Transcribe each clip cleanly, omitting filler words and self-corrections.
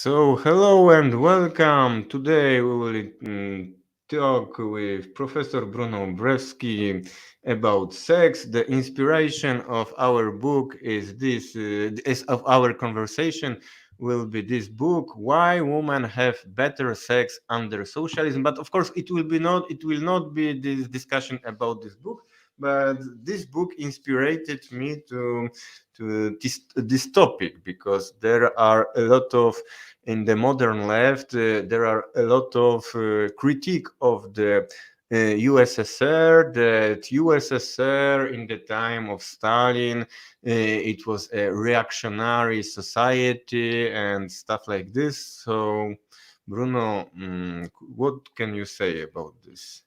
So, hello and welcome. Today we will talk with Professor Bruno Drweski about sex. The inspiration of our book is of our conversation will be this book, Why Women Have Better Sex Under Socialism. But of course, it will not be this discussion about this book. But this book inspired me to this topic because there are a lot of in the modern left, there are a lot of critique of the USSR, that USSR in the time of Stalin, it was a reactionary society and stuff like this. So, Bruno, what can you say about this?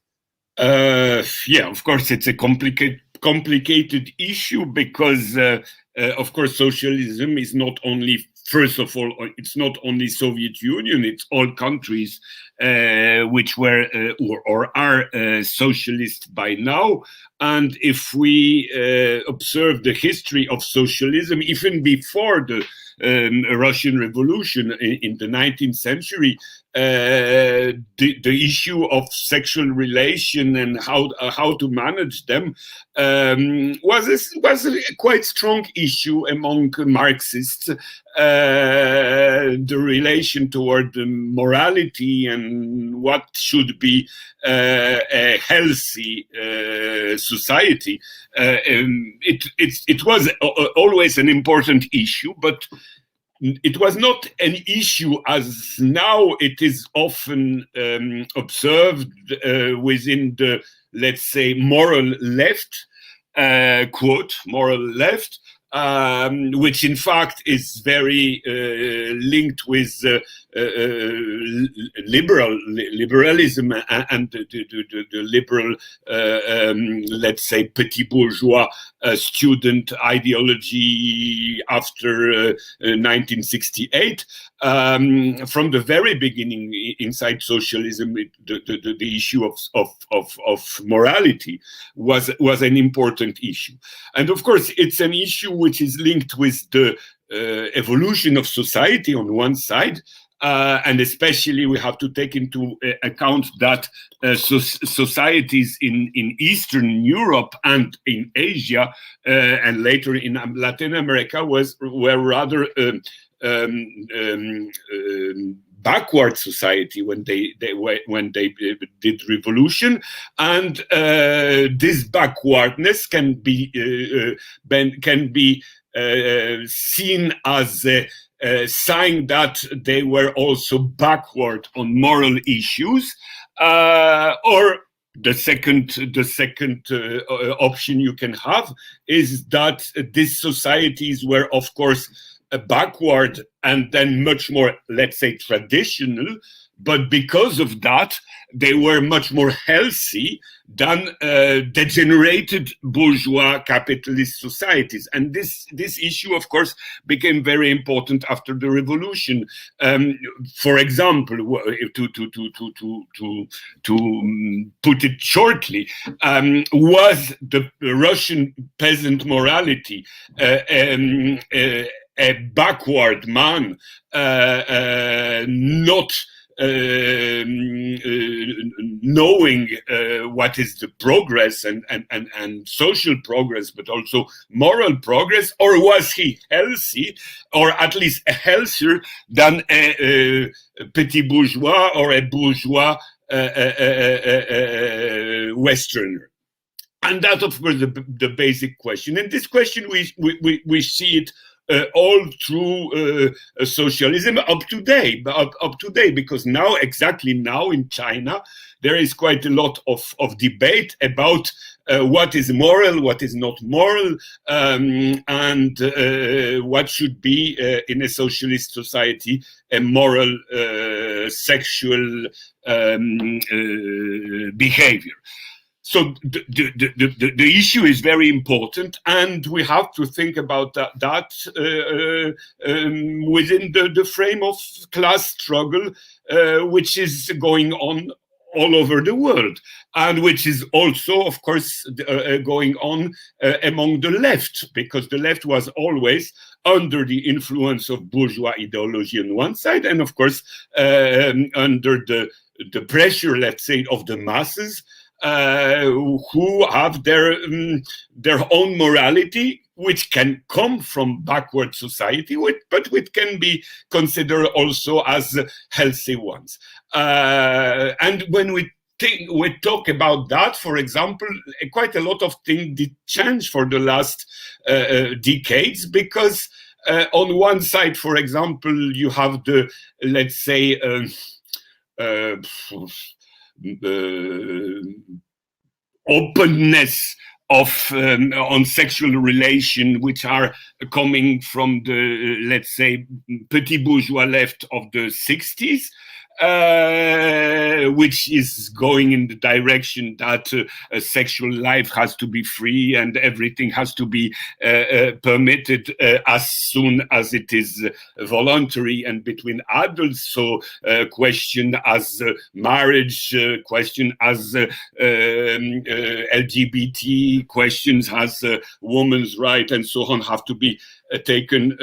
Yeah, of course, it's a complicated issue because, of course, socialism is not only, first of all, it's not only Soviet Union; it's all countries which were or are socialist by now. And if we observe the history of socialism, even before the Russian Revolution in the 19th century, the issue of sexual relation and how to manage them was a quite strong issue among Marxists. The relation toward morality and what should be a healthy society. It was always an important issue, but it was not an issue as now it is often observed within the, let's say, moral left, quote, moral left, which in fact is very linked with liberalism and the liberal, let's say, petit bourgeois student ideology after 1968. From the very beginning, inside socialism, the issue of morality was an important issue, and of course, it's an issue which is linked with the evolution of society on one side. And especially we have to take into account that societies in Eastern Europe and in Asia and later in Latin America were rather backward society when they did revolution, and this backwardness can be seen as a sign that they were also backward on moral issues, or the second option you can have is that these societies were, of course, backward and then much more, let's say, traditional, but because of that, they were much more healthy than degenerated bourgeois capitalist societies. And this issue, of course, became very important after the revolution. For example, to put it shortly, was the Russian peasant morality a backward man, not knowing what is the progress and social progress, but also moral progress, or was he healthy, or at least healthier than a petit bourgeois or a bourgeois Westerner? And that, of course, the basic question. And this question, we see it all through socialism up to date, because now, exactly now in China, there is quite a lot of debate about what is moral, what is not moral, and what should be in a socialist society a moral sexual behavior. So the issue is very important, and we have to think about that within the frame of class struggle, which is going on all over the world, and which is also, of course, going on among the left, because the left was always under the influence of bourgeois ideology on one side, and of course under the pressure, let's say, of the masses, who have their own morality, which can come from backward society, but which can be considered also as healthy ones. And when we talk about that, for example, quite a lot of things did change for the last decades, because on one side, for example, you have the, let's say, openness of on sexual relation, which are coming from the, let's say, petit bourgeois left of the 60s, which is going in the direction that a sexual life has to be free and everything has to be permitted as soon as it is voluntary and between adults. So question as marriage, question as LGBT, questions as women's right and so on have to be taken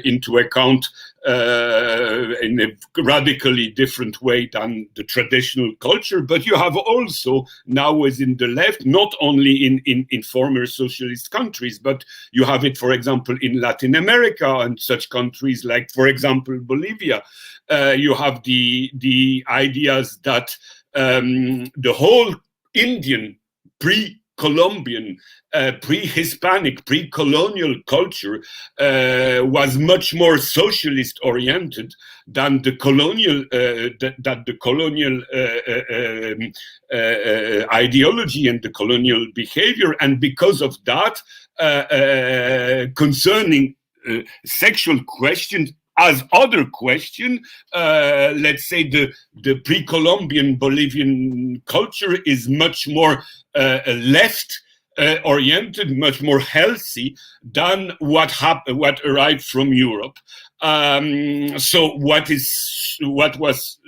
into account in a radically different way than the traditional culture. But you have also now within the left, not only in former socialist countries, but you have it, for example, in Latin America and such countries like, for example, Bolivia. You have the ideas that the whole Indian pre-Columbian, pre-Hispanic, pre-colonial culture was much more socialist oriented than the colonial ideology and the colonial behavior, and because of that, concerning sexual questions as other question, let's say the pre-Columbian Bolivian culture is much more left oriented, much more healthy than what arrived from Europe. So what was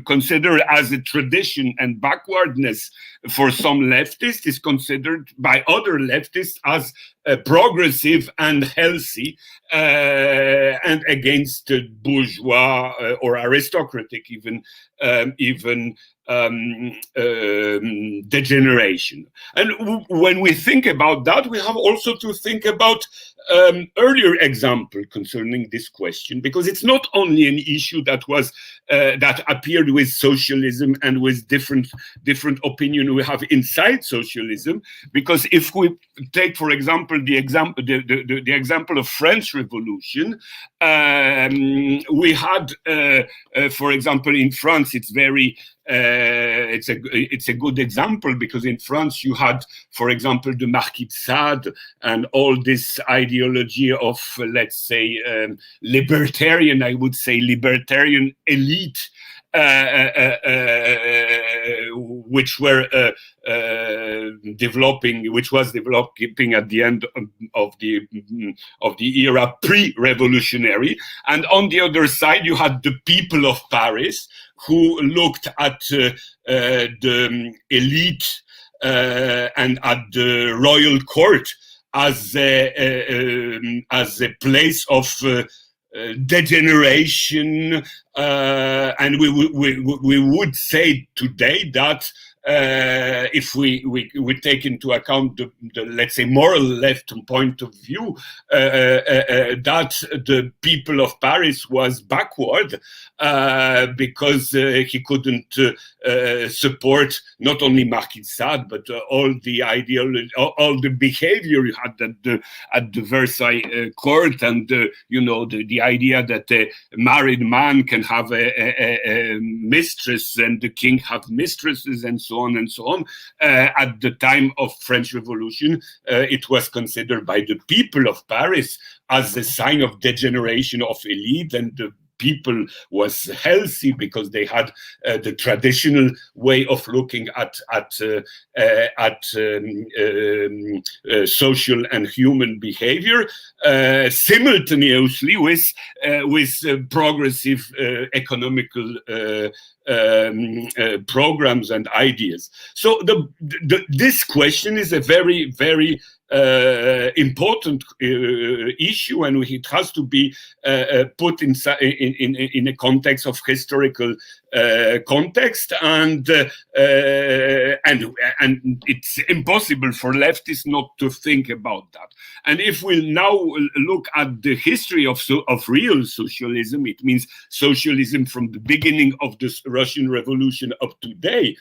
considered as a tradition and backwardness for some leftists is considered by other leftists as progressive and healthy, and against bourgeois or aristocratic even degeneration. And when we think about that, we have also to think about earlier example concerning this question, because it's not only an issue that was that appeared with socialism and with different opinion we have inside socialism. Because if we take, for example, the example of French Revolution, we had, for example, in France, it's very it's a good example, because in France you had, for example, the Marquis de Sade and all this ideology of, let's say, libertarian, I would say, libertarian elite, which were developing at the end of the era pre-revolutionary. And on the other side, you had the people of Paris, who looked at the elite and at the royal court as a place of degeneration, and we would say today that if we take into account the let's say moral left point of view, that the people of Paris was backward, because he couldn't support not only Marquis de Sade, but all the ideology, all the behavior you had at the Versailles court, and the idea that a married man can have a mistress and the king have mistresses and so on and so on. At the time of French Revolution, it was considered by the people of Paris as a sign of degeneration of elite, and the people was healthy because they had the traditional way of looking at social and human behavior, simultaneously with progressive economical programs and ideas. So this question is a very, very important issue, and it has to be put in a context of historical context, and it's impossible for leftists not to think about that. And if we now look at the history of real socialism, it means socialism from the beginning of the Russian Revolution up to today,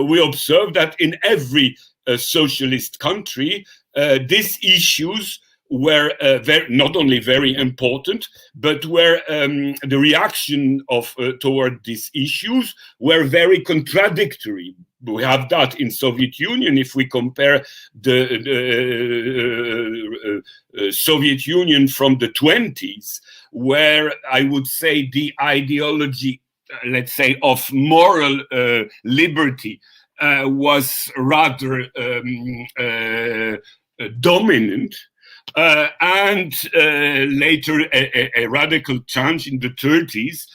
we observe that in every socialist country, these issues were not only very important, but where the reaction toward these issues were very contradictory. We have that in Soviet Union. If we compare the Soviet Union from the 20s, where I would say the ideology, let's say, of moral liberty was rather dominant, and later a radical change in the 30s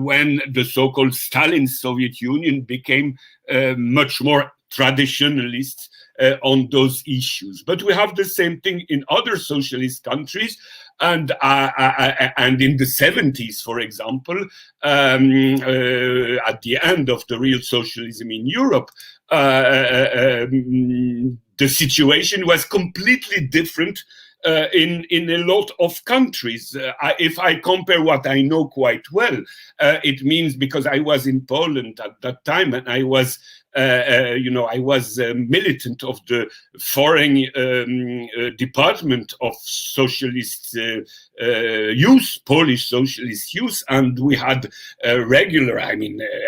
when the so-called Stalin Soviet Union became much more traditionalist on those issues. But we have the same thing in other socialist countries. And in the 70s, for example, at the end of the real socialism in Europe, the situation was completely different in a lot of countries. If I compare what I know quite well, it means, because I was in Poland at that time, and I was I was a militant of the foreign department of socialist youth, Polish socialist youth, and we had regular,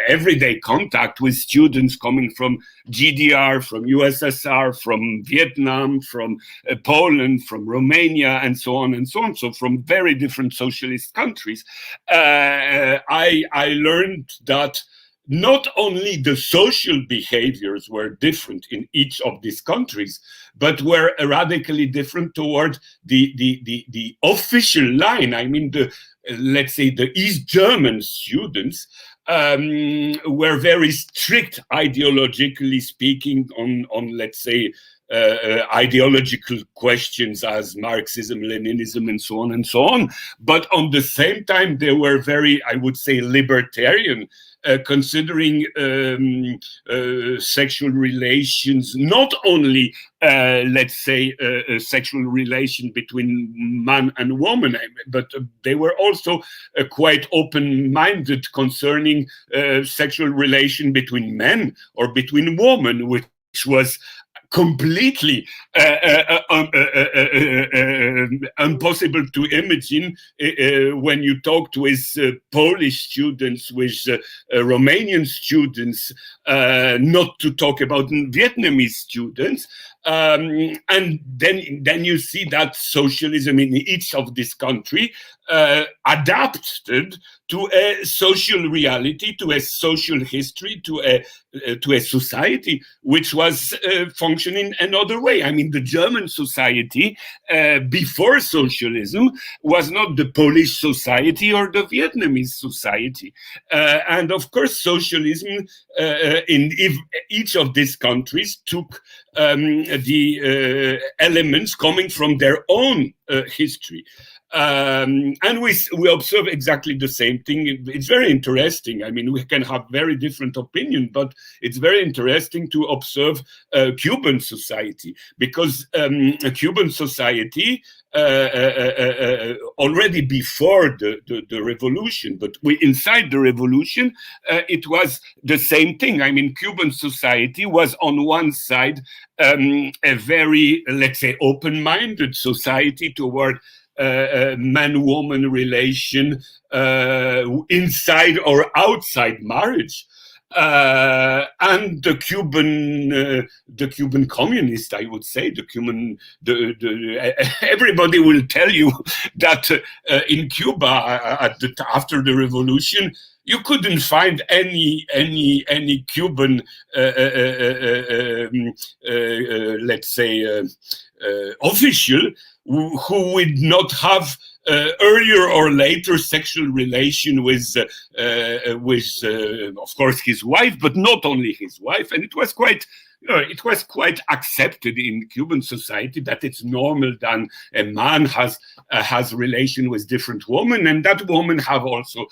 everyday contact with students coming from GDR, from USSR, from Vietnam, from Poland, from Romania, and so on and so on. So from very different socialist countries. I learned that not only the social behaviors were different in each of these countries, but were radically different toward the official line. Let's say the East German students were very strict, ideologically speaking, on let's say, ideological questions as Marxism, Leninism, and so on and so on. But on the same time, they were very, I would say, libertarian, considering sexual relations, not only, let's say, a sexual relation between man and woman, but they were also quite open-minded concerning sexual relation between men or between women, which was completely impossible to imagine when you talked with Polish students, with Romanian students, not to talk about Vietnamese students. And then you see that socialism in each of this country adapted to a social reality, to a social history, to a society which was functioning another way. The German society before socialism was not the Polish society or the Vietnamese society. And of course, socialism in each of these countries took the elements coming from their own history. And we observe exactly the same thing. It's very interesting. We can have very different opinion, but it's very interesting to observe Cuban society, because Cuban society already before the revolution, but inside the revolution, it was the same thing. Cuban society was on one side a very, let's say, open-minded society toward man-woman relation inside or outside marriage. and the Cuban communist, I would say, everybody will tell you that in Cuba after the revolution, you couldn't find any Cuban, let's say, official who would not have earlier or later sexual relation with of course, his wife, but not only his wife. And it was quite accepted in Cuban society that it's normal that a man has relation with different women, and that women have also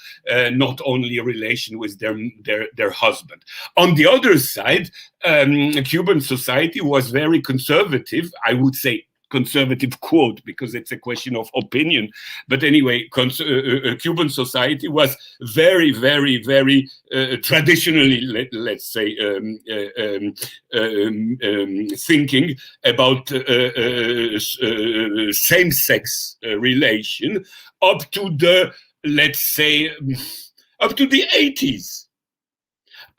not only a relation with their husband. On the other side, Cuban society was very conservative, I would say, conservative quote, because it's a question of opinion. But anyway, Cuban society was very, very, very traditionally, let's say, thinking about same-sex relation up to the, let's say, up to the 80s.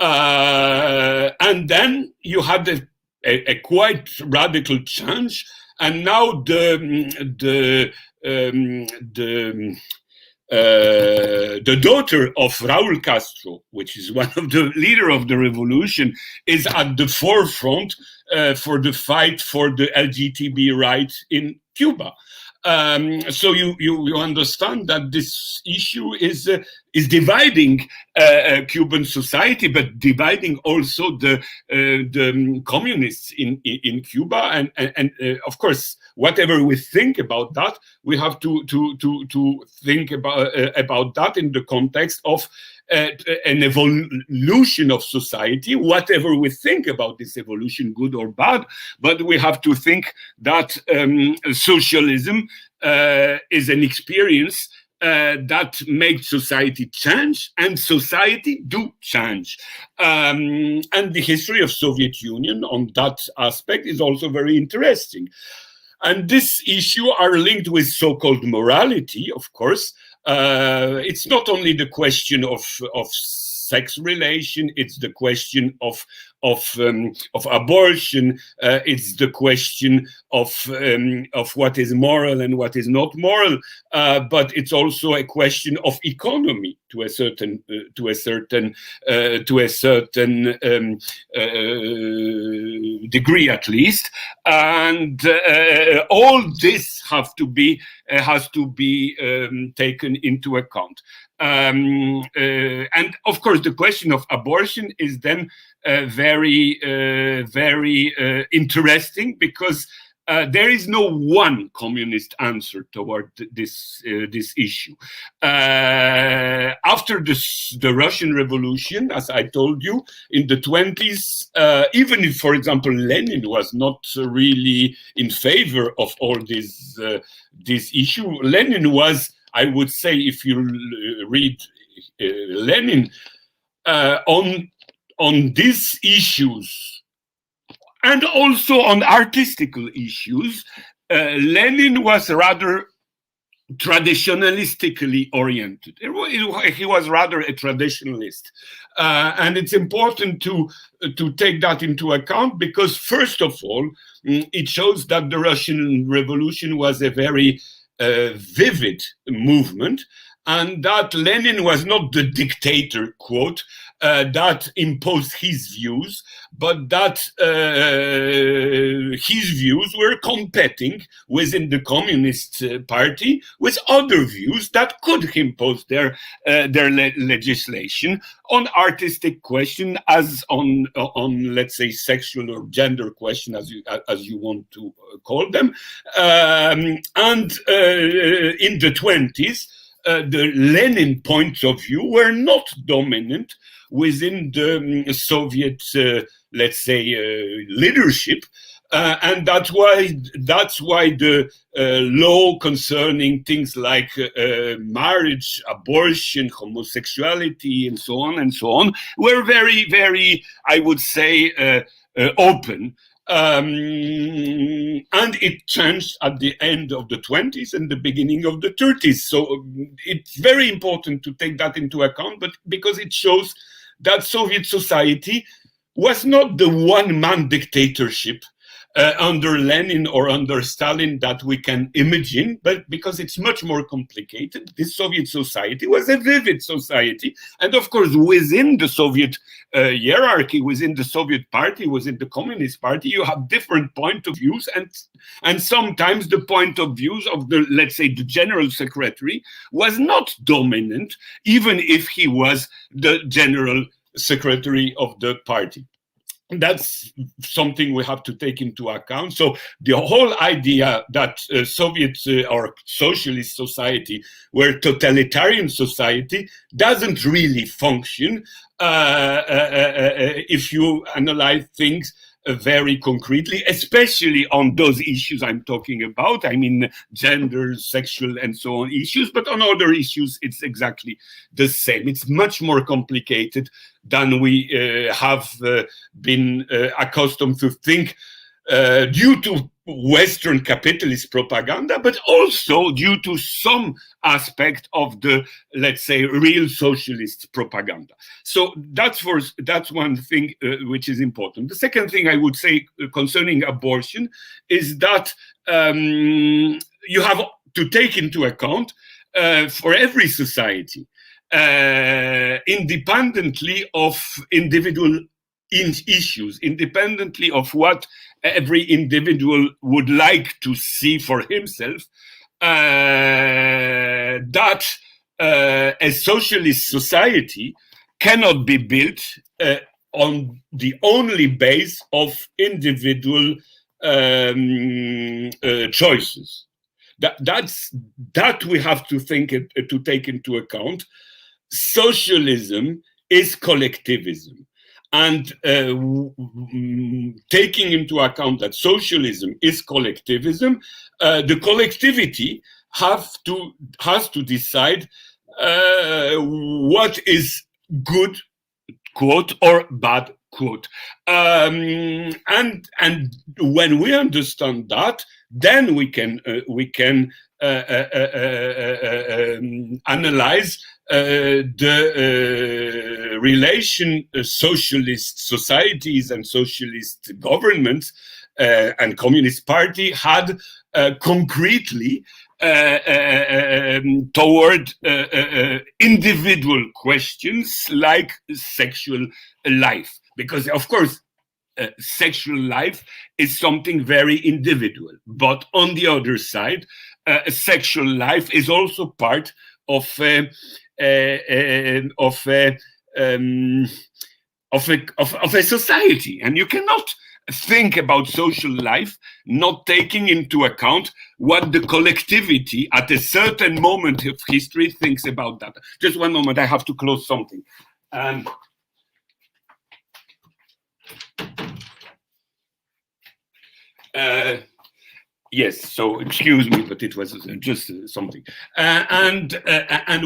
And then you had a quite radical change. And now the daughter of Raúl Castro, which is one of the leader of the revolution, is at the forefront for the fight for the LGBT rights in Cuba. So you understand that this issue is dividing Cuban society, but dividing also the communists in Cuba, and of course, whatever we think about that, we have to think about that in the context of an evolution of society, whatever we think about this evolution, good or bad. But we have to think that socialism is an experience that makes society change, and society do change. And the history of Soviet Union on that aspect is also very interesting. And this issue are linked with so-called morality, of course. It's not only the question of sex relation, it's the question of abortion, it's the question of what is moral and what is not moral, but it's also a question of economy to a certain degree, at least. And all this has to be taken into account. And of course, the question of abortion is then very interesting, because there is no one communist answer toward this issue. After the Russian Revolution, as I told you, in the 20s, even if, for example, Lenin was not really in favor of all this issue, Lenin was, I would say, if you read Lenin, on these issues, and also on artistical issues, Lenin was rather traditionalistically oriented. He was rather a traditionalist. And it's important to take that into account, because first of all, it shows that the Russian Revolution was a very vivid movement, and that Lenin was not the dictator, quote, that imposed his views, but that his views were competing within the Communist Party with other views that could impose their legislation on artistic question, as on let's say sexual or gender question, as you want to call them, and in the 20s. The Lenin points of view were not dominant within the Soviet, let's say, leadership, and that's why the law concerning things like marriage, abortion, homosexuality, and so on, were very, very, I would say, open. And it changed at the end of the 20s and the beginning of the 30s. So it's very important to take that into account, but because it shows that Soviet society was not the one-man dictatorship under Lenin or under Stalin that we can imagine, but because it's much more complicated. This Soviet society was a vivid society. And of course, within the Soviet hierarchy, within the Soviet party, within the Communist Party, you have different point of views. And sometimes the point of views of the, let's say, the general secretary was not dominant, even if he was the general secretary of the party. That's something we have to take into account. So the whole idea that Soviet or socialist society were totalitarian society doesn't really function if you analyze things very concretely, especially on those issues I'm talking about. I mean, gender, sexual, and so on issues, but on other issues, it's exactly the same. It's much more complicated than we have been accustomed to think due to Western capitalist propaganda, but also due to some aspect of the, let's say, real socialist propaganda. So that's one thing which is important. The second thing I would say concerning abortion is that you have to take into account for every society, independently of individual issues, independently of what every individual would like to see for himself, that a socialist society cannot be built on the only base of individual choices. That we have to take into account. Socialism is collectivism. And taking into account that socialism is collectivism, the collectivity has to decide what is good, quote, or bad, quote. And when we understand that, then we can analyze the relation socialist societies and socialist governments and Communist Party had concretely toward individual questions like sexual life. Because, of course, sexual life is something very individual. But on the other side, sexual life is also part of a society, and you cannot think about social life not taking into account what the collectivity at a certain moment of history thinks about that. Just one moment, I have to close something. Yes, so excuse me, but it was just something. And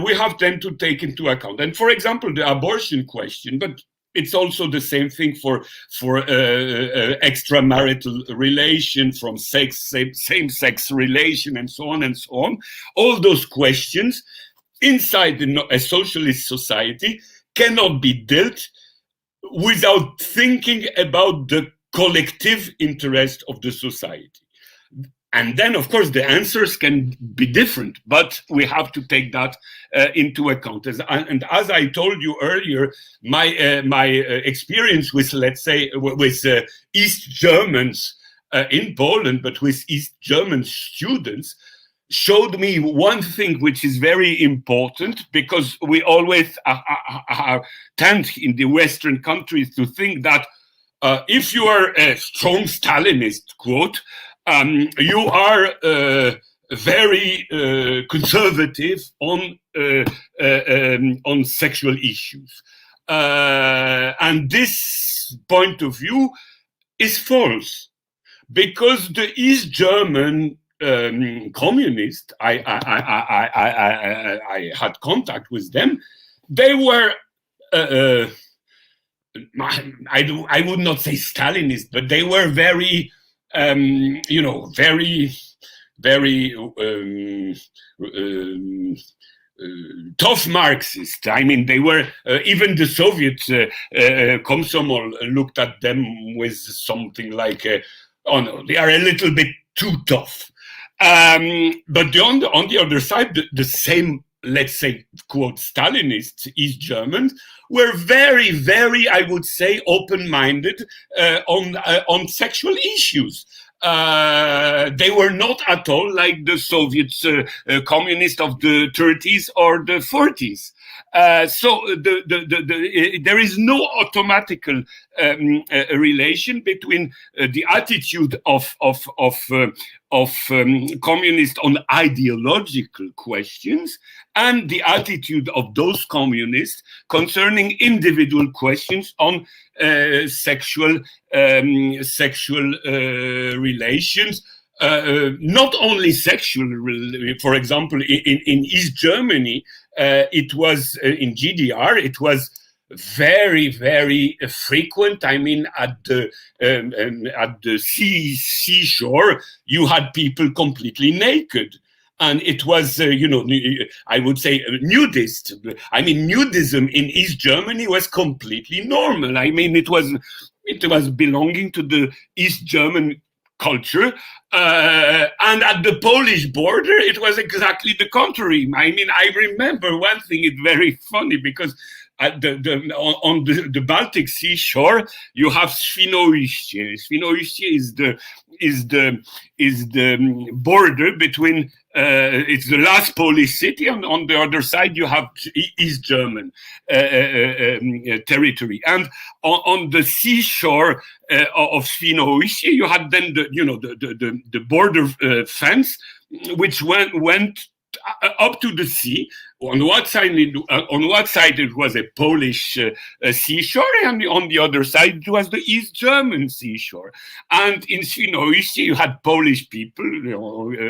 we have then to take into account, and for example, the abortion question, but it's also the same thing for extramarital relation, from same-sex relation, and so on and so on. All those questions inside a socialist society cannot be dealt without thinking about the collective interest of the society. And then, of course, the answers can be different, but we have to take that into account. And as I told you earlier, my experience with, let's say, with East Germans in Poland, but with East German students, showed me one thing which is very important, because we always tend in the Western countries to think that if you are a strong Stalinist, quote, you are very conservative on sexual issues, and this point of view is false, because the East German communists, I had contact with them. They were I would not say Stalinist, but they were very very tough Marxists. I mean, they were, even the Soviet Komsomol looked at them with something like, oh no, they are a little bit too tough. But on the other side, the same, let's say, quote, Stalinists, East Germans, were very, very, I would say, open-minded on sexual issues. They were not at all like the Soviet communists of the 30s or the 40s. So there is no automatical relation between the attitude of communists on ideological questions and the attitude of those communists concerning individual questions on sexual relations. Not only sexual, for example, in East Germany, it was in GDR, it was very, very frequent. I mean, at the seashore, you had people completely naked. And it was, I would say nudist. I mean, nudism in East Germany was completely normal. I mean, it was belonging to the East German culture. And at the Polish border, it was exactly the contrary. I mean, I remember one thing, it's very funny because on the Baltic seashore, you have Świnoujście. Świnoujście is the border between, it's the last Polish city, and on the other side you have East German territory. And on the seashore of Świnoujście, you had then the border fence, which went up to the sea. On one side it was a Polish seashore, and on the other side it was the East German seashore. And in Świnoujście you had Polish people,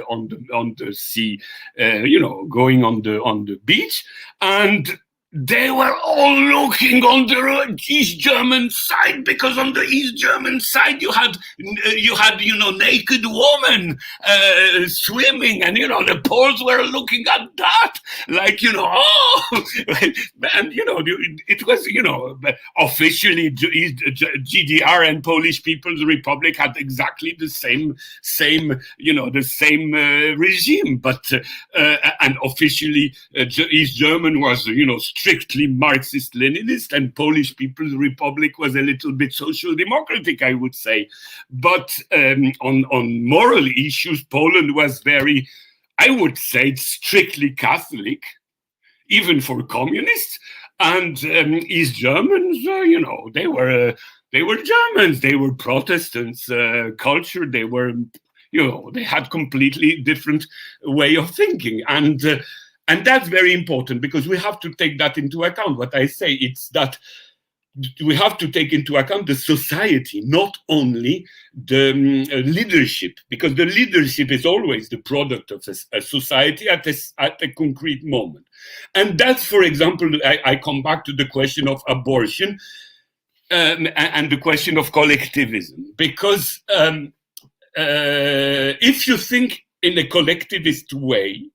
on the sea, going on the beach, and they were all looking on the East German side, because on the East German side you had naked women swimming, and the Poles were looking at that like and it was officially GDR and Polish People's Republic had exactly the same regime, but and officially East German was strictly Marxist-Leninist, and Polish People's Republic was a little bit social democratic, I would say. But on moral issues, Poland was very, I would say, strictly Catholic, even for communists. And East Germans, they were Germans, they were Protestants, culture, they were, they had completely different way of thinking. And that's very important, because we have to take that into account. What I say, it's that we have to take into account the society, not only the leadership, because the leadership is always the product of a society at a concrete moment. And that's, for example, I come back to the question of abortion and the question of collectivism, because if you think in a collectivist way,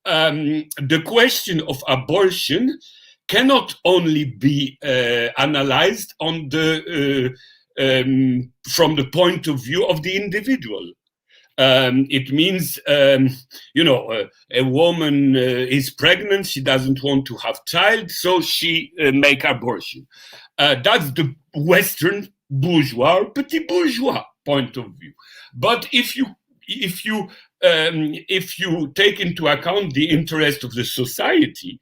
the question of abortion cannot only be analyzed on from the point of view of the individual. It means, a woman is pregnant, she doesn't want to have child, so she make abortion. That's the Western bourgeois or petit bourgeois point of view. But if you take into account the interest of the society,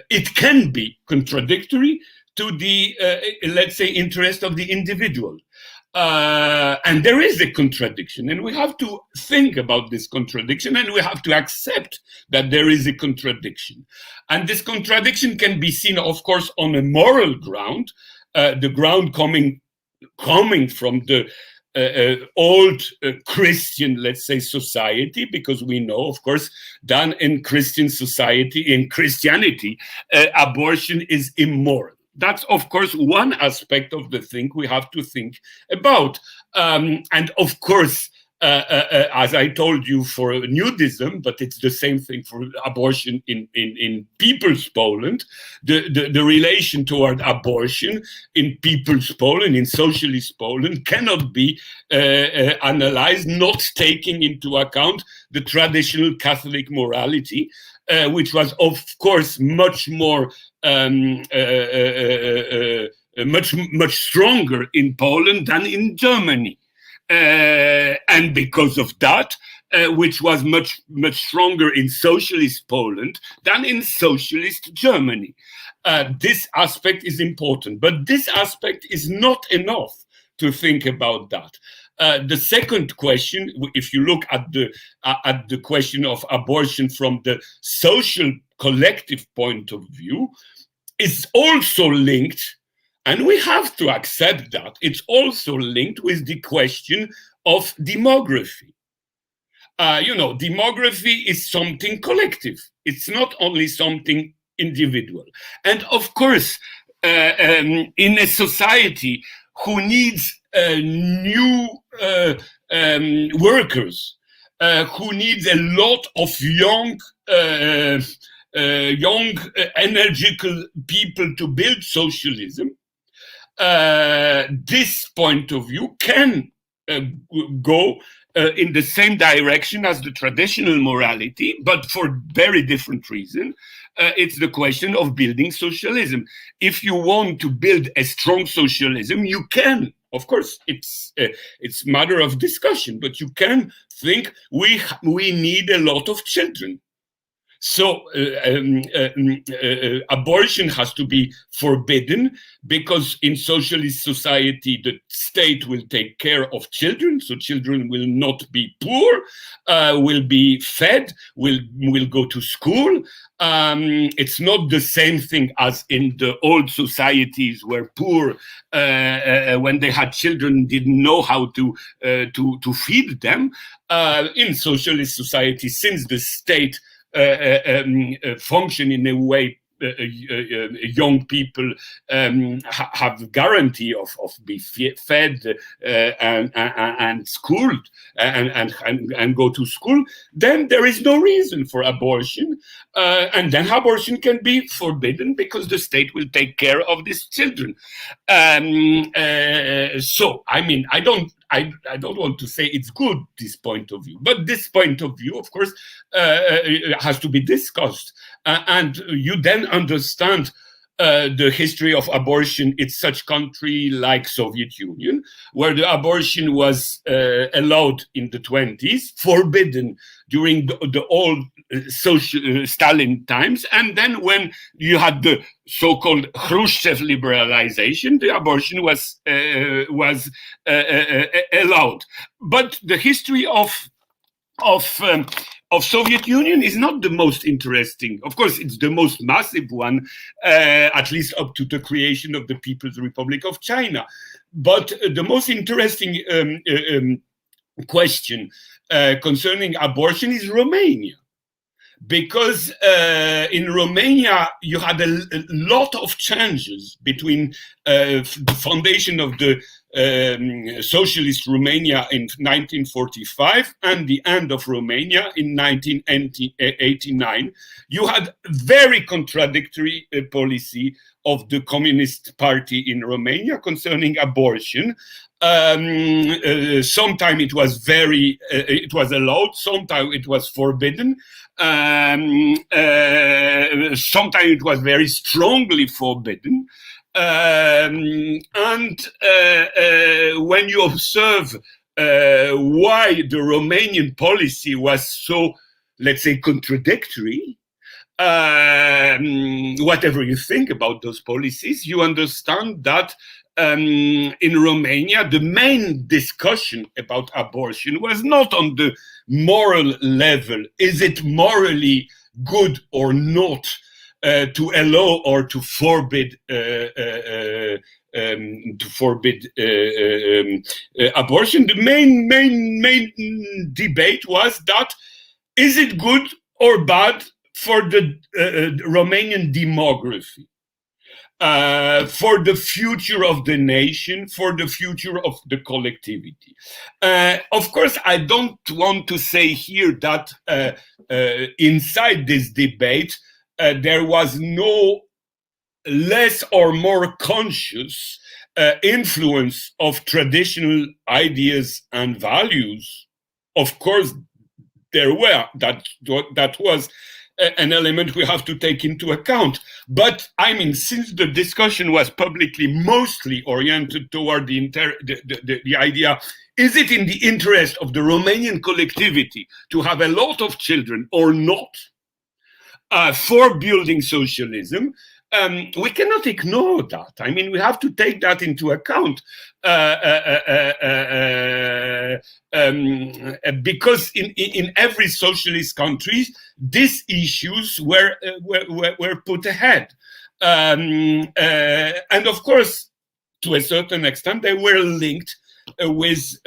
it can be contradictory to the, let's say, interest of the individual. And there is a contradiction, and we have to think about this contradiction, and we have to accept that there is a contradiction. And this contradiction can be seen, of course, on a moral ground, the ground coming from the old Christian, let's say, society, because we know, of course, that in Christian society, in Christianity, abortion is immoral. That's, of course, one aspect of the thing we have to think about. And of course, as I told you, for nudism, but it's the same thing for abortion in People's Poland. The relation toward abortion in People's Poland, in Socialist Poland, cannot be analyzed not taking into account the traditional Catholic morality, which was, of course, much more much stronger in Poland than in Germany. And because of that, which was much stronger in Socialist Poland than in Socialist Germany. This aspect is important, but this aspect is not enough to think about that. The second question, if you look at the question of abortion from the social collective point of view, is also linked. And we have to accept that it's also linked with the question of demography. Demography is something collective. It's not only something individual. And of course, in a society who needs new workers, who needs a lot of young, energical people to build socialism, this point of view can go in the same direction as the traditional morality, but for very different reasons. It's the question of building socialism. If you want to build a strong socialism, you can. Of course, it's matter of discussion, but you can think we need a lot of children. So abortion has to be forbidden because in socialist society, the state will take care of children. So children will not be poor, will be fed, will go to school. It's not the same thing as in the old societies where poor, when they had children, didn't know how to feed them. In socialist society, since the state function in a way young people have guarantee of being fed and schooled and go to school, then there is no reason for abortion, and then abortion can be forbidden because the state will take care of these children. So I mean, I don't want to say it's good, this point of view, but this point of view, of course, has to be discussed. And you then understand the history of abortion in such country like Soviet Union, where the abortion was allowed in the 20s, forbidden during the old Stalin times, and then when you had the so-called Khrushchev liberalization, the abortion was allowed. But the history of Soviet Union is not the most interesting. Of course, it's the most massive one, at least up to the creation of the People's Republic of China. But the most interesting question concerning abortion is Romania. Because in Romania, you had a lot of changes between the foundation of the socialist Romania in 1945 and the end of Romania in 1989. You had very contradictory policy of the Communist Party in Romania concerning abortion. Sometimes it was it was allowed, sometimes it was forbidden. Sometimes it was very strongly forbidden. And when you observe why the Romanian policy was so, let's say, contradictory, whatever you think about those policies, you understand that in Romania, the main discussion about abortion was not on the moral level. Is it morally good or not to allow or to forbid abortion? The main debate was that, is it good or bad for the Romanian demography? for the future of the nation, for the future of the collectivity. Of course, I don't want to say here that inside this debate there was no less or more conscious influence of traditional ideas and values. Of course, there were. That was an element we have to take into account. But I mean, since the discussion was publicly mostly oriented toward the idea, is it in the interest of the Romanian collectivity to have a lot of children or not for building socialism? We cannot ignore that. I mean, we have to take that into account because in every socialist country, these issues were put ahead, and of course, to a certain extent, they were linked with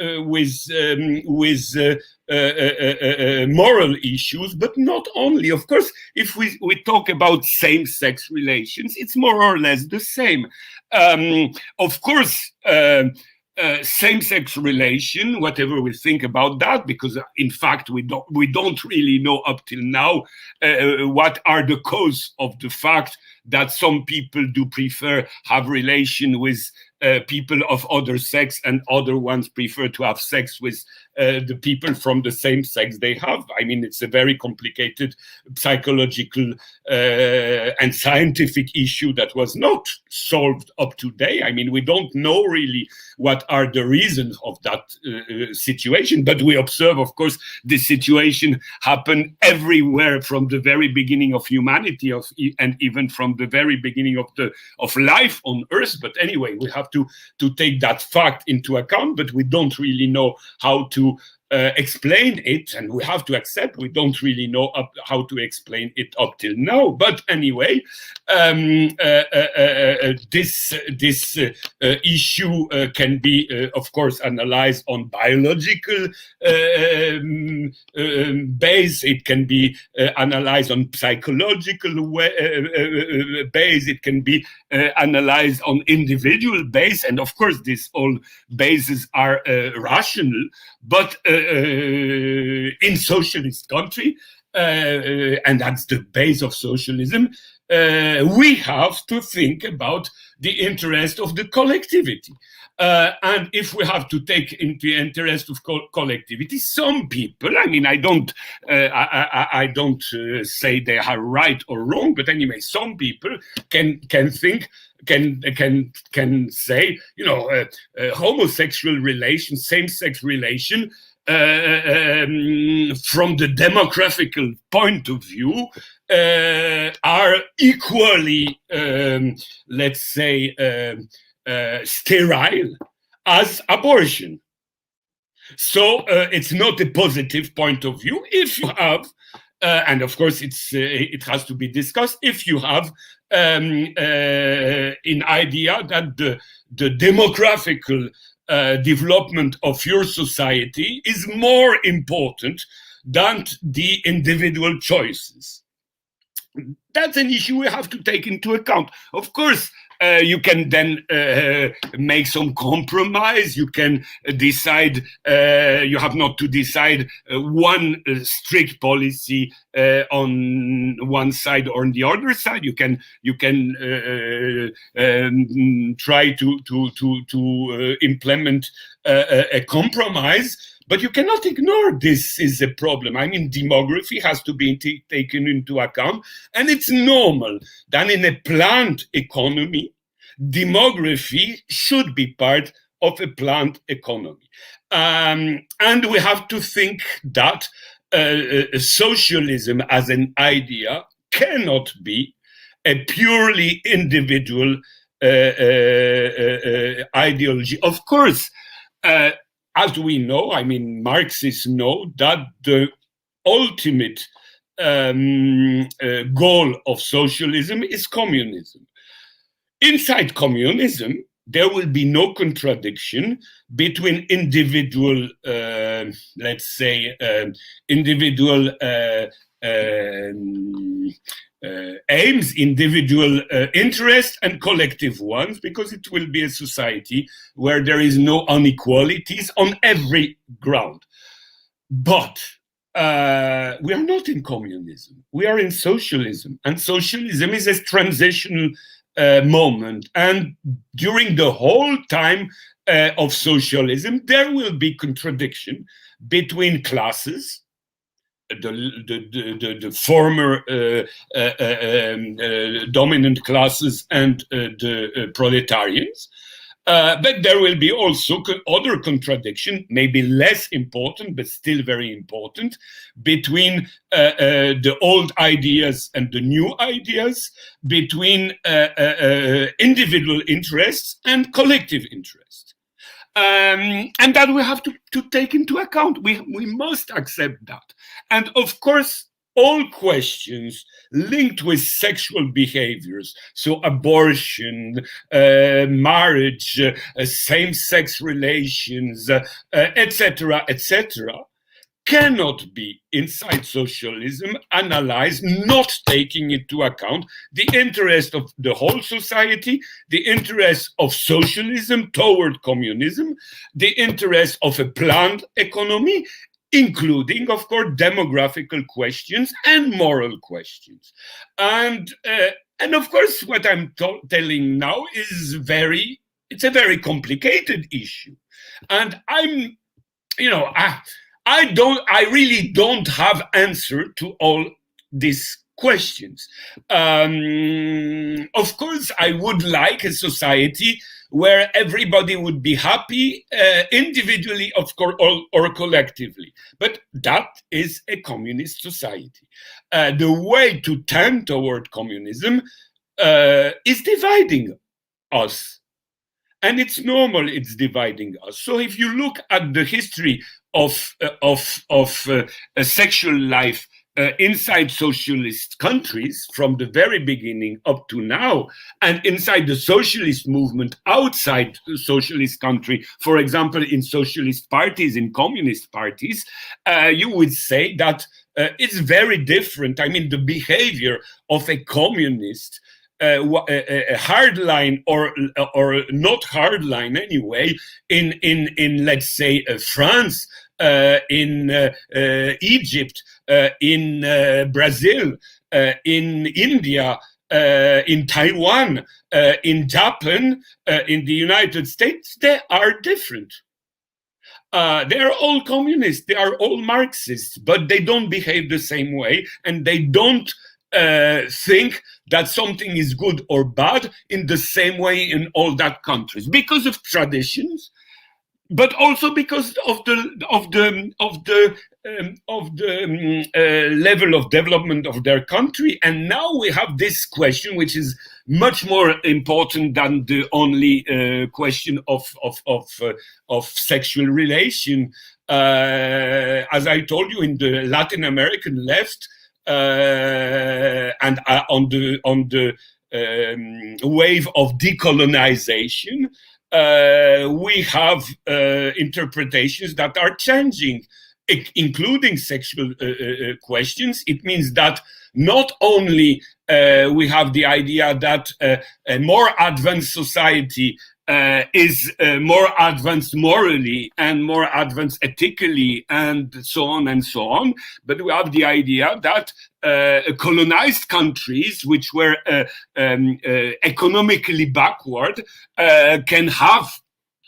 moral issues, but not only. Of course, if we talk about same-sex relations, it's more or less the same. Of course, same-sex relation, whatever we think about that, because in fact we don't really know up till now what are the cause of the fact that some people do prefer have relation with people of other sex, and other ones prefer to have sex with the people from the same sex they have. I mean, it's a very complicated psychological and scientific issue that was not solved up to date. I mean, we don't know really what are the reasons of that situation, but we observe, of course, this situation happen everywhere from the very beginning of humanity, and even from the very beginning of life on Earth. But anyway, we have to take that fact into account, but we don't really know how to explain it, and we have to accept we don't really know how to explain it up till now. But anyway, this issue can be, of course, analyzed on biological base. It can be analyzed on psychological base. It can be analyzed on individual base, and of course, these all bases are rational. But in socialist country, and that's the base of socialism, we have to think about the interest of the collectivity. And if we have to take into the interest of collectivity, some people, I mean, I don't say they are right or wrong, but anyway, some people can think, can say, you know, homosexual relation, same-sex relation, from the demographical point of view, are equally, let's say, sterile as abortion. So it's not a positive point of view. If you have, and of course it has to be discussed, if you have an idea that the demographical development of your society is more important than the individual choices. That's an issue we have to take into account. Of course, you can then make some compromise. You can decide, you have not to decide one strict policy on one side or on the other side. You can try to implement a compromise. But you cannot ignore this is a problem. I mean, demography has to be taken into account, and it's normal that in a planned economy, demography should be part of a planned economy. And we have to think that socialism as an idea cannot be a purely individual ideology. Of course, as we know, I mean, Marxists know that the ultimate goal of socialism is communism. Inside communism, there will be no contradiction between individual, let's say, individual aims, individual interests and collective ones, because it will be a society where there is no inequalities on every ground. But we are not in communism. We are in socialism, and socialism is a transitional moment. And during the whole time of socialism, there will be contradiction between classes, the former dominant classes and the proletarians. But there will be also other contradiction, maybe less important, but still very important, between the old ideas and the new ideas, between individual interests and collective interests. And that we have to take into account. We must accept that. And of course, all questions linked with sexual behaviors, so abortion, marriage, same-sex relations, etc., etc., cannot be inside socialism analyzed not taking into account the interest of the whole society, the interest of socialism toward communism, the interest of a planned economy, including, of course, demographical questions and moral questions. And of course, what I'm telling now is it's a very complicated issue. And I really don't have answer to all these questions. Of course, I would like a society where everybody would be happy, individually, of course, or collectively. But that is a communist society. The way to tend toward communism is dividing us. And it's normal it's dividing us. So if you look at the history of sexual life inside socialist countries from the very beginning up to now, and inside the socialist movement outside the socialist country, for example, in socialist parties, in communist parties, you would say that it's very different. I mean, the behavior of a communist, a hardline or not hardline anyway, in let's say France, in Egypt, in Brazil, in India, in Taiwan, in Japan, in the United States, they are different. They are all communists, they are all Marxists, but they don't behave the same way, and they don't think that something is good or bad in the same way in all that countries, because of traditions, but also because of the level of development of their country. And now we have this question, which is much more important than the only question of sexual relation. As I told you, in the Latin American left, and on the wave of decolonization, we have interpretations that are changing, including sexual questions. It means that not only we have the idea that a more advanced society is more advanced morally and more advanced ethically and so on, but we have the idea that colonized countries, which were economically backward, can have,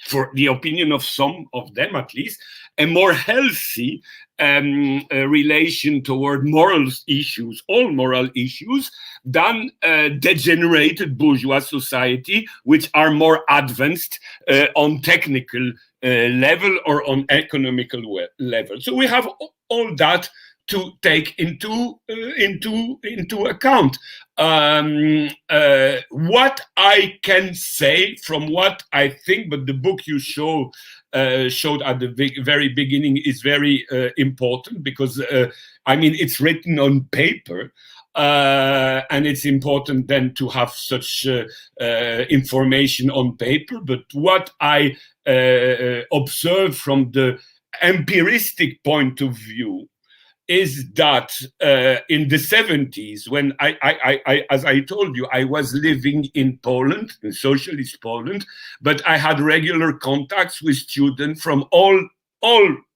for the opinion of some of them at least, a more healthy relation toward moral issues, all moral issues, than degenerated bourgeois society, which are more advanced on technical level or on economical level. So we have all that to take into account. What I can say from what I think, but the book you showed at the very beginning is very important, because I mean, it's written on paper, and it's important then to have such information on paper. But what I observe from the empiristic point of view is that in the 70s, when I, as I told you, I was living in Poland, in Socialist Poland, but I had regular contacts with students from all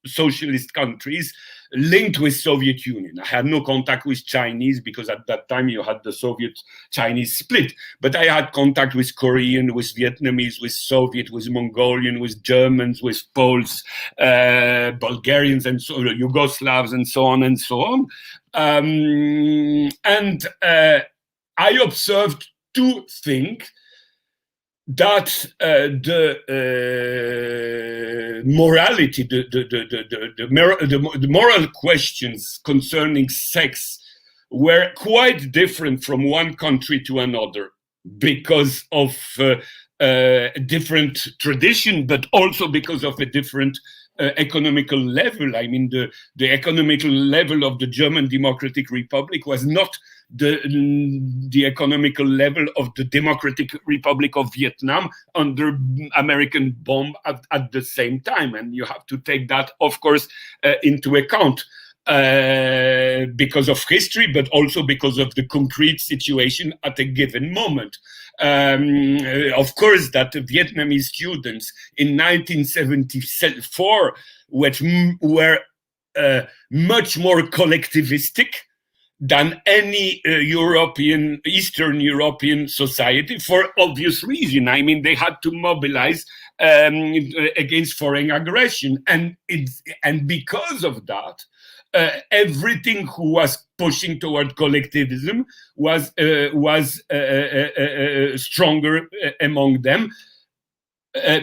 socialist countries linked with Soviet Union. I had no contact with Chinese because at that time you had the Soviet-Chinese split. But I had contact with Korean, with Vietnamese, with Soviet, with Mongolian, with Germans, with Poles, Bulgarians, and so Yugoslavs, and so on and so on. I observed two things. That the morality, the moral questions concerning sex were quite different from one country to another because of a different tradition, but also because of a different economical level. I mean, the economical level of the German Democratic Republic was not the economical level of the Democratic Republic of Vietnam under American bomb at the same time. And you have to take that, of course, into account because of history, but also because of the concrete situation at a given moment. Of course, that the Vietnamese students in 1974, which were much more collectivistic than any Eastern European society, for obvious reason. I mean, they had to mobilize against foreign aggression, and because of that, everything who was pushing toward collectivism was stronger among them.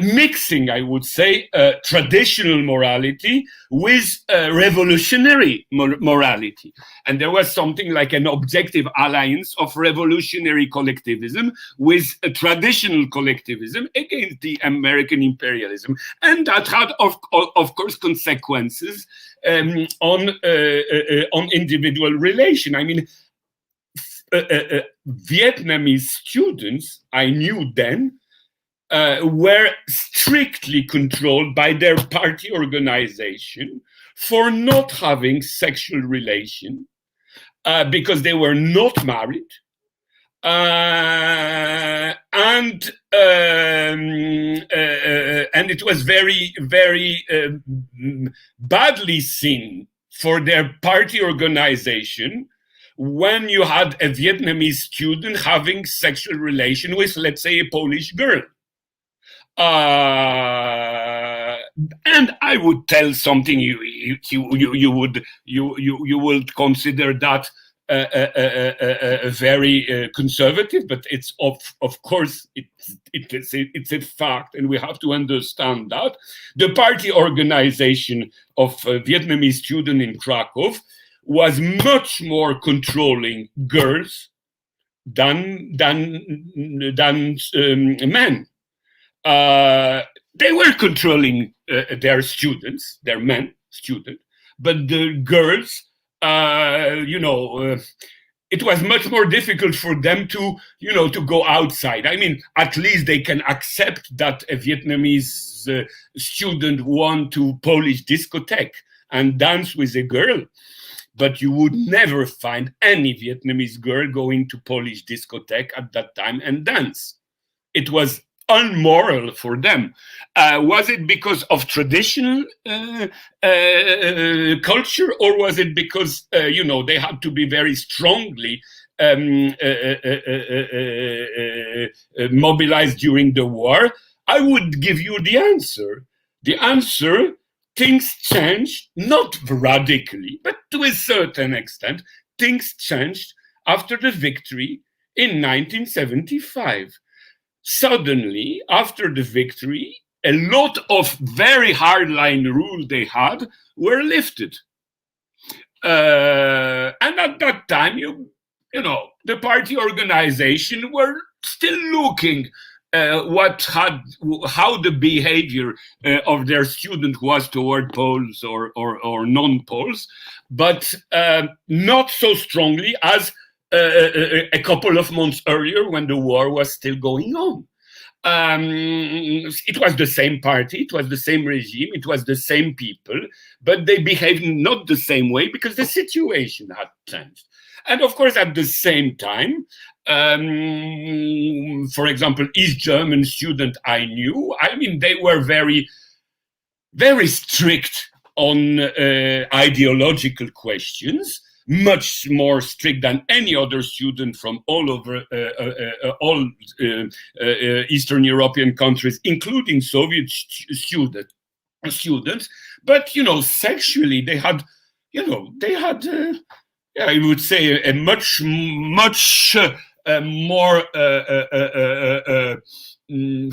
Mixing, I would say, traditional morality with revolutionary morality. And there was something like an objective alliance of revolutionary collectivism with a traditional collectivism against the American imperialism. And that had, of course, consequences on individual relation. I mean, Vietnamese students, I knew then, were strictly controlled by their party organization for not having sexual relation because they were not married. And it was very, very badly seen for their party organization when you had a Vietnamese student having sexual relation with, let's say, a Polish girl. And I would tell something you would consider that very conservative, but it's of course it's a fact, and we have to understand that the party organization of Vietnamese students in Krakow was much more controlling girls than men. They were controlling their students, their men students, but the girls, it was much more difficult for them to go outside. I mean, at least they can accept that a Vietnamese student went to Polish discotheque and dance with a girl, but you would never find any Vietnamese girl going to Polish discotheque at that time and dance. It was unmoral for them. Was it because of traditional culture, or was it because they had to be very strongly mobilized during the war? I would give you the answer. The answer: things changed, not radically, but to a certain extent. Things changed after the victory in 1975. Suddenly, after the victory, a lot of very hardline rules they had were lifted. And at that time, the party organization were still looking how the behavior of their student was toward Poles or non-Poles, but not so strongly as a couple of months earlier when the war was still going on. It was the same party, it was the same regime, it was the same people, but they behaved not the same way because the situation had changed. And of course, at the same time, for example, East German student I knew, I mean, they were very, very strict on ideological questions, much more strict than any other student from all over all Eastern European countries, including Soviet students. But, you know, sexually, they had, you know, I would say, a much more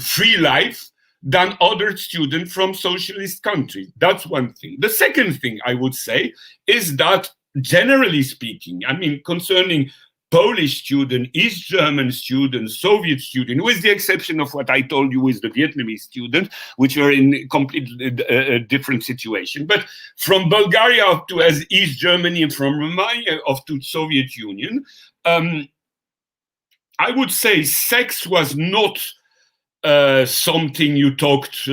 free life than other students from socialist countries. That's one thing. The second thing I would say is that, generally speaking, I mean, concerning Polish student, East German student, Soviet student, with the exception of what I told you with the Vietnamese student, which were in completely different situation. But from Bulgaria up to as East Germany and from Romania up to Soviet Union, I would say sex was not something you talked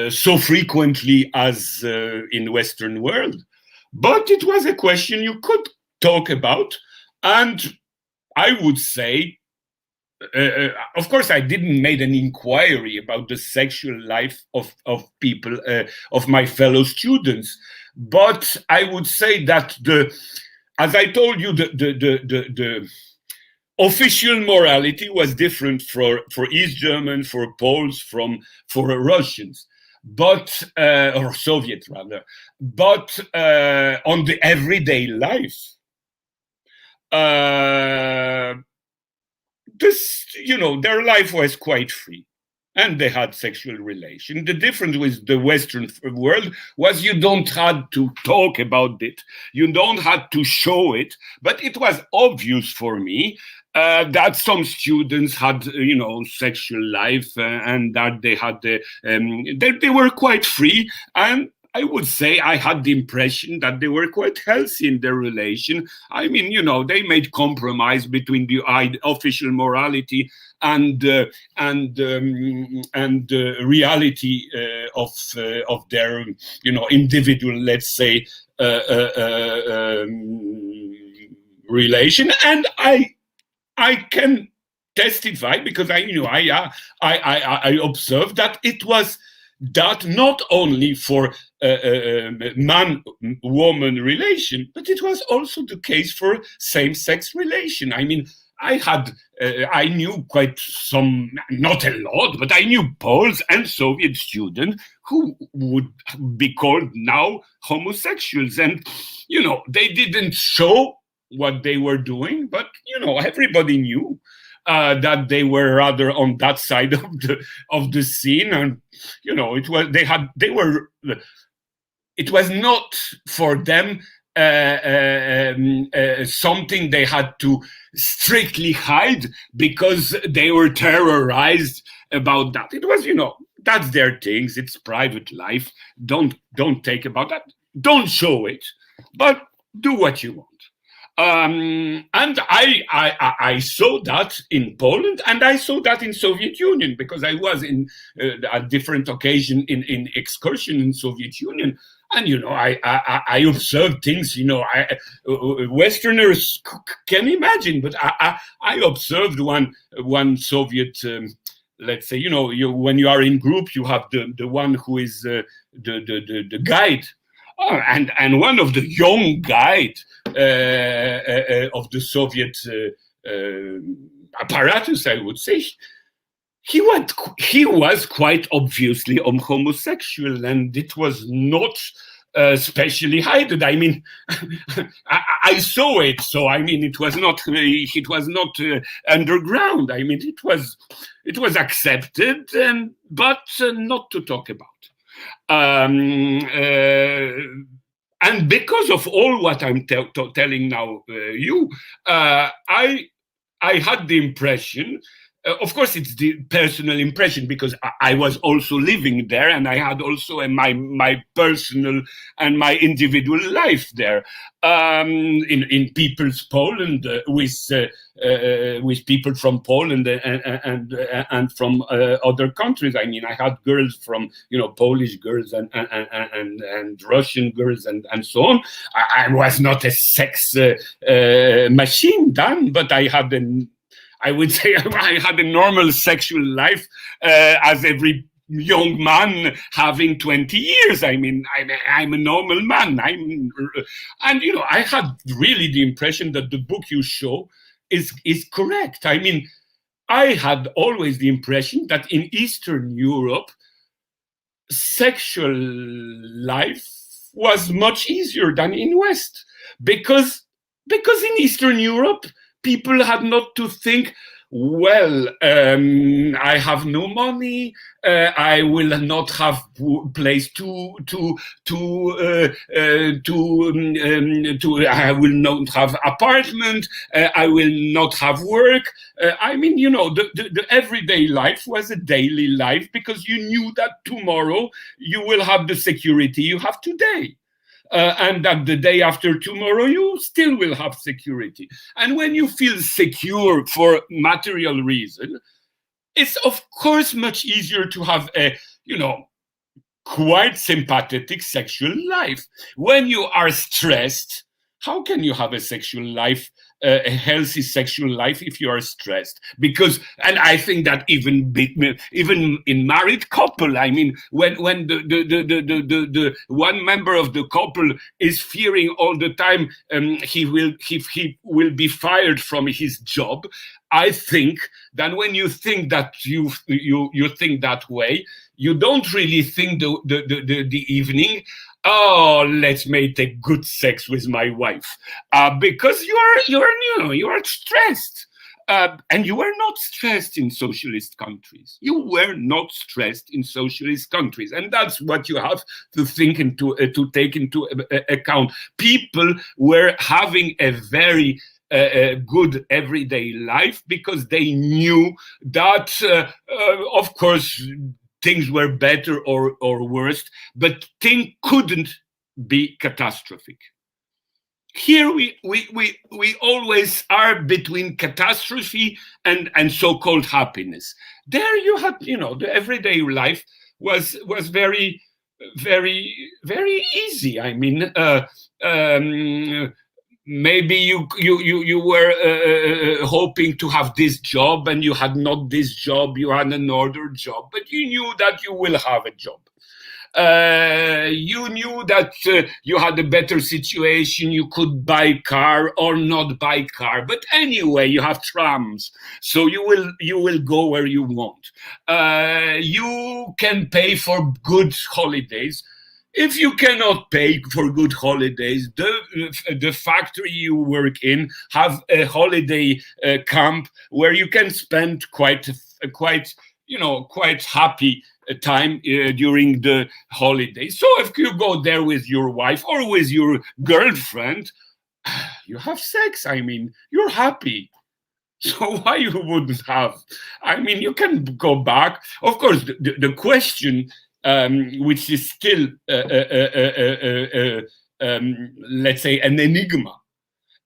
so frequently as in Western world. But it was a question you could talk about. And I would say, of course, I didn't make an inquiry about the sexual life of people, of my fellow students. But I would say that as I told you, the official morality was different for East German, for Poles, for Russians, but or Soviet rather. But on the everyday life, their life was quite free, and they had sexual relation. The difference with the Western world was you don't have to talk about it, you don't have to show it, but it was obvious for me that some students had, sexual life, and that they had they were quite free. And I would say I had the impression that they were quite healthy in their relation. I mean, they made compromise between the official morality and reality of their, individual, let's say, relation. And I can testify, because I observed that it was that not only for man-woman relation, but it was also the case for same-sex relation. I mean, I knew quite some, not a lot, but I knew Poles and Soviet students who would be called now homosexuals. And, they didn't show what they were doing, but, everybody knew that they were rather on that side of the scene. And, it was not for them something they had to strictly hide because they were terrorized about that. It was, that's their things. It's private life. Don't take about that. Don't show it, but do what you want. And I saw that in Poland, and I saw that in Soviet Union, because I was in a different occasion in excursion in Soviet Union. And, I observed things, Westerners can imagine, but I observed one Soviet, let's say, when you are in group, you have the one who is the guide. Oh, and one of the young guide of the Soviet apparatus, I would say, he was quite obviously homosexual, and it was not specially hidden. I mean, I saw it, so I mean, it was not underground. I mean, it was accepted, but not to talk about. And because of all what I'm telling now, I had the impression of course, it's the personal impression, because I was also living there, and I had also my personal and my individual life there, in people's Poland, with people from Poland and from other countries. I mean, I had girls from, Polish girls and Russian girls and so on. I was not a sex machine then, but I would say I had a normal sexual life, as every young man having 20 years. I mean, I'm a normal man. I had really the impression that the book you show is correct. I mean, I had always the impression that in Eastern Europe, sexual life was much easier than in West, because in Eastern Europe, people had not to think, well, I have no money, I will not have place to I will not have apartment, I will not have work. I mean, the everyday life was a daily life, because you knew that tomorrow you will have the security you have today. And that the day after tomorrow, you still will have security. And when you feel secure for material reason, it's of course much easier to have a, quite sympathetic sexual life. When you are stressed, how can you have a sexual life, a healthy sexual life, if you are stressed? And I think that even in married couple, I mean, when the one member of the couple is fearing all the time he will be fired from his job, I think that when you think that you think that way, you don't really think the evening, oh, let's make a good sex with my wife, because you are stressed, and you were not stressed in socialist countries. You were not stressed in socialist countries, and that's what you have to think to take into account. People were having a very good everyday life, because they knew that, of course, things were better or worse, but things couldn't be catastrophic. Here we always are between catastrophe and so-called happiness. There you had, the everyday life was very, very, very easy. I mean, maybe you were hoping to have this job, and you had not this job, you had another job, but you knew that you will have a job. You knew that you had a better situation, you could buy car or not buy car, but anyway, you have trams, so you will go where you want. You can pay for good holidays. If you cannot pay for good holidays, the factory you work in have a holiday camp where you can spend quite happy time during the holidays. So if you go there with your wife or with your girlfriend, you have sex. I mean, you're happy. So why you wouldn't have? I mean, you can go back. Of course, the question, which is still, let's say, an enigma,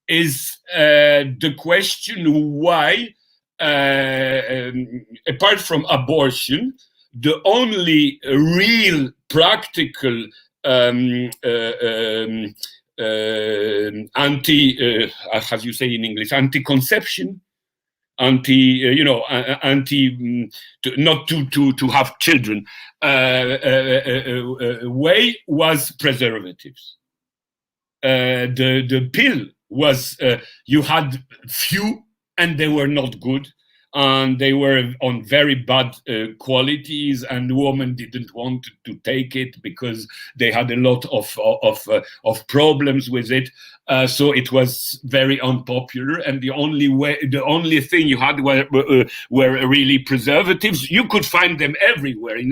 is the question why, apart from abortion, the only real practical how do you say in English, anti-conception, not to have children, way was preservatives. The pill was, you had few and they were not good, and they were on very bad qualities, and women didn't want to take it because they had a lot of problems with it. So it was very unpopular, and the only thing you had were really preservatives. You could find them everywhere, in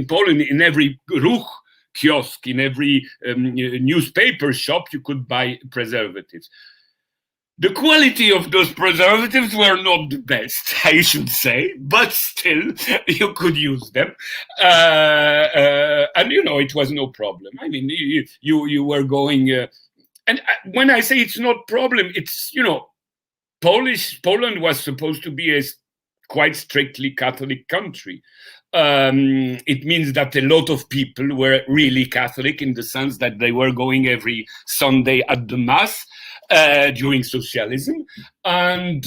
Poland, in every ruch kiosk, in every newspaper shop, you could buy preservatives. The quality of those preservatives were not the best, I should say, but still you could use them, and it was no problem. I mean, you were going, and when I say it's not problem, it's Poland was supposed to be a quite strictly Catholic country. It means that a lot of people were really Catholic in the sense that they were going every Sunday at the Mass during socialism. And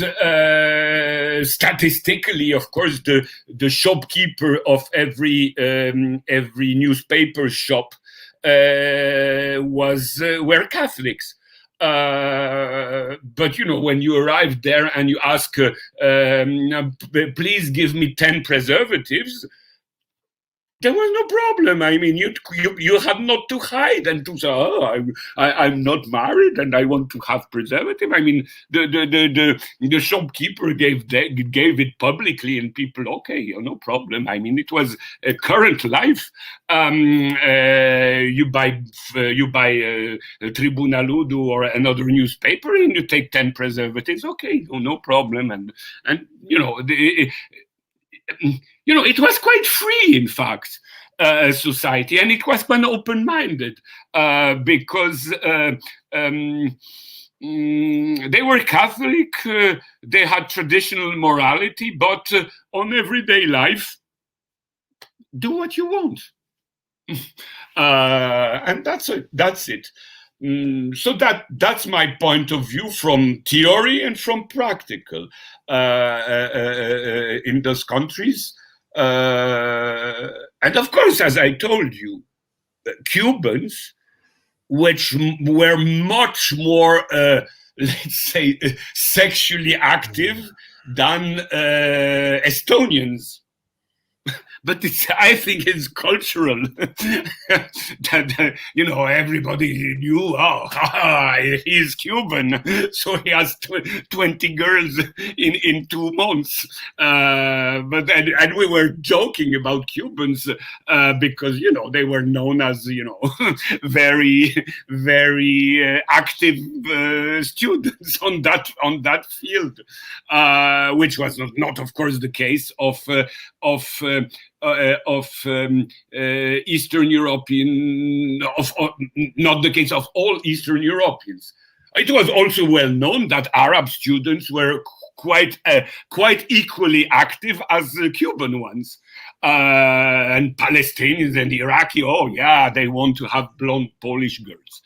statistically, of course, the shopkeeper of every newspaper shop were Catholics. But when you arrive there and you ask, please give me 10 preservatives, there was no problem. I mean, you had not to hide and to say, I'm not married and I want to have preservative. I mean, the shopkeeper gave it publicly, and people, okay, no problem. I mean, it was a current life. You buy Tribuna Ludu or another newspaper, and you take 10 preservatives. Okay, no problem. And it was quite free, in fact, society, and it was quite open-minded because they were Catholic, they had traditional morality, but on everyday life, do what you want. And that's it. So that's my point of view from theory and from practical in those countries. And of course, as I told you, Cubans, which were much more, let's say, sexually active than Estonians. But I think it's cultural that, everybody knew, he's Cuban, so he has 20 girls in 2 months. But we were joking about Cubans because, they were known as, very, very active students on that field, which was not, of course, the case of Eastern European, not the case of all Eastern Europeans. It was also well known that Arab students were quite equally active as the Cuban ones. And Palestinians and Iraqi, they want to have blonde Polish girls.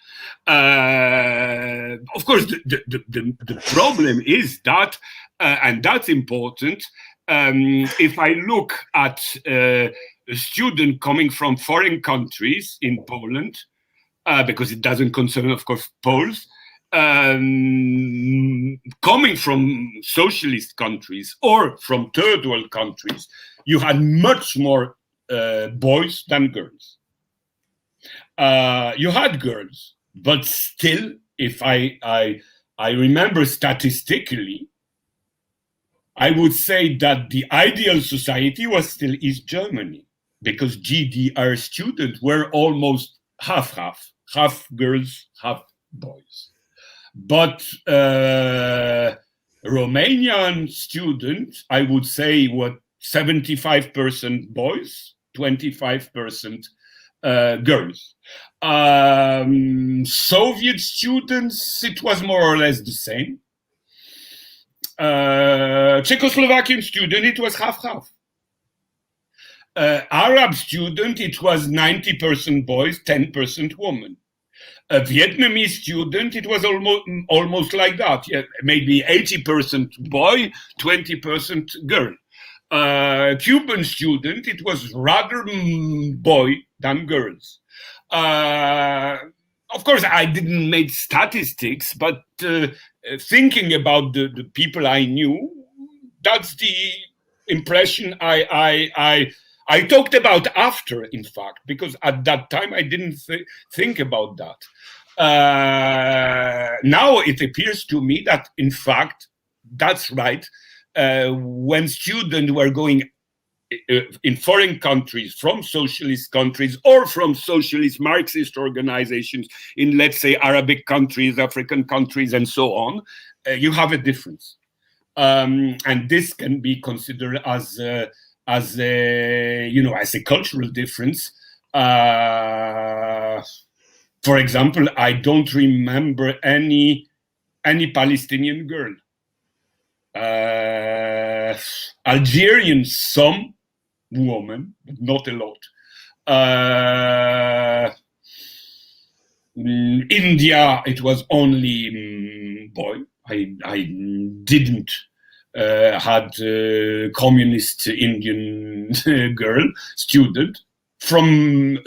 Of course, the problem is that, and that's important, if I look at a student coming from foreign countries in Poland, because it doesn't concern, of course, Poles, coming from socialist countries or from third world countries, you had much more boys than girls. You had girls, but still, if I remember statistically, I would say that the ideal society was still East Germany, because GDR students were almost half girls, half boys. But Romanian students, I would say, were 75% boys, 25% girls. Soviet students, it was more or less the same. Czechoslovakian student, it was half-half. Arab student, it was 90% boys, 10% women. A Vietnamese student, it was almost like that. Yeah, maybe 80% boy, 20% girl. Cuban student, it was rather boy than girls. Of course, I didn't make statistics, but thinking about the people I knew, that's the impression I talked about after, in fact, because at that time I didn't think about that. Now it appears to me that, in fact, that's right. When students were going in foreign countries, from socialist countries or from socialist Marxist organizations in, let's say, Arabic countries, African countries, and so on, you have a difference, and this can be considered as a as a cultural difference. For example, I don't remember any Palestinian girl. Algerian, some woman, but not a lot. India, it was only boy. I didn't had communist Indian girl student. From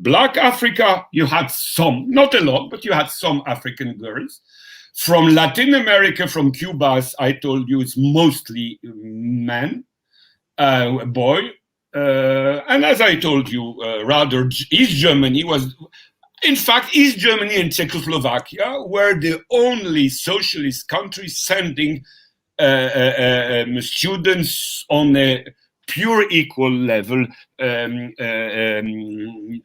Black Africa, you had some, not a lot, but you had some African girls. From Latin America, from Cuba, as I told you, it's mostly men, boy. And as I told you, rather, East Germany was, in fact, East Germany and Czechoslovakia were the only socialist countries sending students on a pure equal level,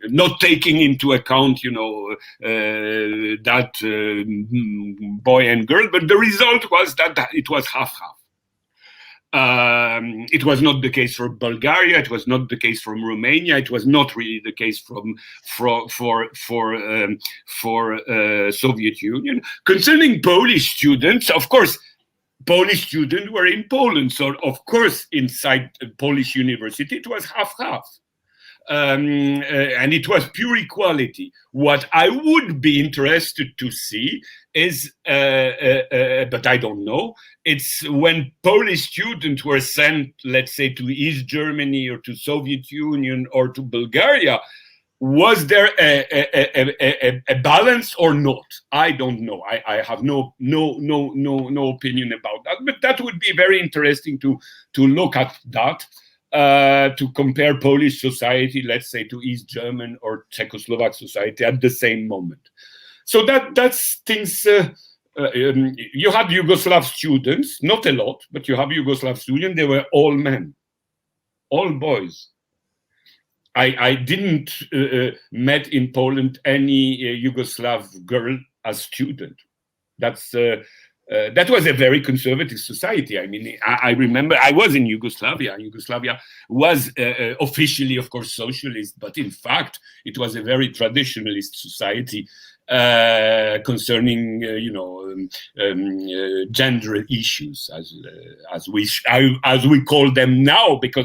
not taking into account, that boy and girl, but the result was that it was half-half. It was not the case for Bulgaria. It was not the case from Romania. It was not really the case for Soviet Union. Concerning Polish students, of course, Polish students were in Poland, so of course inside a Polish university it was half-half, and it was pure equality. What I would be interested to see is, but I don't know, it's when Polish students were sent, let's say, to East Germany or to Soviet Union or to Bulgaria, was there a balance or not? I don't know. I have no opinion about that. But that would be very interesting to look at that, to compare Polish society, let's say, to East German or Czechoslovak society at the same moment. So that's things. You had Yugoslav students, not a lot, but you have Yugoslav students. They were all men, all boys. I didn't met in Poland any Yugoslav girl as student. That was a very conservative society. I mean, I remember I was in Yugoslavia. Yugoslavia was officially, of course, socialist, but in fact, it was a very traditionalist society concerning, gender issues, as we call them now, because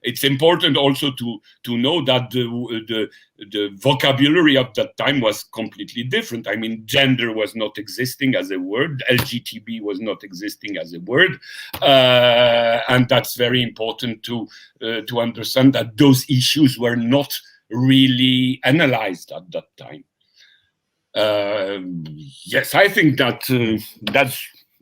it's important also to know that the vocabulary of that time was completely different. I mean, gender was not existing as a word, LGBT was not existing as a word, and that's very important to understand that those issues were not really analyzed at that time. Yes, I think that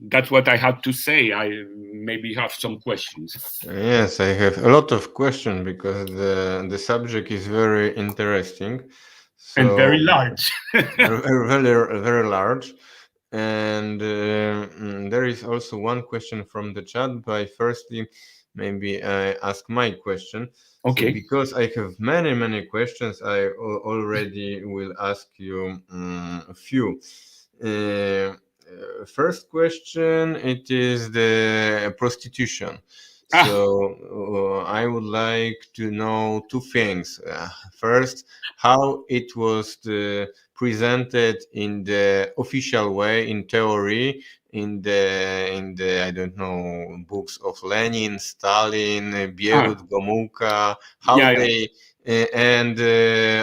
that's what I had to say. I maybe have some questions. Yes, I have a lot of questions because the subject is very interesting. And very large. very large. And there is also one question from the chat. But firstly, maybe I ask my question. Okay. So because I have many questions, I already will ask you a few. First question, it is the prostitution. So I would like to know two things. First, how it was presented in the official way, in theory, in the I don't know, books of Lenin, Stalin, Bierut, Gomulka, how they and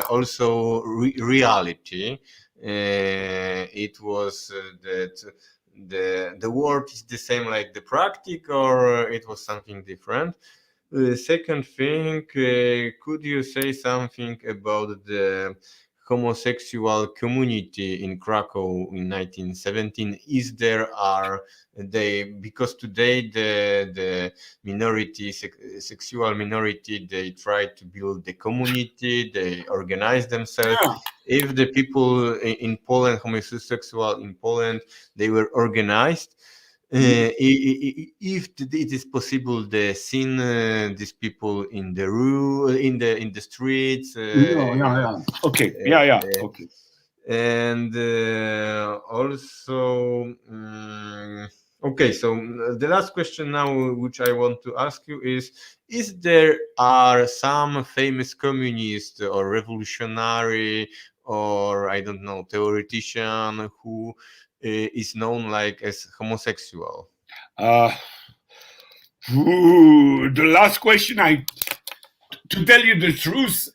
also reality. It was that the word is the same like the practice, or it was something different. The second thing, could you say something about the homosexual community in Krakow in 1917? Is there are they, because today the minority, sexual minority, they try to build the community, they organize themselves. If the people in Poland, homosexual in Poland, they were organized, if it is possible, they seen these people in the in the streets. Okay. Okay. And also, okay, so the last question now, which I want to ask you is there are some famous communist or revolutionary or I don't know theoretician who is known like as homosexual? The last question, to tell you the truth,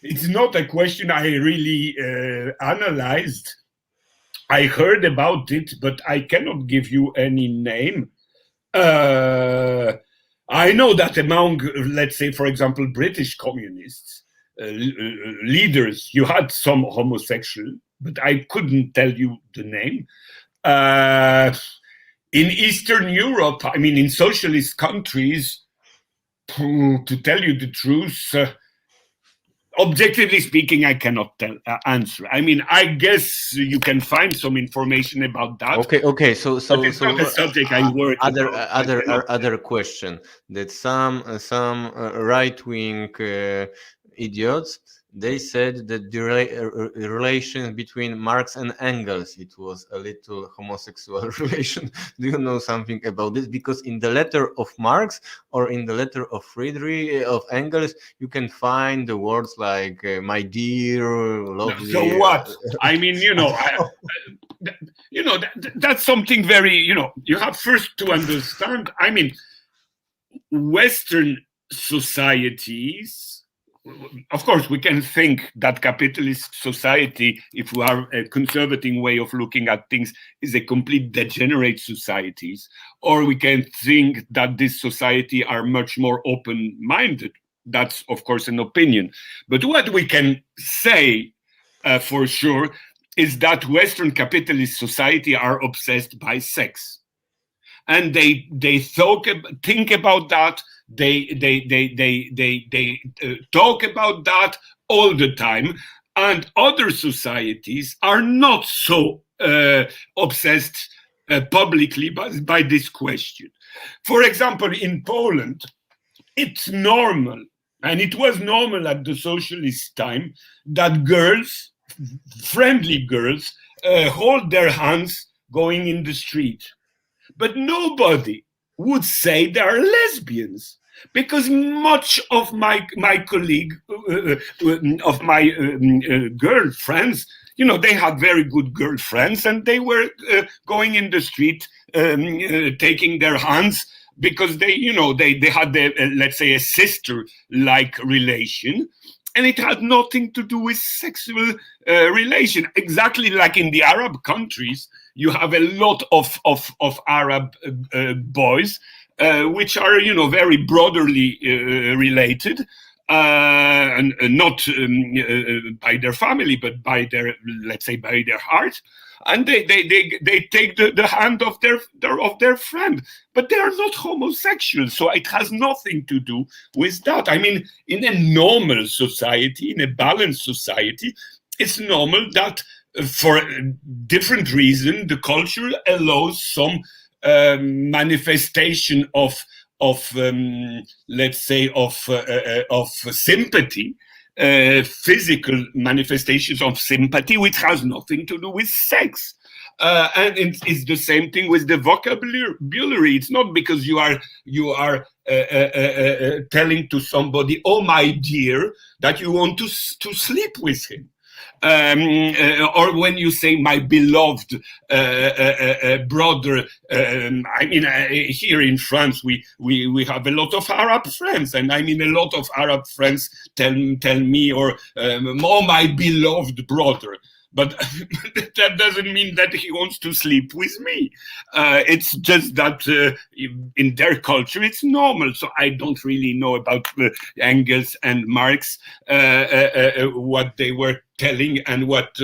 it's not a question I really analyzed. I heard about it, but I cannot give you any name. I know that among, let's say, for example, British communists, leaders, you had some homosexual, but I couldn't tell you the name. In Eastern Europe, I mean, in socialist countries, to tell you the truth, objectively speaking, I cannot answer. I mean, I guess you can find some information about that. Okay. So it's not a subject I work other question that some right-wing idiots, they said that the relation between Marx and Engels, it was a little homosexual relation. Do you know something about this? Because in the letter of Marx or in the letter of Friedrich of Engels, you can find the words like "my dear," "lovely." So what? I mean, that's something very, you have first to understand. I mean, Western societies, of course, we can think that capitalist society, if we are a conservative way of looking at things, is a complete degenerate societies, or we can think that this society are much more open-minded. That's, of course, an opinion. But what we can say for sure is that Western capitalist society are obsessed by sex. And they think about that. They talk about that all the time, and other societies are not so obsessed publicly by this question. For example, in Poland, it's normal, and it was normal at the socialist time, that girls, friendly girls, hold their hands going in the street. But nobody would say they are lesbians, because much of my colleague, of my girlfriends, they had very good girlfriends, and they were going in the street, taking their hands, because they had, let's say, a sister-like relation. And it had nothing to do with sexual relation. Exactly like in the Arab countries, you have a lot of Arab boys, which are, very brotherly related, and not by their family, but by their, let's say, by their heart. And they take the hand of their friend, but they are not homosexual, so it has nothing to do with that. I mean, in a normal society, in a balanced society, it's normal that for different reasons the culture allows some manifestation of let's say of sympathy. Physical manifestations of sympathy, which has nothing to do with sex. And it's the same thing with the vocabulary. It's not because you are telling to somebody, "Oh, my dear," that you want to sleep with him. Or when you say "my beloved brother," I mean, here in France we have a lot of Arab friends, and I mean a lot of Arab friends tell me, or "oh, my beloved brother." But that doesn't mean that he wants to sleep with me. It's just that in their culture it's normal. So I don't really know about Engels and Marx, what they were telling and what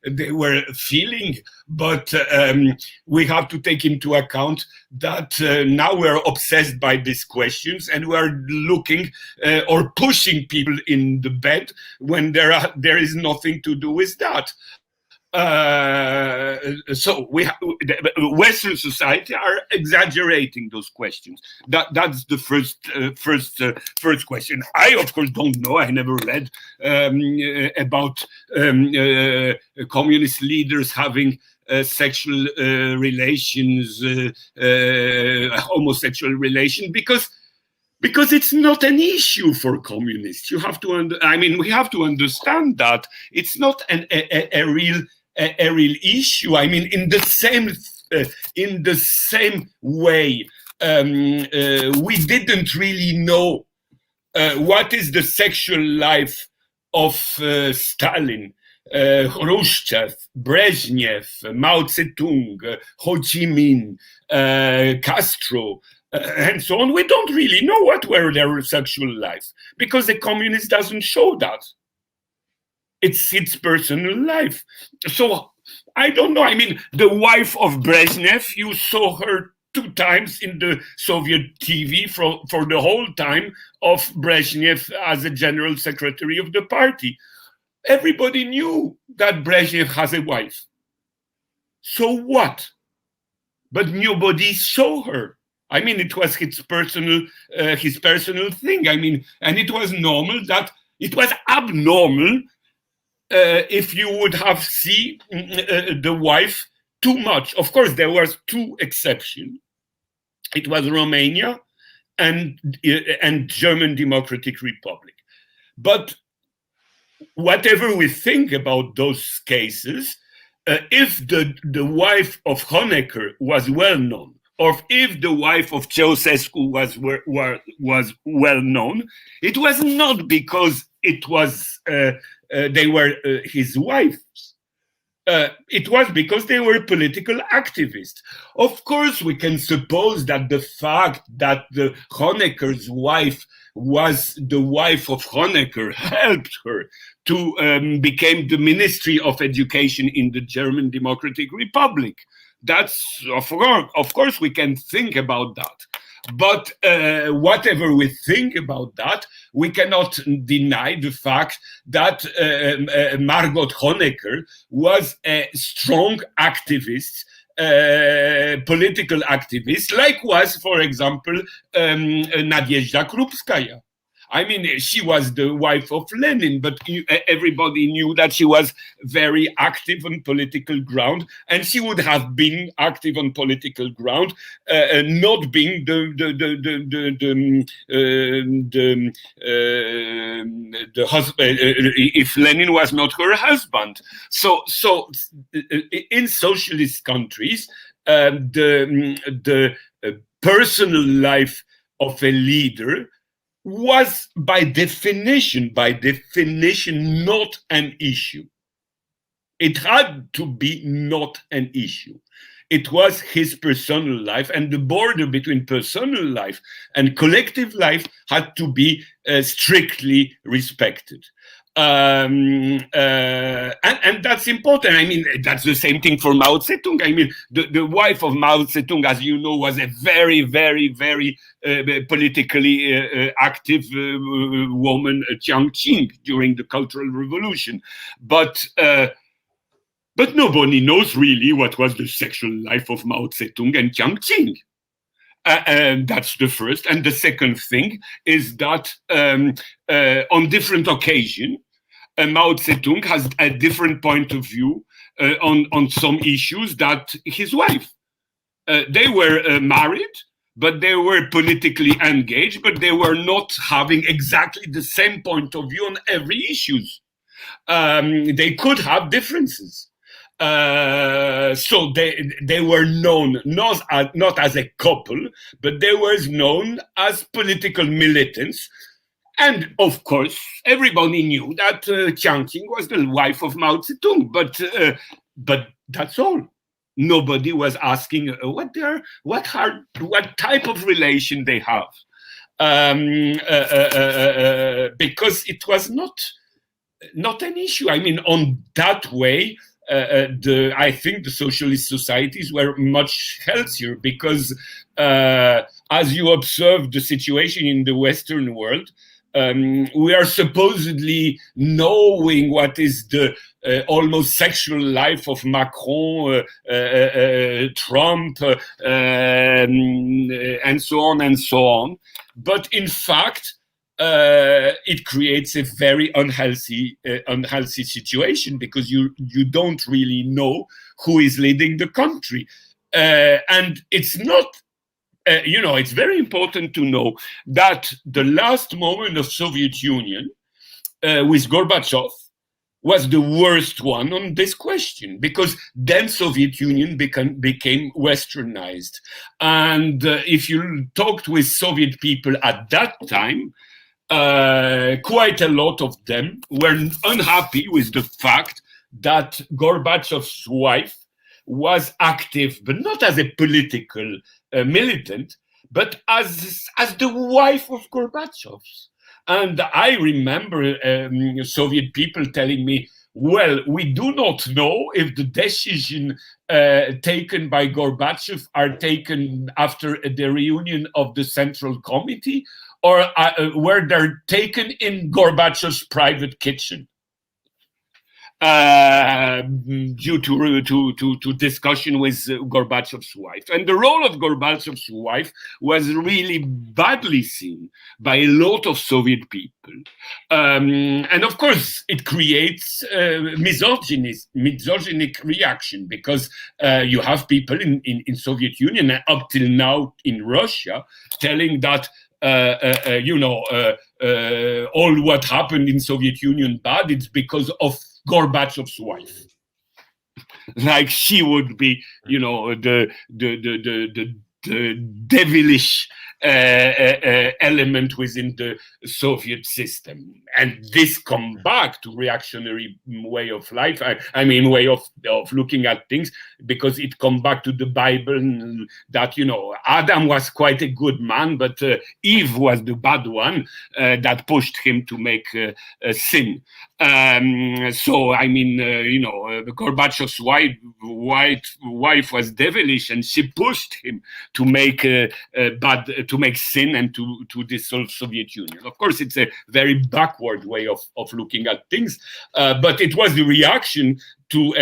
they were feeling. But we have to take into account that now we're obsessed by these questions, and we are looking or pushing people in the bed when there is nothing to do with that. So Western society are exaggerating those questions. That's the first question. I of course don't know. I never read about communist leaders having sexual relations, homosexual relation, because it's not an issue for communists. You have to, we have to understand that it's not a real issue. I mean, in the same way, we didn't really know what is the sexual life of Stalin, Khrushchev, Brezhnev, Mao Zedong, Ho Chi Minh, Castro, and so on. We don't really know what were their sexual life, because the communist doesn't show that. It's its personal life. So I don't know. I mean, the wife of Brezhnev, you saw her 2 times in the Soviet TV for the whole time of Brezhnev as a general secretary of the party. Everybody knew that Brezhnev has a wife. So what? But nobody saw her. I mean, it was his personal thing. I mean, and it was normal that it was abnormal if you would have seen the wife too much. Of course, there was 2 exceptions. It was Romania and German Democratic Republic. But whatever we think about those cases, if the wife of Honecker was well known, or if the wife of Ceausescu was well known, it was not because it was they were his wives. It was because they were political activists. Of course, we can suppose that the fact that the Honecker's wife was the wife of Honecker helped her to become the Ministry of Education in the German Democratic Republic. That's, of course, we can think about that. But whatever we think about that, we cannot deny the fact that Margot Honecker was a strong activist, political activist, like was, for example, Nadezhda Krupskaya. I mean, she was the wife of Lenin, but everybody knew that she was very active on political ground, and she would have been active on political ground, not being the husband, if Lenin was not her husband. So in socialist countries, the personal life of a leader was by definition not an issue. It had to be not an issue. It was his personal life, and the border between personal life and collective life had to be strictly respected. And that's important. I mean, that's the same thing for Mao Zedong. I mean, the wife of Mao Zedong, as you know, was a very, very, very politically active woman, Jiang Qing, during the Cultural Revolution. But nobody knows really what was the sexual life of Mao Zedong and Jiang Qing. And that's the first. And the second thing is that on different occasions, Mao Zedong has a different point of view on some issues that his wife. They were married, but they were politically engaged, but they were not having exactly the same point of view on every issue. They could have differences. So they were known not as a couple, but they were known as political militants. And of course, everybody knew that Jiang Qing was the wife of Mao Zedong, but that's all. Nobody was asking what type of relation they have, because it was not an issue. I mean, on that way, I think the socialist societies were much healthier, because as you observe the situation in the Western world, We are supposedly knowing what is the almost sexual life of Macron, Trump, and so on and so on. But in fact, it creates a very unhealthy situation, because you don't really know who is leading the country, and it's not. It's very important to know that the last moment of Soviet Union with Gorbachev was the worst one on this question, because then Soviet Union became westernized. And if you talked with Soviet people at that time, quite a lot of them were unhappy with the fact that Gorbachev's wife was active, but not as a political militant, but as the wife of Gorbachev. And I remember Soviet people telling me, well, we do not know if the decision taken by Gorbachev are taken after the reunion of the Central Committee, or were they taken in Gorbachev's private kitchen. Due to discussion with Gorbachev's wife. And the role of Gorbachev's wife was really badly seen by a lot of Soviet people. And of course, it creates misogynic reaction, because you have people in Soviet Union, and up till now in Russia, telling that all what happened in Soviet Union bad, it's because of Gorbachev's wife, like she would be, the devilish element within the Soviet system. And this come back to reactionary way of life. I mean, way of looking at things, because it come back to the Bible that, Adam was quite a good man, but Eve was the bad one that pushed him to make a sin. So, I mean, Gorbachev's wife was devilish, and she pushed him to make to make sin and to dissolve Soviet Union. Of course, it's a very backward way of looking at things, but it was the reaction to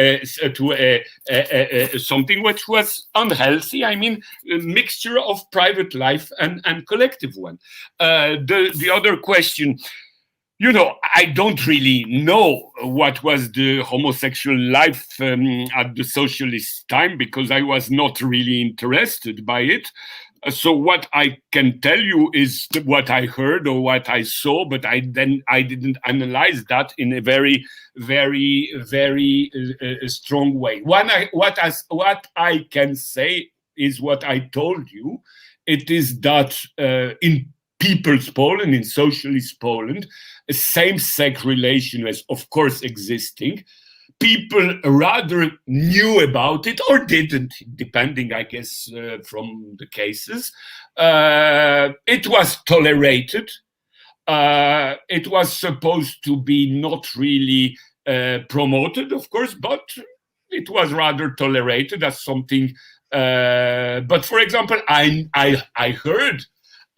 something which was unhealthy. I mean, a mixture of private life and collective one. The other question, I don't really know what was the homosexual life at the socialist time, because I was not really interested by it. So what I can tell you is what I heard or what I saw, but I didn't analyze that in a very, very, very strong way. What I can say is what I told you. It is that in People's Poland, in Socialist Poland, a same-sex relation was, of course, existing. People rather knew about it or didn't, depending, I guess, from the cases. It was tolerated. It was supposed to be not really promoted, of course, but it was rather tolerated as something. But for example, I heard.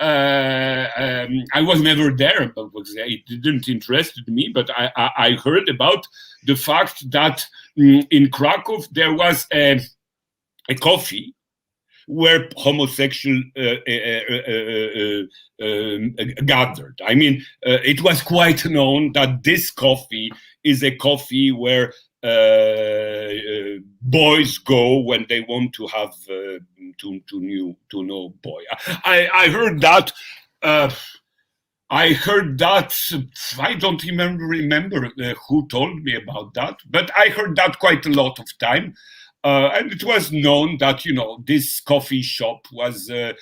I was never there, because it didn't interest me, but I heard about the fact that in Krakow there was a coffee where homosexual gathered. I mean, it was quite known that this coffee is a coffee where boys go when they want to have to know boy. I heard that. I don't remember who told me about that, but I heard that quite a lot of time. And it was known that this coffee shop was the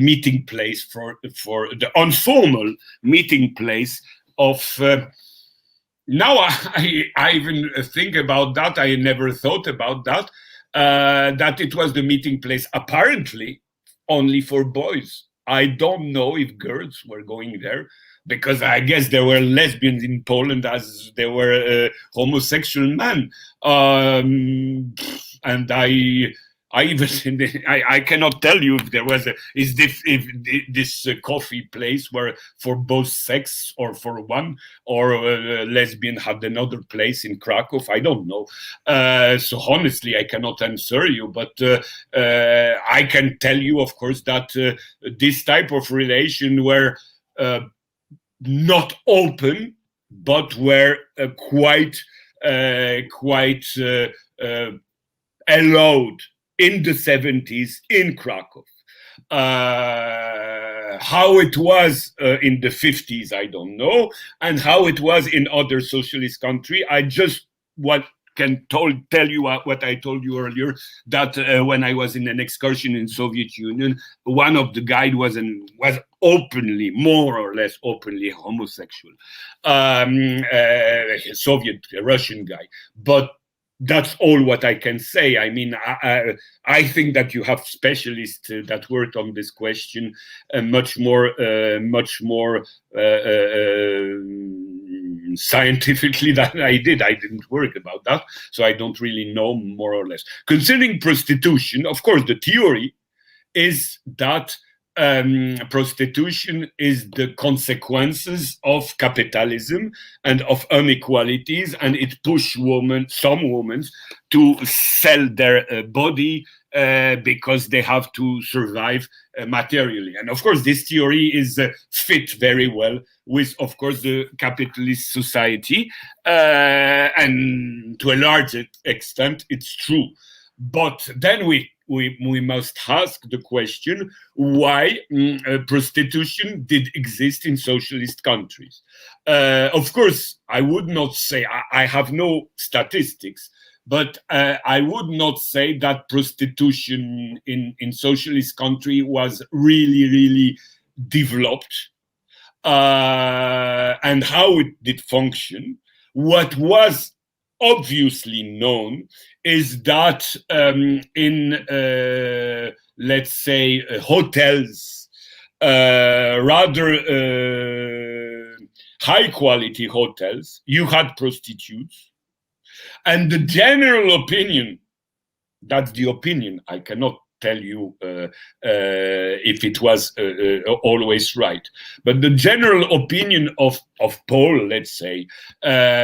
meeting place for the informal meeting place of. Now I even think about that. I never thought about that. That it was the meeting place apparently only for boys. I don't know if girls were going there, because I guess there were lesbians in Poland as there were homosexual men. And I cannot tell you if there was if this coffee place were for both sex or for one, or lesbian had another place in Krakow. I don't know. So honestly, I cannot answer you, but I can tell you, of course, that this type of relation were not open, but were quite allowed in the 70s in Krakow. How it was in the 50s, I don't know, and how it was in other socialist countries. I just can tell you what I told you earlier, that when I was in an excursion in Soviet Union, one of the guide was openly, more or less openly homosexual, Soviet Russian guy, but that's all what I can say. I mean, I think that you have specialists that worked on this question much more scientifically than I did. I didn't work about that, so I don't really know, more or less. Concerning prostitution, of course, the theory is that prostitution is the consequences of capitalism and of inequalities, and it pushes some women to sell their body because they have to survive materially. And of course, this theory is fit very well with, of course, the capitalist society, and to a large extent, it's true. But then we must ask the question why prostitution did exist in socialist countries. Of course, I would not say, I have no statistics, but I would not say that prostitution in socialist country was really developed, and how it did function. What was obviously known is that in let's say hotels, rather high quality hotels, you had prostitutes, and the general opinion, that's the opinion, I cannot tell you if it was always right, but the general opinion of Paul, let's say,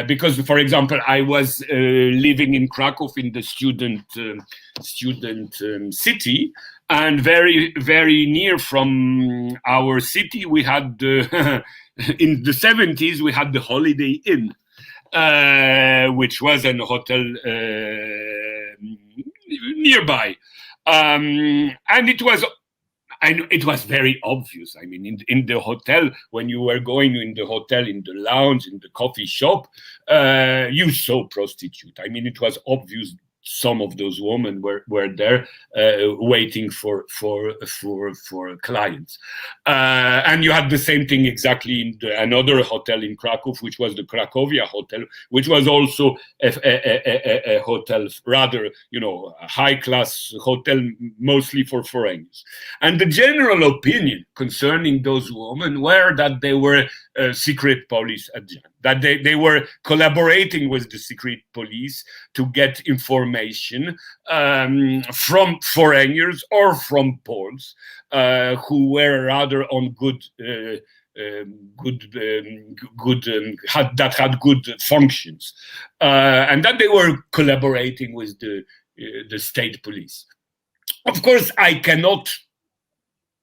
because, for example, I was living in Krakow in the student city, and very near from our city we had in the 70s we had the Holiday Inn, which was a hotel nearby. And it was very obvious. I mean, in the hotel, when you were going in the hotel, in the lounge, in the coffee shop, you saw prostitute. I mean, it was obvious. Some of those women were there waiting for clients, and you had the same thing exactly in another hotel in Krakow, which was the Krakovia Hotel, which was also a hotel, rather, a high class hotel, mostly for foreigners. And the general opinion concerning those women were that they were secret police agents, that they were collaborating with the secret police to get information from foreigners or from Poles who were rather on had good functions, and that they were collaborating with the state police. Of course, I cannot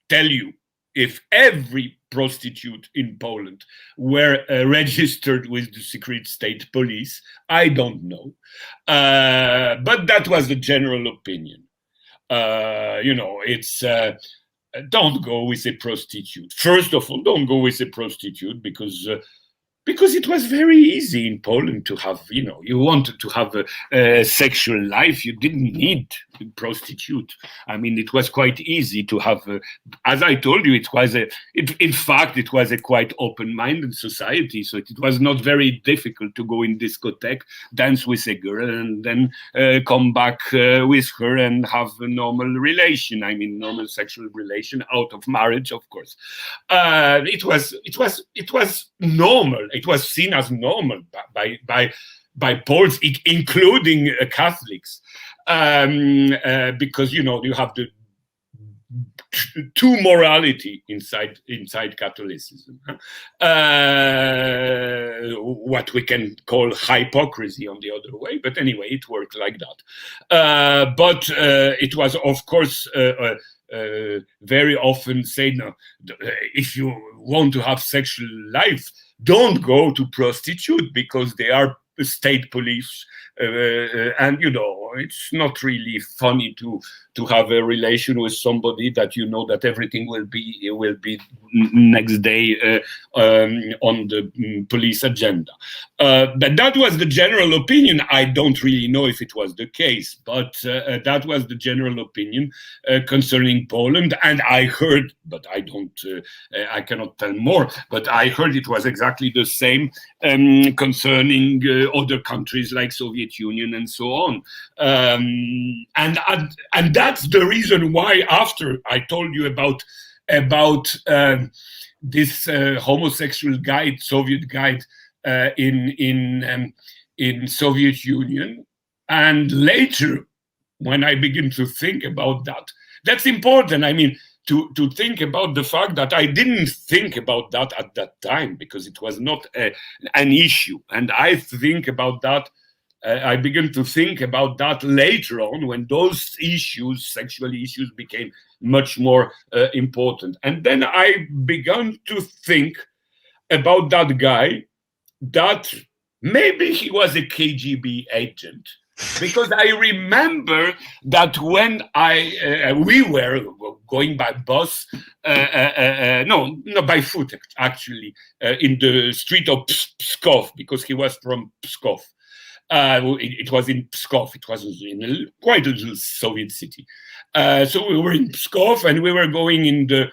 tell you if every prostitute in Poland were registered with the secret state police. I don't know, but that was the general opinion. It's don't go with a prostitute. First of all, don't go with a prostitute because it was very easy in Poland to have, you wanted to have a sexual life, you didn't need a prostitute. I mean, it was quite easy to have, as I told you, in fact, it was a quite open-minded society, so it was not very difficult to go in discotheque, dance with a girl, and then come back with her and have a normal relation. I mean, normal sexual relation out of marriage, of course. It was normal. It was seen as normal by Poles, including Catholics. because you have the two morality inside Catholicism. What we can call hypocrisy on the other way, but anyway, it worked like that. But it was, of course, very often said, no, if you want to have sexual life, don't go to prostitute because they are state police. And it's not really funny to have a relation with somebody that that everything will be next day on the police agenda. But that was the general opinion. I don't really know if it was the case, but that was the general opinion concerning Poland. And I heard, but I cannot tell more, but I heard it was exactly the same concerning other countries like Soviet Union and so on. And that's the reason why, after I told you about this homosexual guide, Soviet guide in Soviet Union, and later when I begin to think about that, that's important. I mean, to think about the fact that I didn't think about that at that time because it was not an issue, and I think about that. I began to think about that later on when those issues, sexual issues, became much more important. And then I began to think about that guy, that maybe he was a KGB agent. Because I remember that when we were going by bus, no, by foot actually, in the street of Pskov, because he was from Pskov. It was in Pskov. It was in quite a little Soviet city. So we were in Pskov, and we were going in the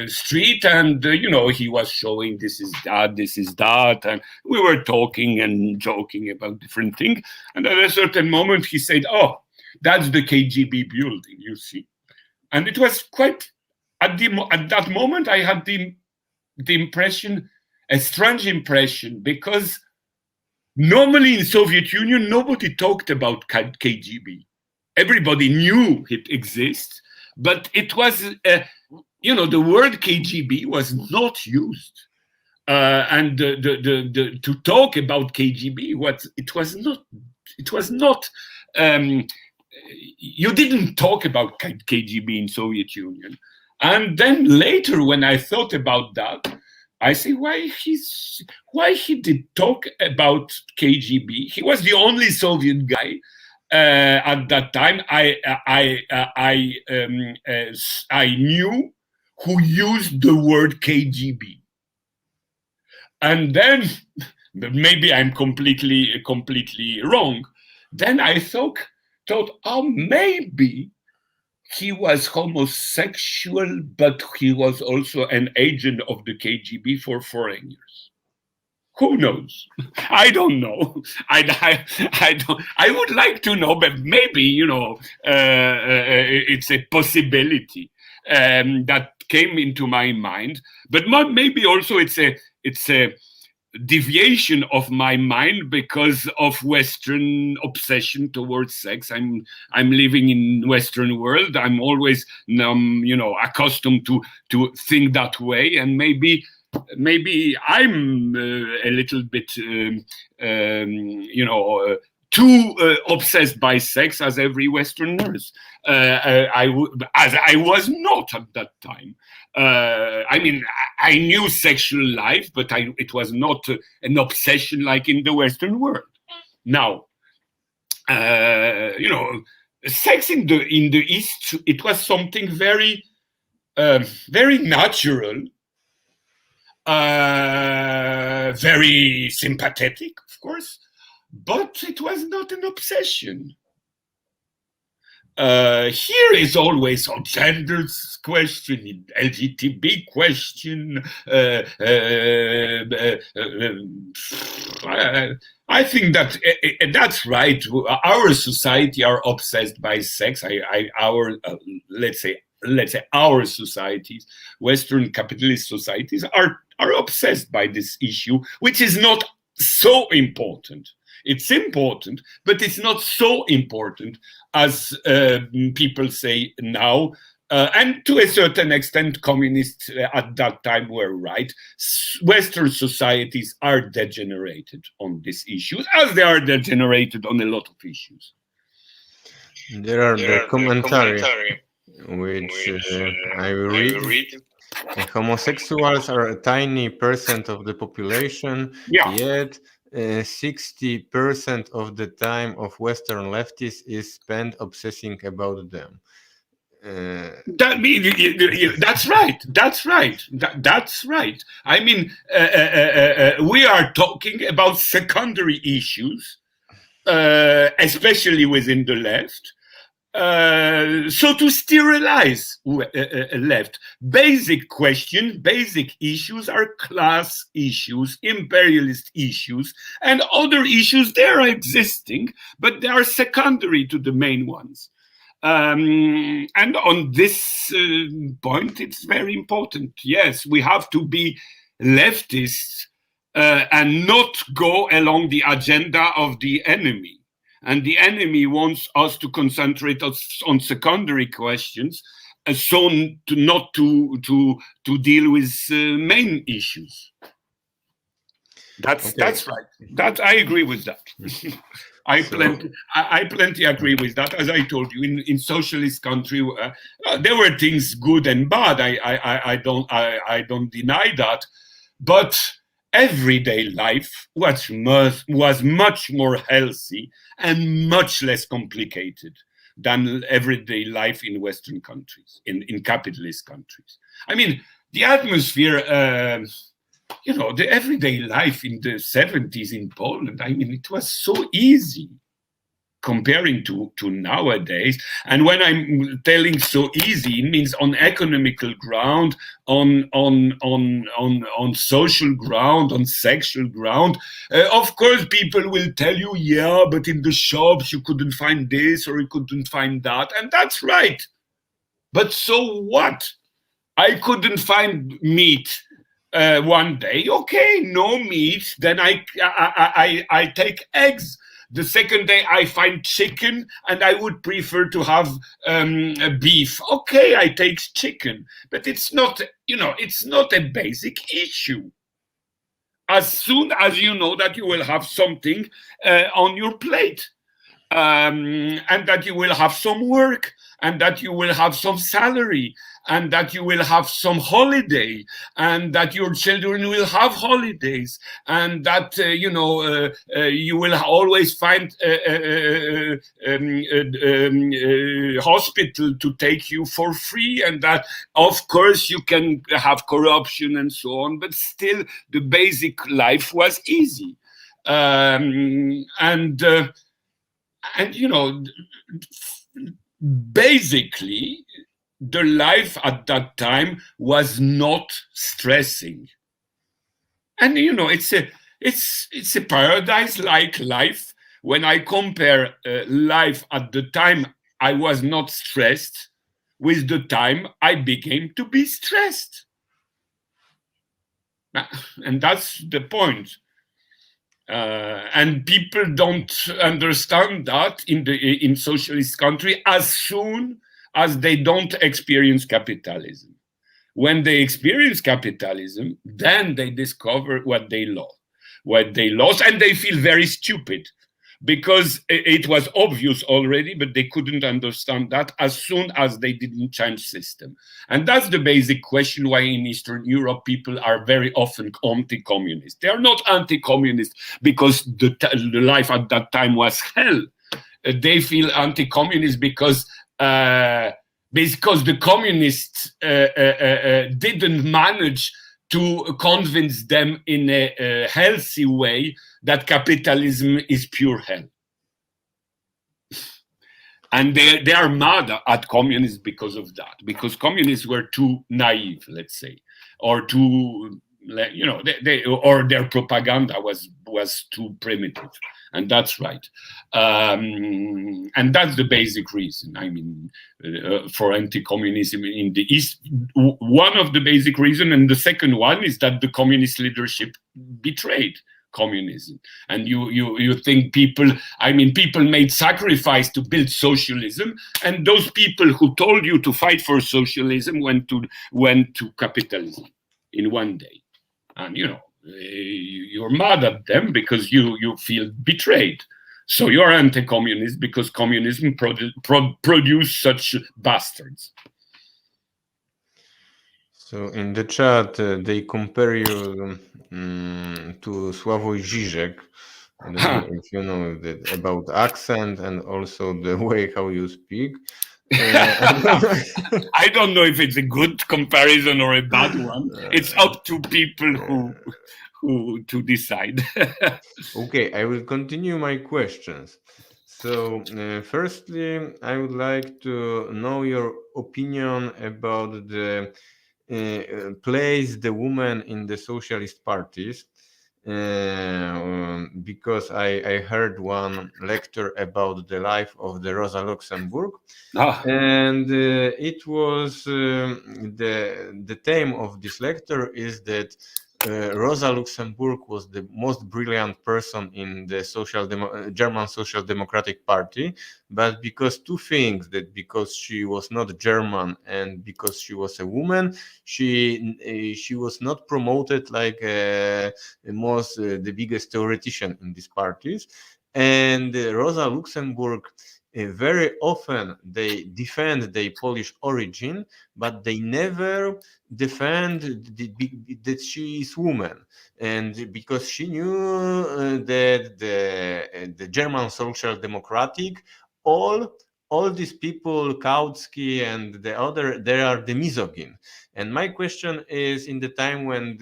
street, and he was showing this is that, and we were talking and joking about different things. And at a certain moment, he said, "Oh, that's the KGB building, you see." And it was quite at that moment I had the impression, a strange impression, because normally in Soviet Union, nobody talked about KGB. Everybody knew it exists, but it was, the word KGB was not used. And to talk about KGB, it was not, you didn't talk about KGB in Soviet Union. And then later, when I thought about that, I say, why he did talk about KGB? He was the only Soviet guy at that time I knew who used the word KGB. And then, maybe I'm completely wrong. Then I thought, oh, maybe he was homosexual, but he was also an agent of the KGB for foreigners. Who knows? I don't know. I don't. I would like to know, but maybe it's a possibility that came into my mind. But maybe also it's a deviation of my mind because of Western obsession towards sex. I'm living in Western world. I'm always accustomed to think that way, and maybe I'm a little bit too obsessed by sex as every Westerner. As I was not at that time. I mean, I knew sexual life, but it was not an obsession like in the Western world. Now, sex in the East, it was something very, very natural, very sympathetic, of course, but it was not an obsession. Here is always a gender question, LGBT question. I think that that's right. Our society are obsessed by sex. Let's say our societies, Western capitalist societies, are obsessed by this issue, which is not so important. It's important, but it's not so important as people say now. And to a certain extent, communists at that time were right. Western societies are degenerated on these issues, as they are degenerated on a lot of issues. There are the commentary which I will read. Homosexuals are a tiny percent of the population, yet 60% of the time of Western leftists is spent obsessing about them. That's right. That's right. That's right. I mean, we are talking about secondary issues, especially within the left. So to sterilize left, basic questions, basic issues are class issues, imperialist issues, and other issues. They are existing, but they are secondary to the main ones. And on this point, it's very important. Yes, we have to be leftists and not go along the agenda of the enemy. And the enemy wants us to concentrate on secondary questions, so not to deal with main issues. That's right. That I agree with that. I plenty agree with that. As I told you, in socialist country, there were things good and bad. I don't deny that, but everyday life was much more healthy and much less complicated than everyday life in Western countries, in capitalist countries. I mean, the atmosphere, the everyday life in the 70s in Poland, I mean, it was so easy comparing to nowadays. And when I'm telling so easy, it means on economical ground, on social ground, on sexual ground. Of course, people will tell you, yeah, but in the shops you couldn't find this or you couldn't find that. And that's right. But so what? I couldn't find meat one day. Okay, no meat. Then I take eggs. The second day I find chicken and I would prefer to have beef. Okay, I take chicken, but it's not, it's not a basic issue. As soon as you know that you will have something on your plate, and that you will have some work, and that you will have some salary, and that you will have some holiday, and that your children will have holidays, and that you will always find a hospital to take you for free, and that of course you can have corruption and so on, but still the basic life was easy. Basically, the life at that time was not stressing, and it's a paradise-like life. When I compare life at the time I was not stressed with the time I began to be stressed, and that's the point. And people don't understand that in socialist country as soon as they don't experience capitalism. When they experience capitalism, then they discover what they lost, and they feel very stupid because it was obvious already, but they couldn't understand that as soon as they didn't change system. And that's the basic question why in Eastern Europe people are very often anti-communist. They are not anti-communist because the life at that time was hell. They feel anti-communist because the communists didn't manage to convince them in a healthy way that capitalism is pure hell. And they are mad at communists because of that, because communists were too naive, let's say, or too, or their propaganda was too primitive. And that's right. And that's the basic reason, I mean, for anti-communism in the East. One of the basic reasons, and the second one is that the communist leadership betrayed communism. And you think people made sacrifice to build socialism, and those people who told you to fight for socialism went to capitalism in one day. And you're mad at them because you feel betrayed. So you're anti-communist because communism produced such bastards. So in the chat, they compare you to Sławoj Žižek. I don't know if you know that about accent and also the way how you speak. I don't know if it's a good comparison or a bad one. It's up to people who to decide. Okay, I will continue my questions. So, firstly, I would like to know your opinion about the place the woman in the socialist parties, because I heard one lecture about the life of the Rosa Luxemburg, and it was the theme of this lecture is that Rosa Luxemburg was the most brilliant person in the German Social Democratic Party, but because two things, that because she was not German and because she was a woman, she was not promoted like the biggest theoretician in these parties. And Rosa Luxemburg, very often they defend their Polish origin, but they never defend that she is woman. And because she knew that the German Social Democratic, all these people, Kautsky and the other, they are the misogyn. And my question is, in the time when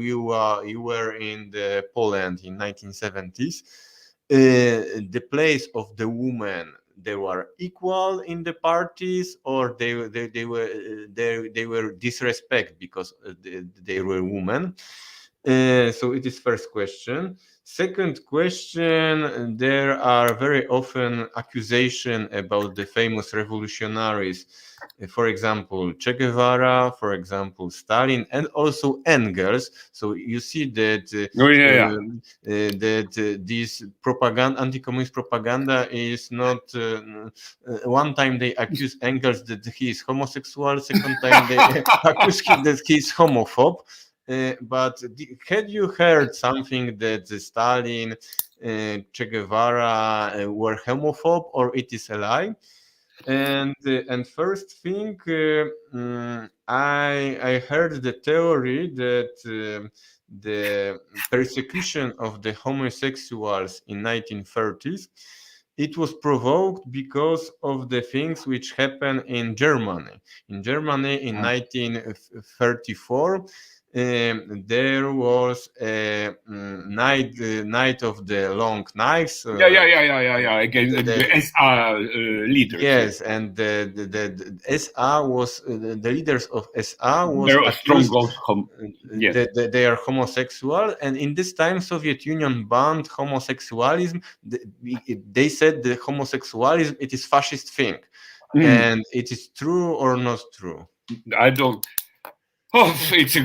you were in the Poland in 1970s, the place of the woman, they were equal in the parties, or they were disrespect because they were women. So it is first question. Second question, there are very often accusations about the famous revolutionaries. For example, Che Guevara, for example, Stalin, and also Engels. So you see that this propaganda, anti-communist propaganda, is not. One time they accuse Engels that he is homosexual. Second time they accuse him that he is homophobe. But had you heard something that Stalin, Che Guevara were homophobe, or it is a lie? And first thing, I heard the theory that the persecution of the homosexuals in 1930s, it was provoked because of the things which happened in Germany. In Germany in 1934. There was a night of the long knives. Against the SA leaders. Yes, and the SA was the leaders of SA was accused that they are homosexual, and in this time Soviet Union banned homosexualism. They said the homosexualism, it is fascist thing, and it is true or not true? I don't. Oh, it's a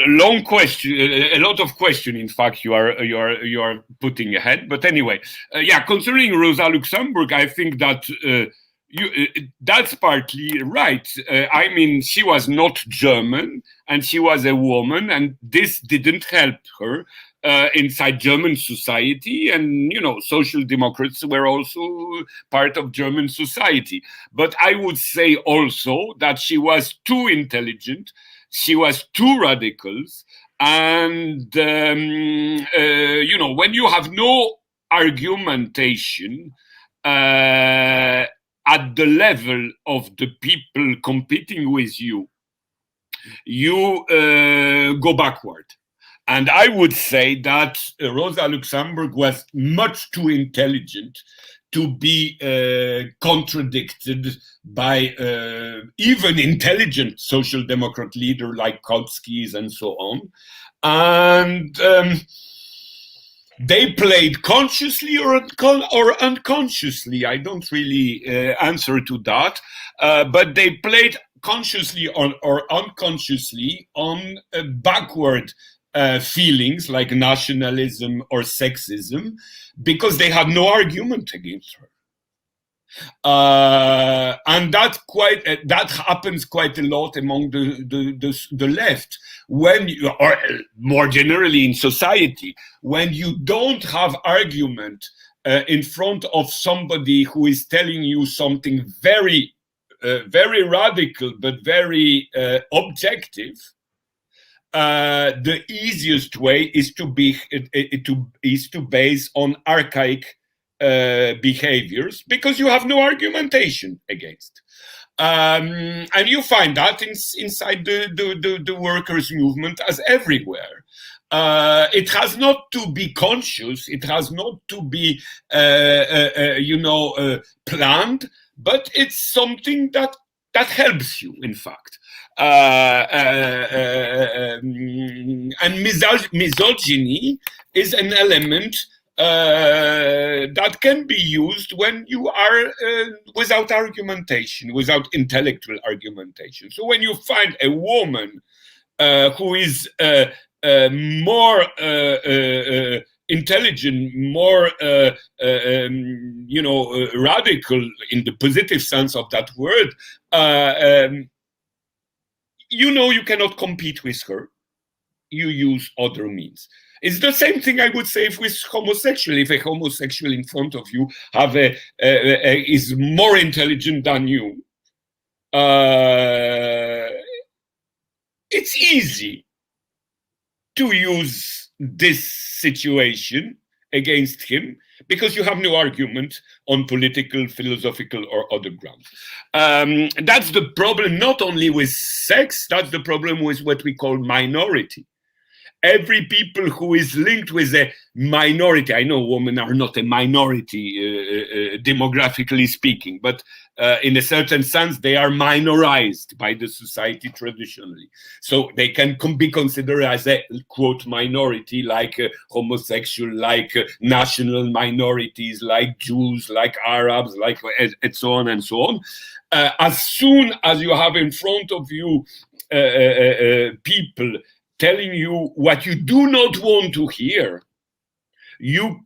long question, a lot of question. In fact, you are putting ahead. But anyway, concerning Rosa Luxemburg, I think that that's partly right. I mean, she was not German and she was a woman, and this didn't help her inside German society. And Social Democrats were also part of German society. But I would say also that she was too intelligent. She was too radical, and when you have no argumentation at the level of the people competing with you, you go backward. And I would say that Rosa Luxemburg was much too intelligent to be contradicted by even intelligent social democrat leader like Kautsky and so on. And they played consciously or unconsciously. I don't really answer to that, but they played consciously or unconsciously on a backward feelings like nationalism or sexism because they had no argument against her. And that happens quite a lot among the left, when you, or more generally in society, when you don't have argument in front of somebody who is telling you something very radical but very objective. The easiest way is to base on archaic behaviors, because you have no argumentation against. And you find that inside the workers' movement as everywhere. It has not to be conscious, it has not to be planned, but it's something that helps you, in fact. And misogyny is an element that can be used when you are without argumentation, without intellectual argumentation. So when you find a woman who is more intelligent, more radical in the positive sense of that word, you cannot compete with her. You use other means. It's the same thing I would say with homosexual. If a homosexual in front of you is more intelligent than you, it's easy to use this situation against him because you have no argument on political, philosophical, or other grounds. That's the problem not only with sex, that's the problem with what we call minority. Every people who is linked with a minority, I know women are not a minority demographically speaking, but in a certain sense they are minorized by the society traditionally. So they can be considered as a quote minority, like homosexual, like national minorities, like Jews, like Arabs, like and so on and so on. As soon as you have in front of you people telling you what you do not want to hear, you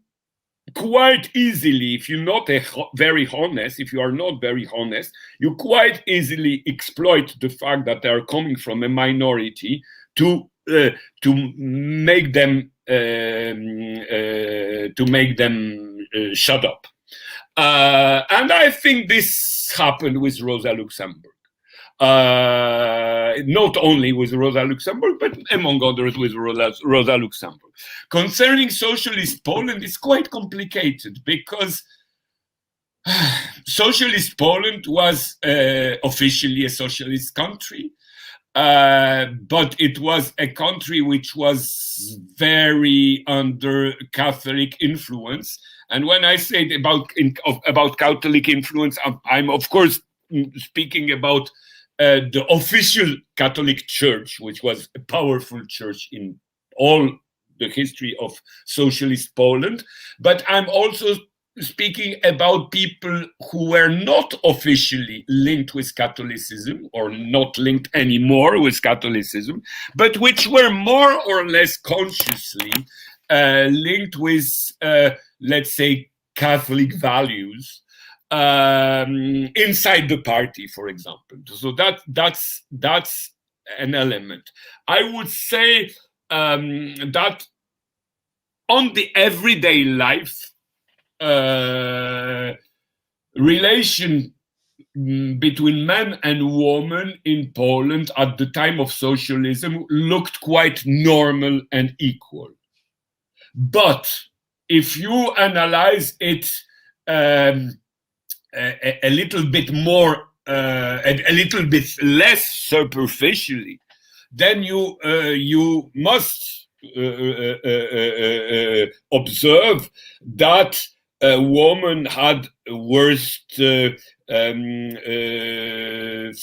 quite easily, if you're not very honest, if you are not very honest, you quite easily exploit the fact that they are coming from a minority to make them shut up. And I think this happened with Rosa Luxemburg. Not only with Rosa Luxemburg, but among others with Rosa Luxemburg. Concerning Socialist Poland, it's quite complicated because Socialist Poland was officially a socialist country, but it was a country which was very under Catholic influence. And when I say about Catholic influence, I'm of course speaking about the official Catholic Church, which was a powerful church in all the history of Socialist Poland. But I'm also speaking about people who were not officially linked with Catholicism, or not linked anymore with Catholicism, but which were more or less consciously linked with, let's say, Catholic values. Inside the party, for example. So that's an element. I would say that on the everyday life, relation between men and women in Poland at the time of socialism looked quite normal and equal. But if you analyze it a little bit more, a little bit less superficially, then you must observe that a woman had worst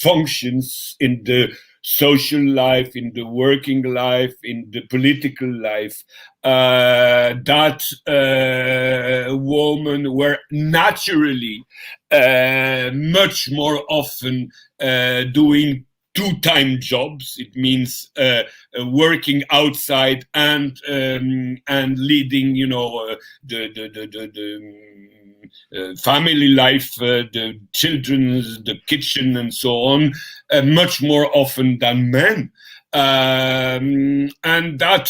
functions in the social life, in the working life, in the political life, that women were naturally much more often doing two-time jobs. It means working outside and leading, the family life, the children's, the kitchen, and so on, much more often than men, and that.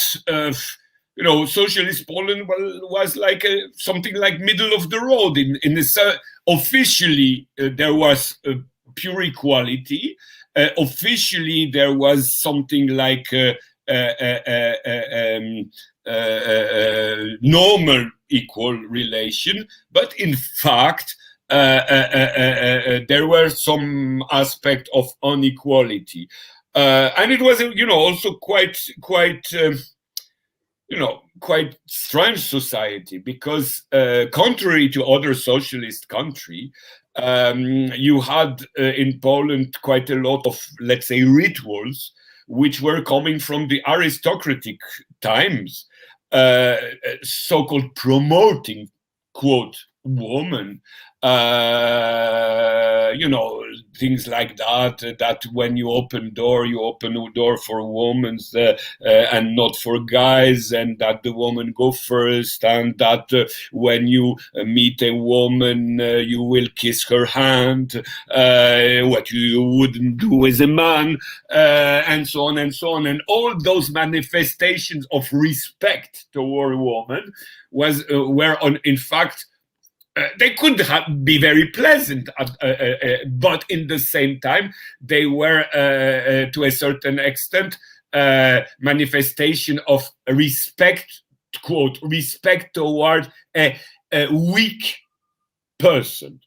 Socialist Poland was like something like middle of the road. Officially, there was pure equality. Officially, there was something like normal equal relation, but in fact, there were some aspect of inequality, and it was, also quite strange society, because contrary to other socialist countries, you had in Poland quite a lot of, let's say, rituals which were coming from the aristocratic times, so-called promoting, quote, woman, things like that when you open a door for women and not for guys, and that the woman go first, and that when you meet a woman, you will kiss her hand, what you wouldn't do as a man, and so on and so on. And all those manifestations of respect toward a woman were in fact, they could be very pleasant, but in the same time, they were, to a certain extent, manifestation of respect, quote, respect toward a weak person.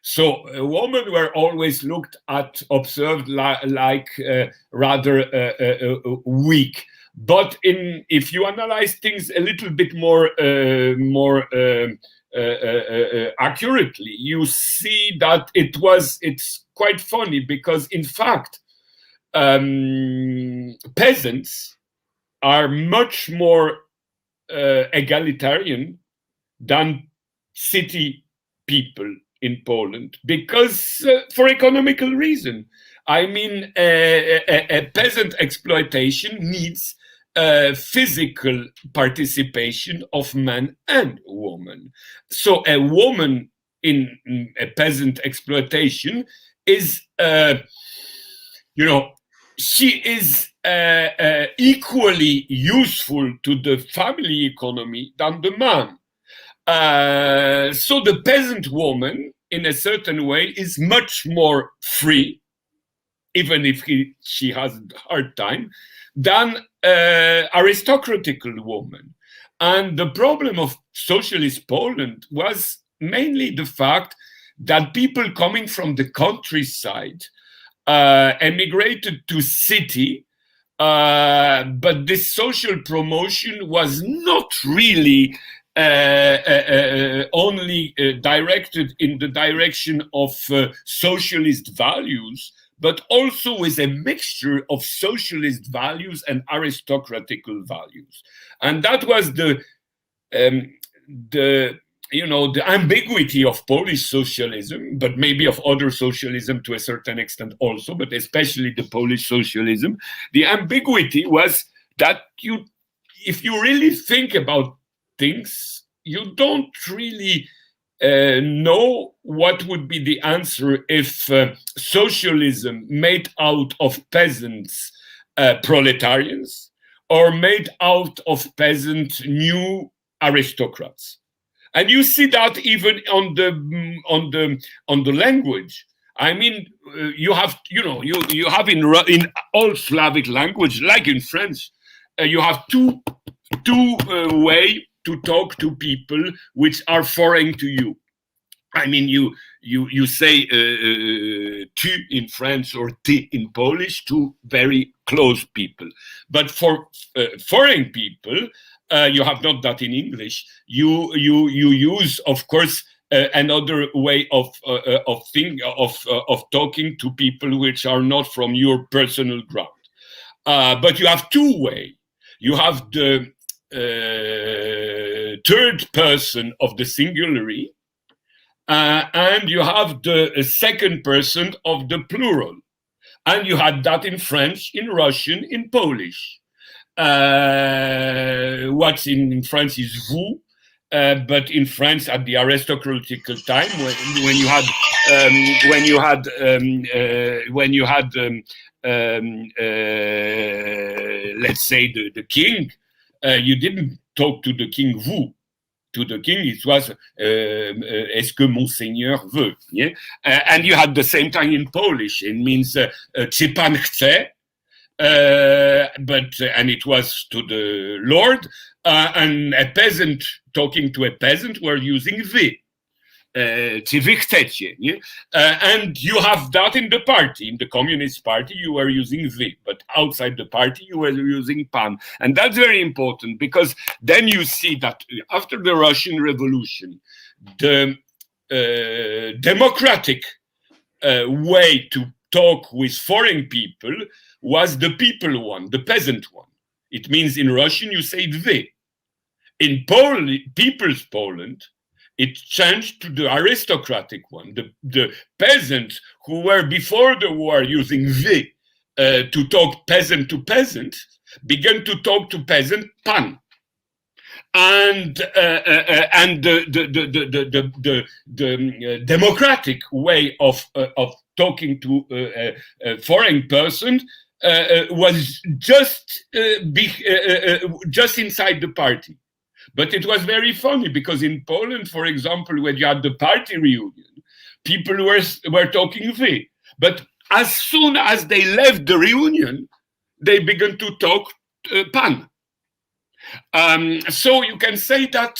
So women were always observed like rather weak. But if you analyze things a little bit more accurately, you see that it's quite funny, because in fact peasants are much more egalitarian than city people in Poland, because for economical reason. I mean, a peasant exploitation needs physical participation of man and woman. So a woman in a peasant exploitation is, she is equally useful to the family economy than the man. So the peasant woman, in a certain way, is much more free, even if she has a hard time, than aristocratical woman. And the problem of socialist Poland was mainly the fact that people coming from the countryside emigrated to city, but this social promotion was not really only directed in the direction of socialist values, but also with a mixture of socialist values and aristocratical values. And that was the ambiguity of Polish socialism, but maybe of other socialism to a certain extent also, but especially the Polish socialism. The ambiguity was that if you really think about things, you don't really know what would be the answer if socialism made out of peasants proletarians, or made out of peasant new aristocrats. And you see that even on the language. I mean, you have in all Slavic language, like in French, you have two way to talk to people which are foreign to you. I mean, you say tu in French or ty in Polish to very close people, but for foreign people, you have not that in English. You use, of course, another way of talking to people which are not from your personal ground. But you have two ways. You have the third person of the singularity, and you have the second person of the plural. And you had that in French, in Russian, in Polish. What's in French is vous, but in France at the aristocratical time, when you had let's say the king, you didn't talk to the king vous. To the king, it was est-ce que monseigneur veut? Yeah? And you had the same time in Polish. It means czy pan chce? And it was to the lord, and a peasant talking to a peasant were using wy. Czy wy chcecie? Yeah? And you have that in the party. In the Communist Party, you were using wy, but outside the party, you were using pan. And that's very important, because then you see that after the Russian Revolution, the democratic way to talk with foreign people was the people one, the peasant one. It means in Russian, you say wy. In People's Poland, it changed to the aristocratic one. The peasants who were before the war using wy to talk peasant to peasant began to talk to peasant pan. And the democratic way of talking to a foreign person was just inside the party. But it was very funny, because in Poland, for example, when you had the party reunion, people were talking wy. But as soon as they left the reunion, they began to talk pan. So you can say that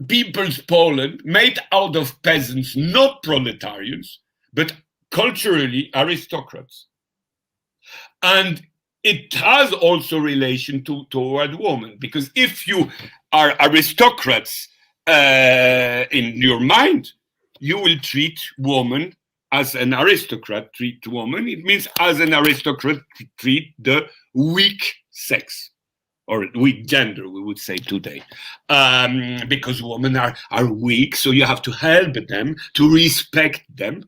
People's Poland, made out of peasants, not proletarians, but culturally aristocrats. And it has also relation toward women, because if you are aristocrats in your mind, you will treat woman as an aristocrat treat woman. It means as an aristocrat treat the weak sex, or weak gender, we would say today, because women are weak, so you have to help them, to respect them,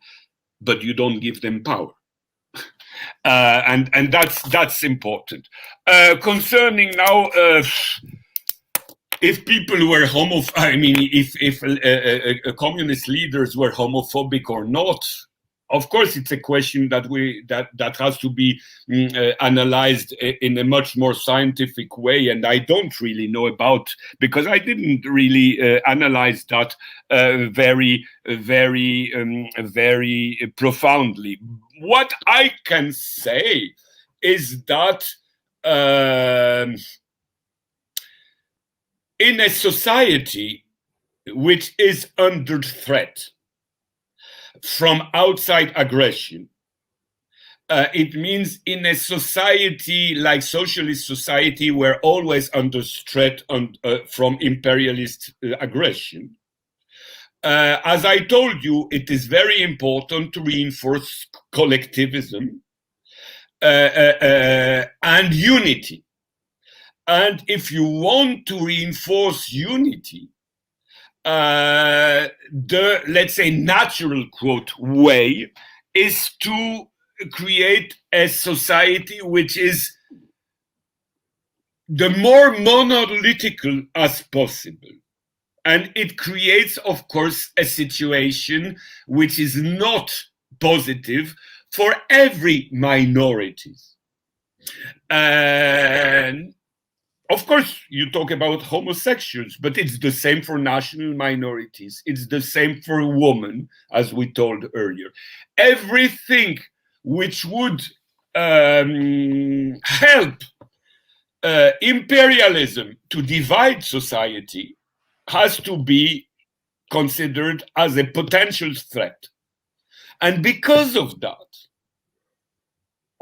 but you don't give them power. And that's important. Concerning now, if people were if communist leaders were homophobic or not, of course it's a question that has to be analyzed in a much more scientific way, and I don't really know about, because I didn't really analyze that very profoundly. What I can say is that in a society which is under threat from outside aggression, it means in a society like socialist society, we're always under threat from imperialist aggression. As I told you, it is very important to reinforce collectivism and unity. And if you want to reinforce unity, the, let's say, natural, quote, way is to create a society which is the more monolithical as possible. And it creates, of course, a situation which is not positive for every minority. And of course, you talk about homosexuals, but it's the same for national minorities. It's the same for women, as we told earlier. Everything which would help imperialism to divide society has to be considered as a potential threat. And because of that,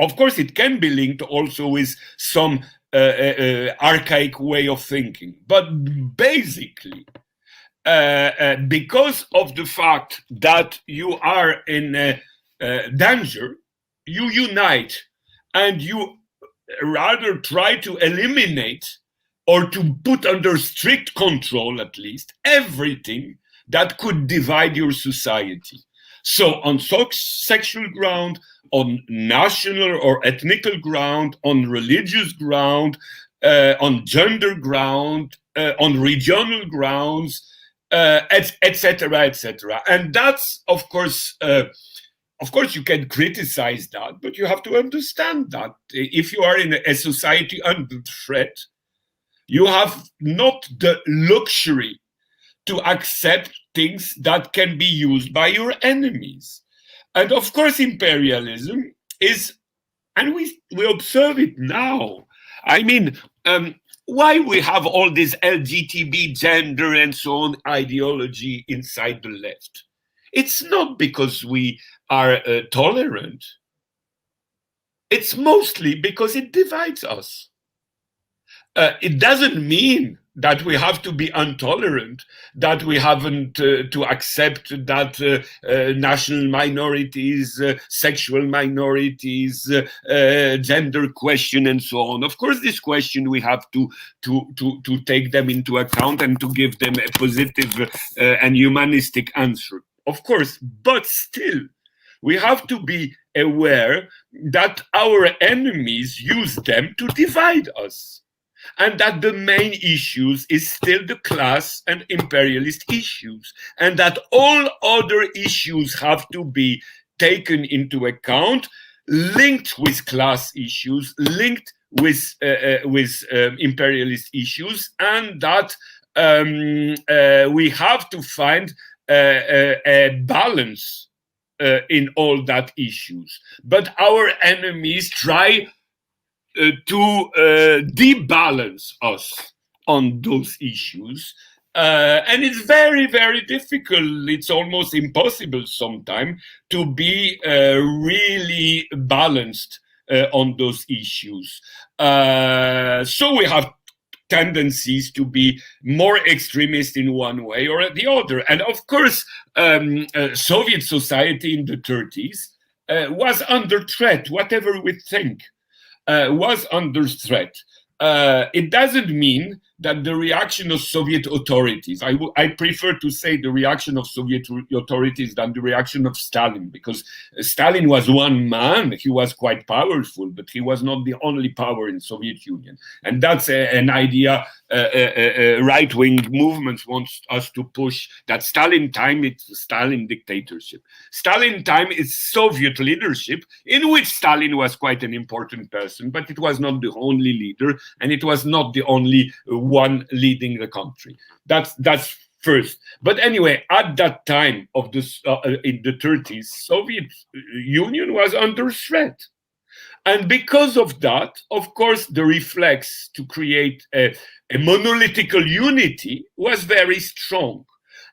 of course, it can be linked also with some archaic way of thinking. But basically, because of the fact that you are in danger, you unite and you rather try to eliminate or to put under strict control, at least, everything that could divide your society. So on sexual ground, on national or ethnical ground, on religious ground, on gender ground, on regional grounds, etc., etc. And that's, of course, you can criticize that, but you have to understand that if you are in a society under threat, you have not the luxury to accept things that can be used by your enemies. And of course, imperialism is, and we observe it now. I mean, why we have all this LGBT, gender, and so on ideology inside the left? It's not because we are tolerant. It's mostly because it divides us. It doesn't mean that we have to be intolerant, that we haven't to accept that national minorities, sexual minorities, gender question, and so on. Of course, this question we have to take them into account and to give them a positive and humanistic answer. Of course, but still, we have to be aware that our enemies use them to divide us. And that the main issues is still the class and imperialist issues, and that all other issues have to be taken into account, linked with class issues, linked with imperialist issues, and that we have to find a balance in all that issues. But our enemies try to debalance us on those issues. And it's very, very difficult. It's almost impossible sometimes to be really balanced on those issues. So we have tendencies to be more extremist in one way or the other. And of course, Soviet society in the 30s was under threat, whatever we think. Was under threat. It doesn't mean that the reaction of Soviet authorities, I prefer to say the reaction of Soviet authorities than the reaction of Stalin, because Stalin was one man, he was quite powerful, but he was not the only power in Soviet Union. And that's an idea right-wing movements wants us to push, that Stalin time, it's Stalin dictatorship. Stalin time is Soviet leadership, in which Stalin was quite an important person, but it was not the only leader, and it was not the only one leading the country. That's first. But anyway, at that time of this, in the 30s, Soviet Union was under threat. And because of that, of course, the reflex to create a monolithical unity was very strong.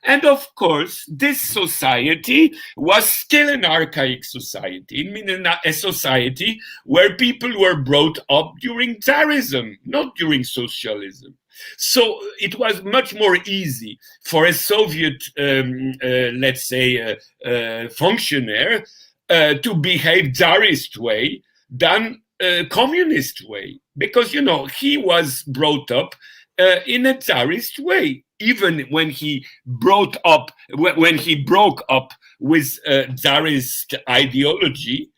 And of course, this society was still an archaic society. I mean, a society where people were brought up during Tsarism, not during socialism. So it was much more easy for a Soviet, let's say, functionary to behave Tsarist way than a communist way. Because, you know, he was brought up in a Tsarist way. Even when he broke up with Tsarist ideology,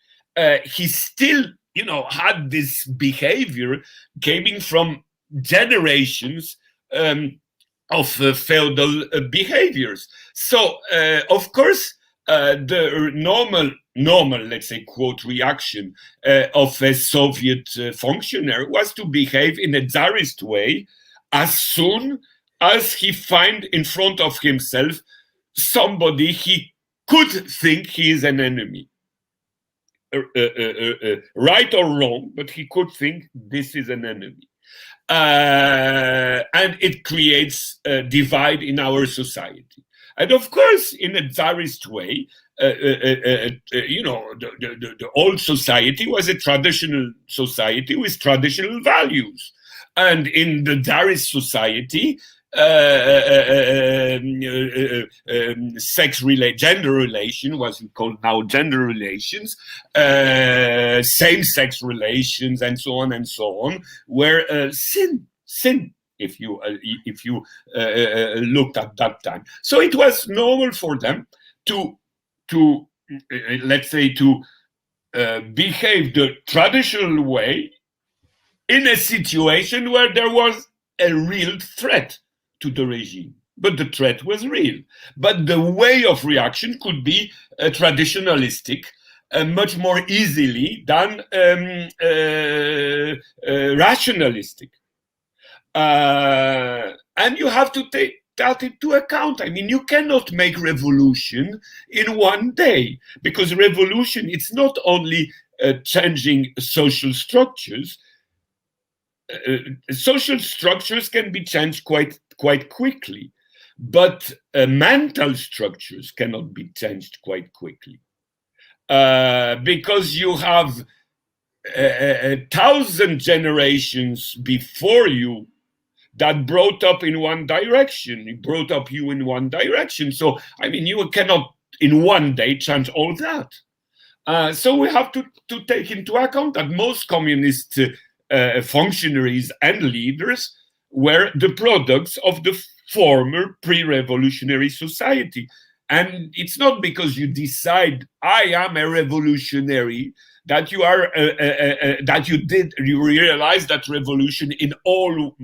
he still, you know, had this behavior coming from generations of feudal behaviors. So, of course, the normal, let's say, quote, reaction of a Soviet functionary was to behave in a Tsarist way as soon as he find in front of himself somebody he could think he is an enemy. Right or wrong, but he could think this is an enemy. And it creates a divide in our society. And of course, in a Tsarist way, you know, the old society was a traditional society with traditional values. And in the Tsarist society, gender relation, what we call now gender relations, same-sex relations, and so on, were sin. If you looked at that time, so it was normal for them to let's say to behave the traditional way in a situation where there was a real threat to the regime. But the threat was real. But the way of reaction could be traditionalistic, much more easily than rationalistic. And you have to take that into account. I mean, you cannot make revolution in one day, because revolution, it's not only changing social structures. Social structures can be changed quite quickly, but mental structures cannot be changed quite quickly, because you have 1,000 generations before you that brought up in one direction. It brought up you in one direction. So, I mean, you cannot in one day change all that. So we have to take into account that most communist functionaries and leaders were the products of the former pre-revolutionary society. And it's not because you decide, I am a revolutionary, that you are that you realize that revolution in all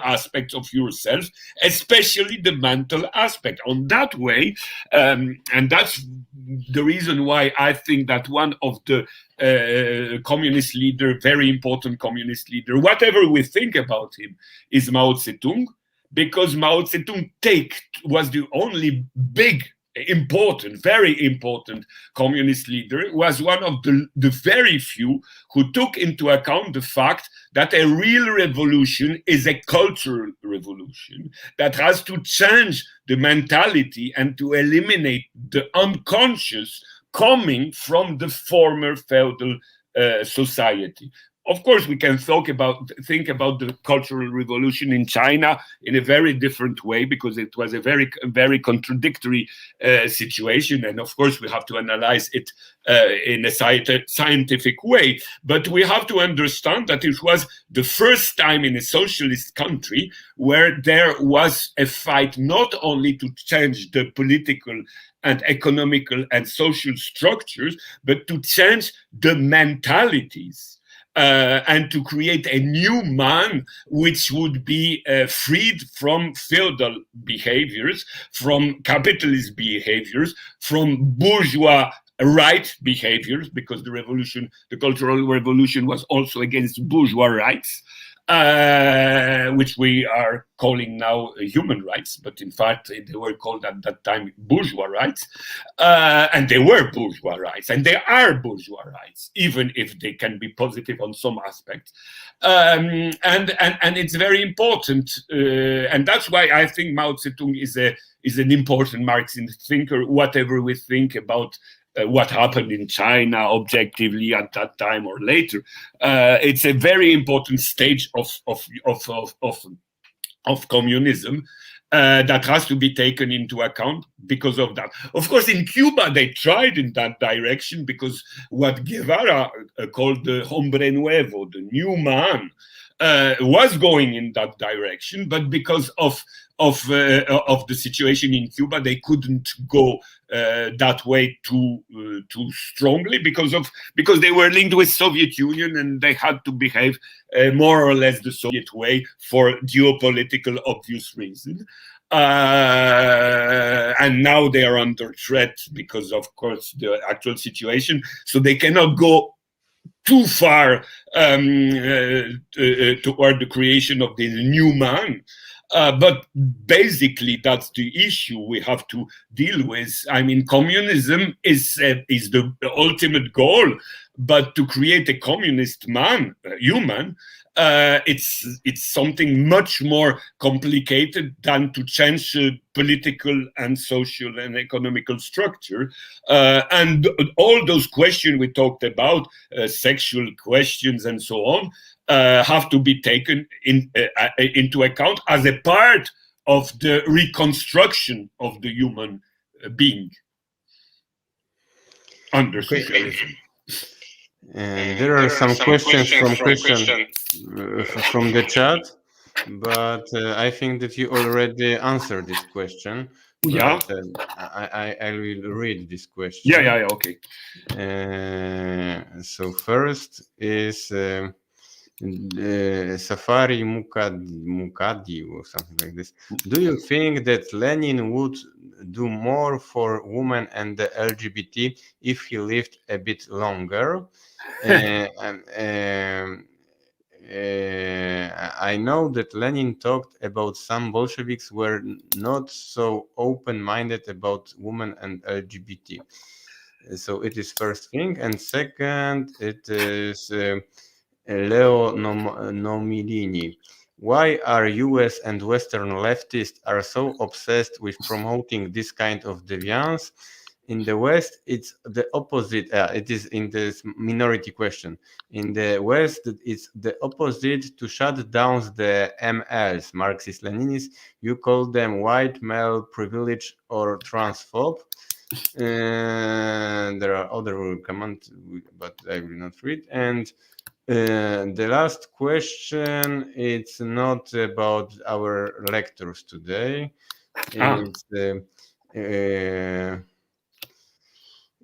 aspects of yourself, especially the mental aspect. On that way, and that's the reason why I think that one of the communist leader, very important communist leader, whatever we think about him, is Mao Zedong, because Mao Zedong was the only big, important, very important communist leader, was one of the very few who took into account the fact that a real revolution is a cultural revolution that has to change the mentality and to eliminate the unconscious coming from the former feudal society. Of course, we can think about the Cultural Revolution in China in a very different way, because it was a very contradictory situation. And of course, we have to analyze it in a scientific way. But we have to understand that it was the first time in a socialist country where there was a fight not only to change the political and economical and social structures, but to change the mentalities. And to create a new man which would be freed from feudal behaviors, from capitalist behaviors, from bourgeois right behaviors, because the Cultural Revolution was also against bourgeois rights, which we are calling now human rights, but in fact they were called at that time bourgeois rights, and they were bourgeois rights, and they are bourgeois rights, even if they can be positive on some aspects, and it's very important, and that's why I think Mao Zedong is an important Marxist thinker, whatever we think about what happened in China objectively at that time or later. It's a very important stage of communism that has to be taken into account because of that. Of course, in Cuba, they tried in that direction, because what Guevara called the hombre nuevo, the new man, was going in that direction, but because of the situation in Cuba, they couldn't go that way too strongly, because they were linked with Soviet Union, and they had to behave more or less the Soviet way for geopolitical obvious reasons. And now they are under threat because, of course, the actual situation. So they cannot go too far toward the creation of the new man. But basically, that's the issue we have to deal with. I mean, communism is the ultimate goal, but to create a communist man, human, it's something much more complicated than to change political and social and economical structure. And all those questions we talked about, sexual questions and so on, have to be taken into account as a part of the reconstruction of the human being under socialism. And there are some questions from Christian from the chat, but I think that you already answered this question. Yeah. But I will read this question. Yeah. Okay. So first is Safari Mukadi or something like this. Do you think that Lenin would do more for women and the LGBT if he lived a bit longer? I know that Lenin talked about some Bolsheviks were not so open-minded about women and LGBT. So it is first thing, and second, it is Leo Nomilini. Why are US and Western leftists are so obsessed with promoting this kind of deviance? In the West, it's the opposite. It is in this minority question. In the West, it's the opposite to shut down the MLs, Marxist-Leninists. You call them white male privilege or transphobe. There are other comments, but I will not read. And the last question, it's not about our lectures today. It's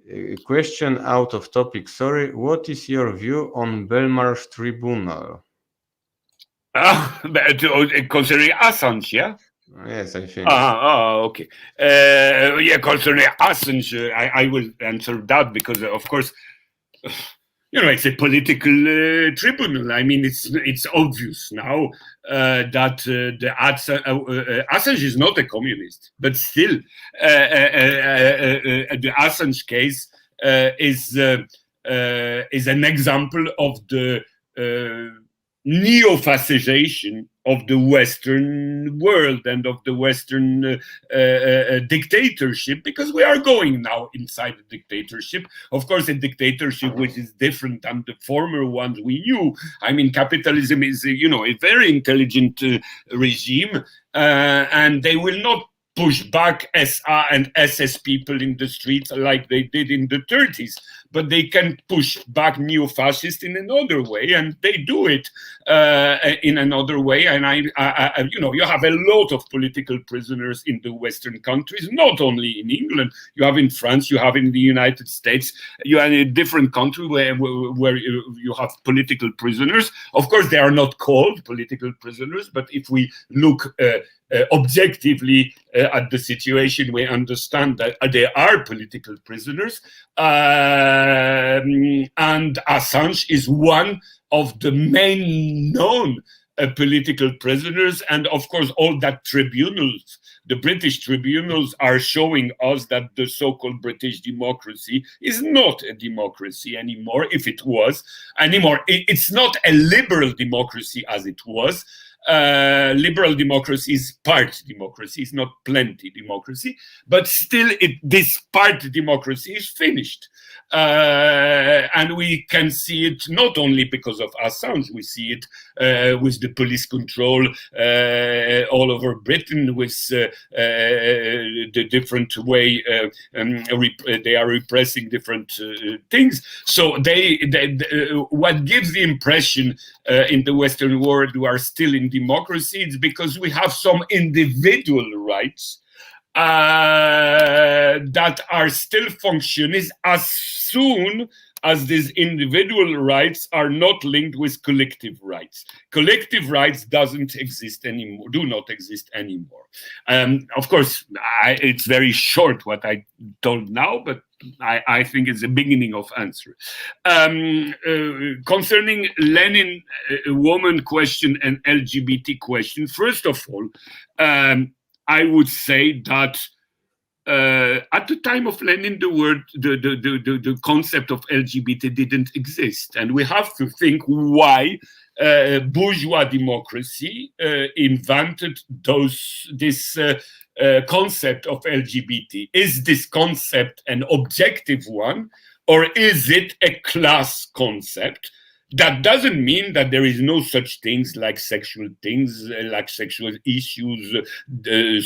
a question out of topic. Sorry. What is your view on Belmarsh Tribunal? Concerning Assange, yeah? Yes, I think. Okay. Yeah, concerning Assange, I will answer that because, of course, it's a political tribunal. I mean, it's obvious now that Assange is not a communist, but still, the Assange case is an example of the neo-fascisation of the Western world and of the Western dictatorship, because we are going now inside a dictatorship. Of course, a dictatorship which is different than the former ones we knew. I mean, capitalism is, a very intelligent regime, and they will not push back SA and SS people in the streets like they did in the 30s. But they can push back neo-fascists in another way, and they do it in another way. And you have a lot of political prisoners in the Western countries, not only in England. You have in France, you have in the United States, you have in a different country where you have political prisoners. Of course, they are not called political prisoners, but if we look objectively at the situation, we understand that they are political prisoners. And Assange is one of the main known political prisoners. And of course, all that tribunals, the British tribunals, are showing us that the so-called British democracy is not a democracy anymore, if it was anymore. It's not a liberal democracy as it was. Liberal democracy is part democracy, it's not plenty democracy, but still this part democracy is finished. And we can see it not only because of Assange, we see it with the police control all over Britain, with the different way they are repressing different things. So what gives the impression in the Western world we are still in democracy, it's because we have some individual rights that are still functioning as soon as these individual rights are not linked with collective rights. Collective rights do not exist anymore. Of course, it's very short what I told now, but I think it's the beginning of answer. Concerning Lenin woman question and LGBT question, first of all, I would say that at the time of Lenin, the concept of LGBT didn't exist, and we have to think why bourgeois democracy invented this concept of LGBT. Is this concept an objective one, or is it a class concept? That doesn't mean that there is no such things like sexual issues,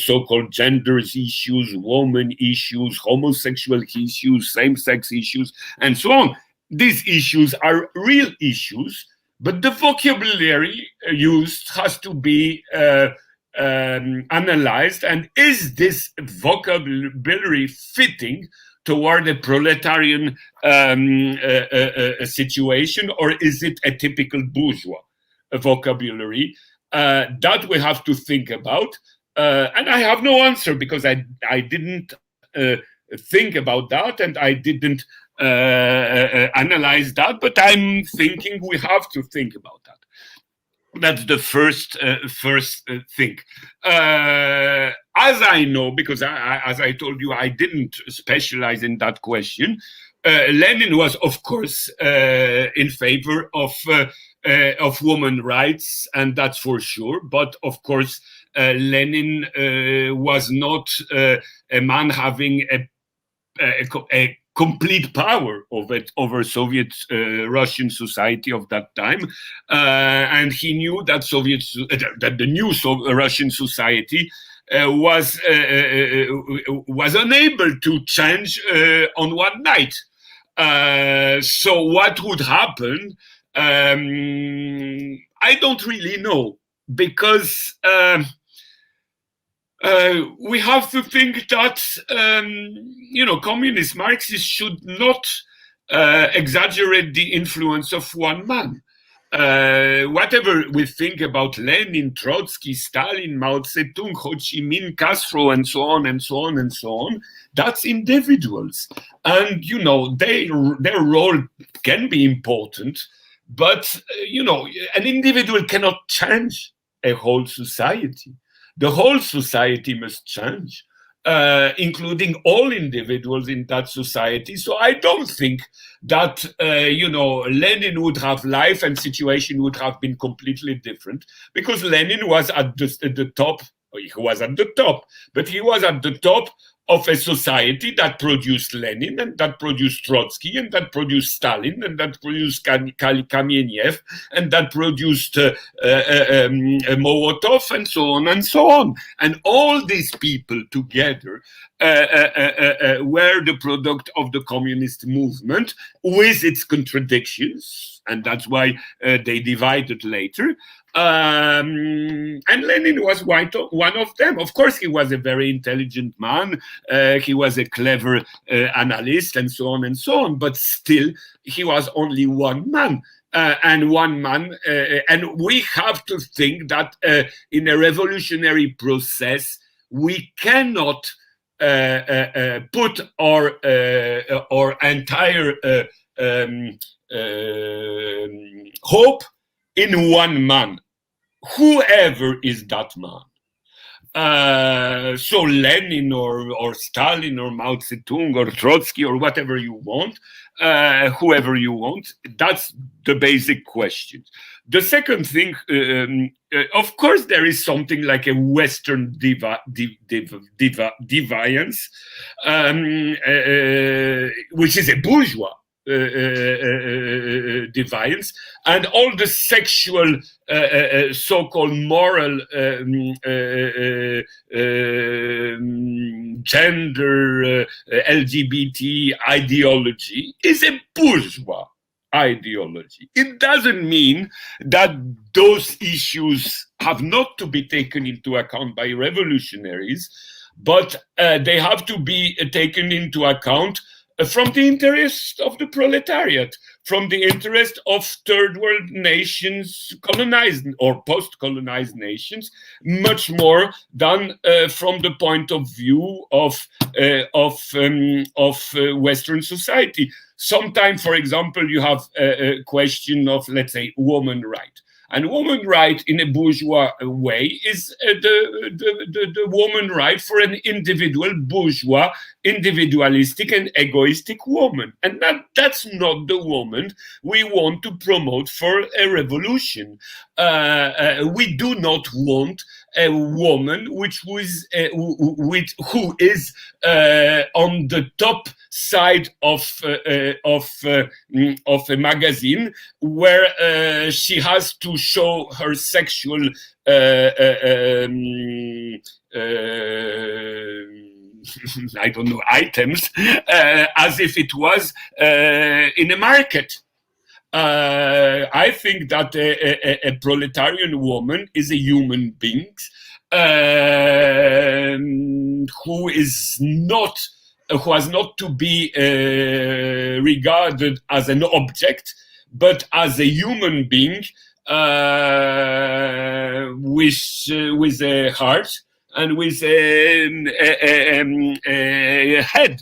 so-called genders issues, woman issues, homosexual issues, same-sex issues, and so on. These issues are real issues, but the vocabulary used has to be analyzed, and is this vocabulary fitting toward a proletarian situation, or is it a typical bourgeois vocabulary? That we have to think about, and I have no answer because I didn't think about that, and I didn't analyze that, but I'm thinking we have to think about that. That's the first thing. As I know, because as I told you, I didn't specialize in that question. Lenin was, of course, in favor of women's rights, and that's for sure. But of course, Lenin was not a man having a complete power over Soviet Russian society of that time, and he knew that that the new Russian society was unable to change on one night. So what would happen? I don't really know, because we have to think that communist Marxists should not exaggerate the influence of one man. Whatever we think about Lenin, Trotsky, Stalin, Mao Zedong, Ho Chi Minh, Castro, and so on and so on and so on, that's individuals, and their role can be important, but an individual cannot change a whole society. The whole society must change, including all individuals in that society. So I don't think that, Lenin would have life and situation would have been completely different, because Lenin was at the top. He was at the top, but he was at the top of a society that produced Lenin, and that produced Trotsky, and that produced Stalin, and that produced Kamenev, and that produced Molotov, and so on and so on. And all these people together were the product of the communist movement, with its contradictions, and that's why they divided later. And Lenin was one of them. Of course, he was a very intelligent man. He was a clever analyst, and so on and so on. But still, he was only one man. And one man, and we have to think that in a revolutionary process, we cannot put our entire hope in one man, whoever is that man. So Lenin or Stalin or Mao Zedong or Trotsky or whatever you want, whoever you want, that's the basic question. The second thing, of course, there is something like a Western deviance, which is a bourgeois deviance, and all the sexual so-called moral gender LGBT ideology is a bourgeois ideology. It doesn't mean that those issues have not to be taken into account by revolutionaries, but they have to be taken into account from the interest of the proletariat, from the interest of third world nations, colonized or post-colonized nations, much more than from the point of view of Western society. Sometimes, for example, you have a question of, let's say, woman right. And woman right in a bourgeois way is the woman right for an individual bourgeois, individualistic and egoistic woman. And that's not the woman we want to promote for a revolution. We do not want a woman who is on the top side of a magazine where she has to show her sexual I don't know, items as if it was in a market. I think that a proletarian woman is a human being, who is not, who has not to be regarded as an object, but as a human being with a heart and with a head,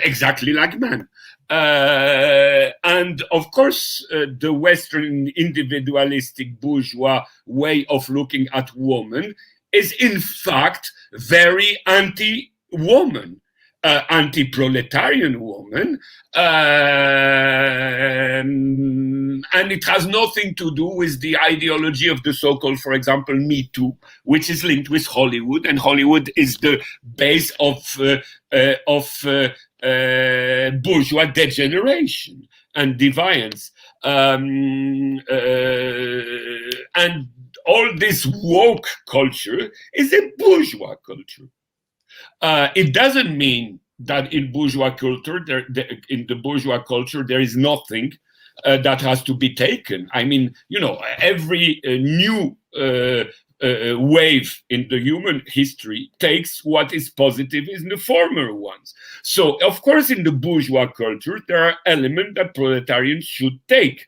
exactly like man. And of course, the Western individualistic bourgeois way of looking at woman is in fact very anti-woman, anti-proletarian woman, and it has nothing to do with the ideology of the so-called, for example, Me Too, which is linked with Hollywood, and Hollywood is the base of bourgeois degeneration and deviance, and all this woke culture is a bourgeois culture. It doesn't mean that in bourgeois culture, in the bourgeois culture, there is nothing that has to be taken. I mean, you know, every new wave in the human history takes what is positive in the former ones. So, of course, in the bourgeois culture, there are elements that proletarians should take,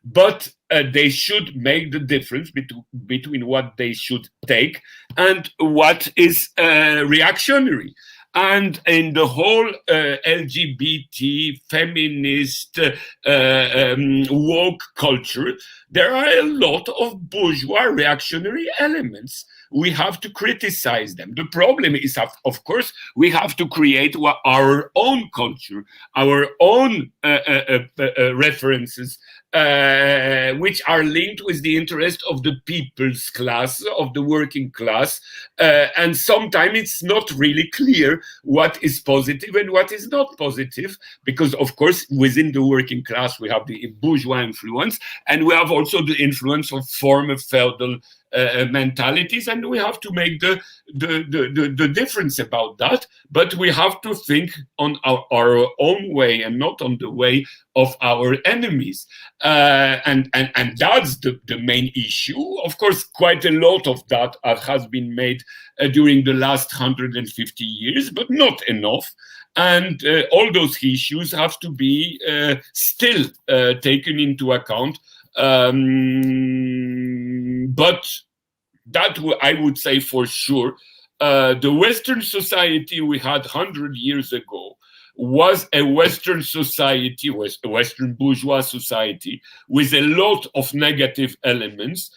but they should make the difference between what they should take and what is reactionary. And in the whole LGBT, feminist, woke culture, there are a lot of bourgeois reactionary elements. We have to criticize them. The problem is, of course, we have to create our own culture, our own references, which are linked with the interest of the people's class, of the working class. And sometimes it's not really clear what is positive and what is not positive, because, of course, within the working class, we have the bourgeois influence, and we have also the influence of former feudal mentalities, and we have to make the difference about that. But we have to think on our own way and not on the way of our enemies, and that's the main issue. Of course, quite a lot of that has been made during the last 150 years, but not enough. And all those issues have to be still taken into account. But that I would say for sure, the Western society we had 100 years ago was a Western society, was a Western bourgeois society with a lot of negative elements,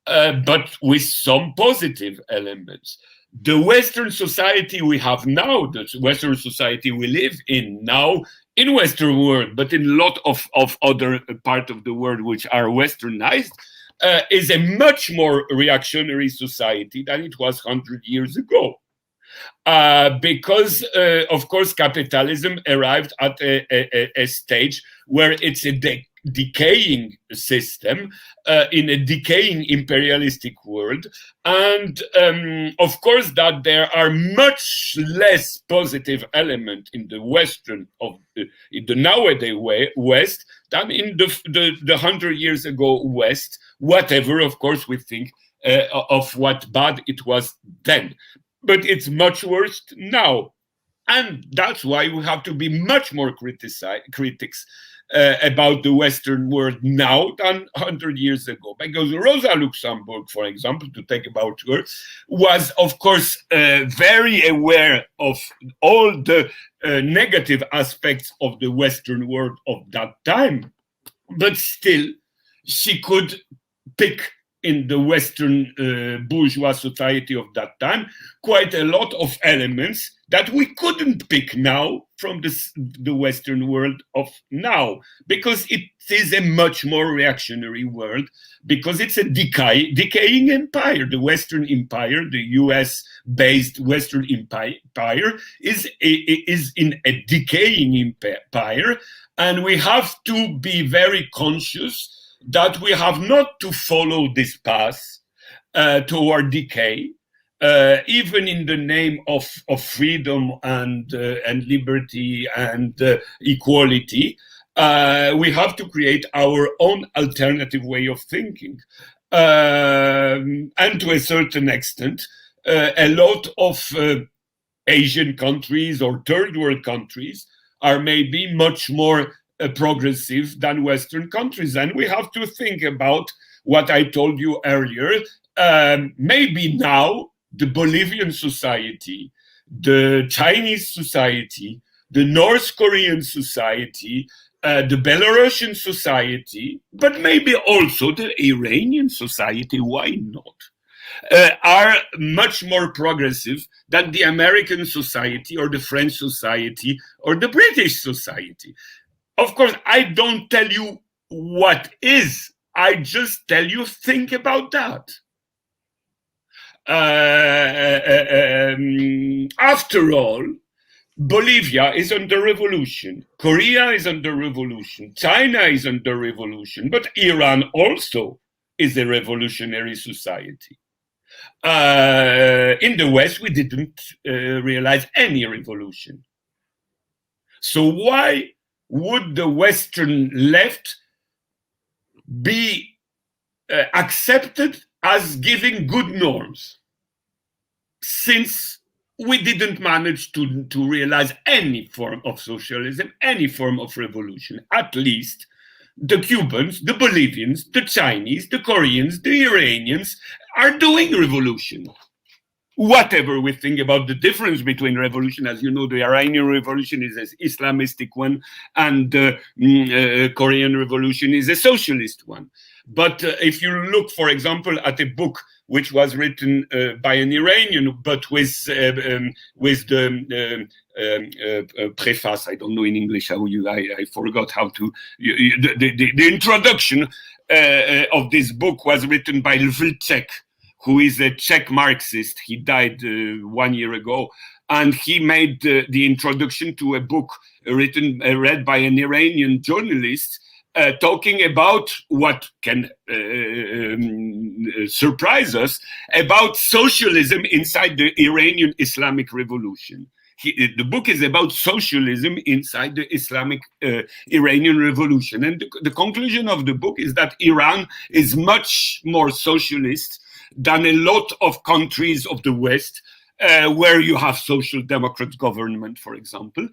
but with some positive elements. The Western society we have now, the Western society we live in now, in Western world, but in a lot of other part of the world which are Westernized, is a much more reactionary society than it was 100 years ago. Because, of course, capitalism arrived at a stage where it's a decaying system in a decaying imperialistic world. And, of course, that there are much less positive elements in the Western, in the nowadays West, than in the 100 years ago West, whatever, of course, we think of what bad it was then. But it's much worse now. And that's why we have to be much more critics about the Western world now than 100 years ago. Because Rosa Luxemburg, for example, to take about her, was, of course, very aware of all the negative aspects of the Western world of that time. But still, she could pick in the Western bourgeois society of that time quite a lot of elements that we couldn't pick now from the Western world of now, because it is a much more reactionary world, because it's a decaying empire. The Western empire, the US-based Western empire, is in a decaying empire, and we have to be very conscious that we have not to follow this path toward decay, even in the name of freedom and liberty and equality. We have to create our own alternative way of thinking. and to a certain extent, a lot of Asian countries or third world countries are maybe much more progressive than Western countries. And we have to think about what I told you earlier. Maybe now the Bolivian society, the Chinese society, the North Korean society, the Belarusian society, but maybe also the Iranian society, why not? Are much more progressive than the American society or the French society or the British society. Of course, I don't tell you what is, I just tell you, think about that. After all, Bolivia is under revolution, Korea is under revolution, China is under revolution, but Iran also is a revolutionary society. In the West, we didn't realize any revolution. So why would the Western left be accepted as giving good norms, since we didn't manage to realize any form of socialism, any form of revolution? At least the Cubans, the Bolivians, the Chinese, the Koreans, the Iranians are doing revolution. Whatever we think about the difference between revolution, as you know, the Iranian revolution is an Islamistic one, and the Korean revolution is a socialist one. But if you look, for example, at a book which was written by an Iranian, but with the preface, I don't know in English how I forgot how to, the introduction of this book was written by Lvicek, who is a Czech Marxist. He died 1 year ago, and he made the introduction to a book read by an Iranian journalist, talking about what can surprise us about socialism inside the Iranian Islamic Revolution. The book is about socialism inside the Islamic Iranian Revolution. And the conclusion of the book is that Iran is much more socialist than a lot of countries of the West, where you have social democrat government, for example.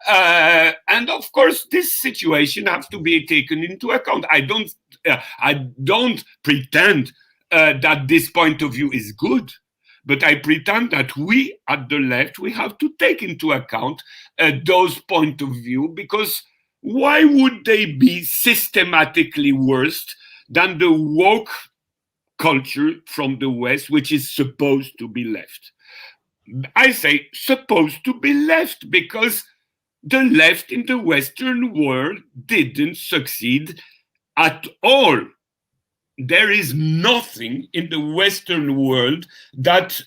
And of course, this situation has to be taken into account. I don't pretend that this point of view is good, but I pretend that we at the left, we have to take into account those point of view, because why would they be systematically worse than the woke culture from the West, which is supposed to be left? I say supposed to be left because the left in the Western world didn't succeed at all. There is nothing in the Western world that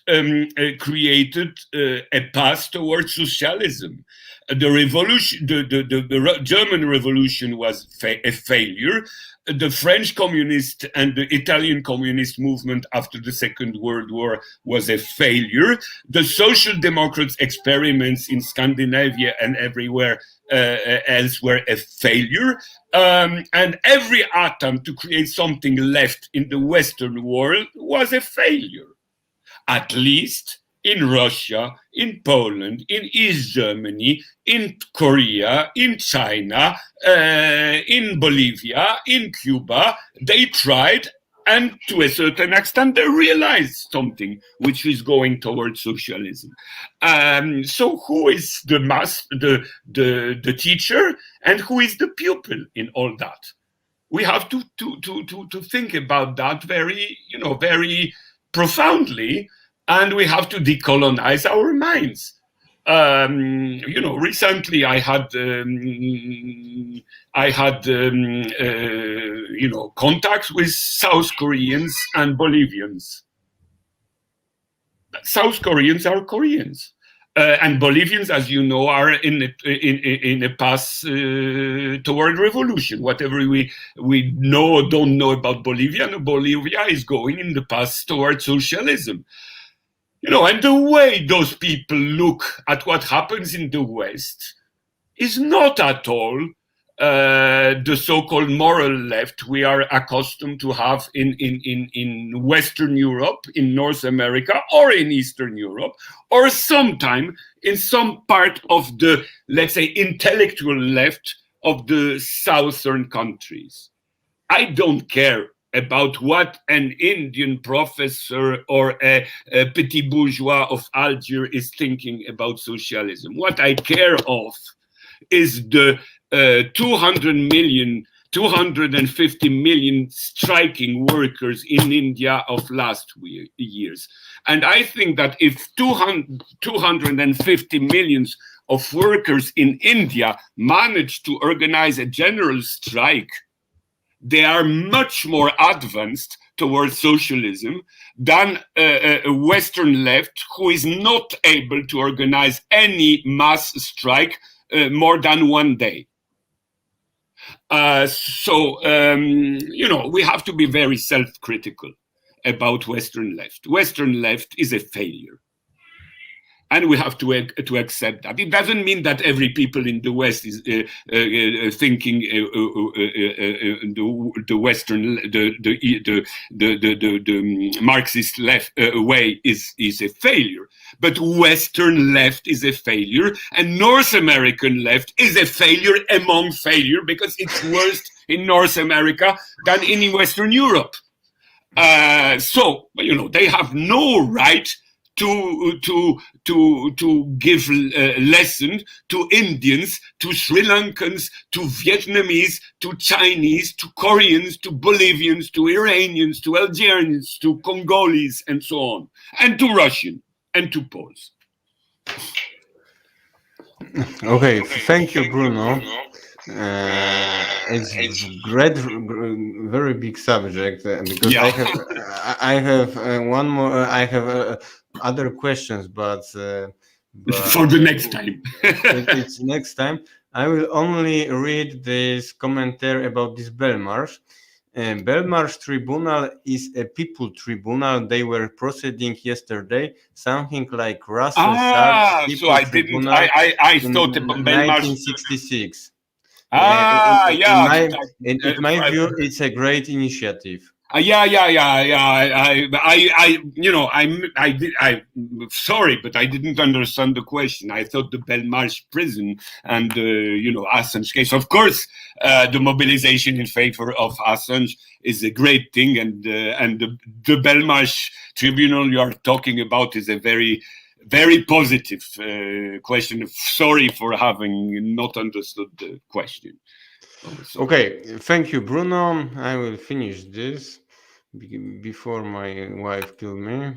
created a path towards socialism. The revolution, the German Revolution was a failure. The French communist and the Italian communist movement after the Second World War was a failure. The Social Democrats' experiments in Scandinavia and everywhere else were a failure. And every attempt to create something left in the Western world was a failure. At least in Russia, in Poland, in East Germany, in Korea, in China, in Bolivia, in Cuba, they tried, and to a certain extent they realized something which is going towards socialism. So who is the teacher and who is the pupil in all that? We have to think about that very profoundly. And we have to decolonize our minds. Recently I had contacts with South Koreans and Bolivians. South Koreans are Koreans, and Bolivians, as you know, are in a path toward revolution. Whatever we know or don't know about Bolivia is going in the path toward socialism. And the way those people look at what happens in the West is not at all the so-called moral left we are accustomed to have in Western Europe, in North America, or in Eastern Europe, or sometime in some part of the, let's say, intellectual left of the southern countries. I don't care about what an Indian professor or a petit bourgeois of Algiers is thinking about socialism. What I care of is the 250 million striking workers in India of last years. And I think that if 250 millions of workers in India manage to organize a general strike, they are much more advanced towards socialism than a Western left who is not able to organize any mass strike more than one day. You know, we have to be very self-critical about Western left. Western left is a failure. And we have to accept that. It doesn't mean that every people in the West is thinking the Western, the Marxist left way is a failure. But Western left is a failure, and North American left is a failure among failure because it's worse in North America than in Western Europe. So you know, they have no right to give lessons to Indians, to Sri Lankans, to Vietnamese, to Chinese, to Koreans, to Bolivians, to Iranians, to Algerians, to Congolese, and so on, and to Russian, and to Poles. Okay, thank you, Bruno. It's great, very big subject because Yeah. I have one more. I have other questions, but for the next time. It's next time. I will only read this commentary about this Belmarsh. Belmarsh Tribunal is a people tribunal. They were proceeding yesterday, something like Russell Sark's people so I tribunal. I thought about Belmarsh. 1966. Yeah. In my view, it's a great initiative. Yeah. You know, sorry, but I didn't understand the question. I thought the Belmarsh prison and you know, Assange case. Of course, the mobilization in favor of Assange is a great thing, and the Belmarsh tribunal you are talking about is a very, very positive question. Sorry for having not understood the question. Okay, thank you, Bruno. I will finish this before my wife kills me.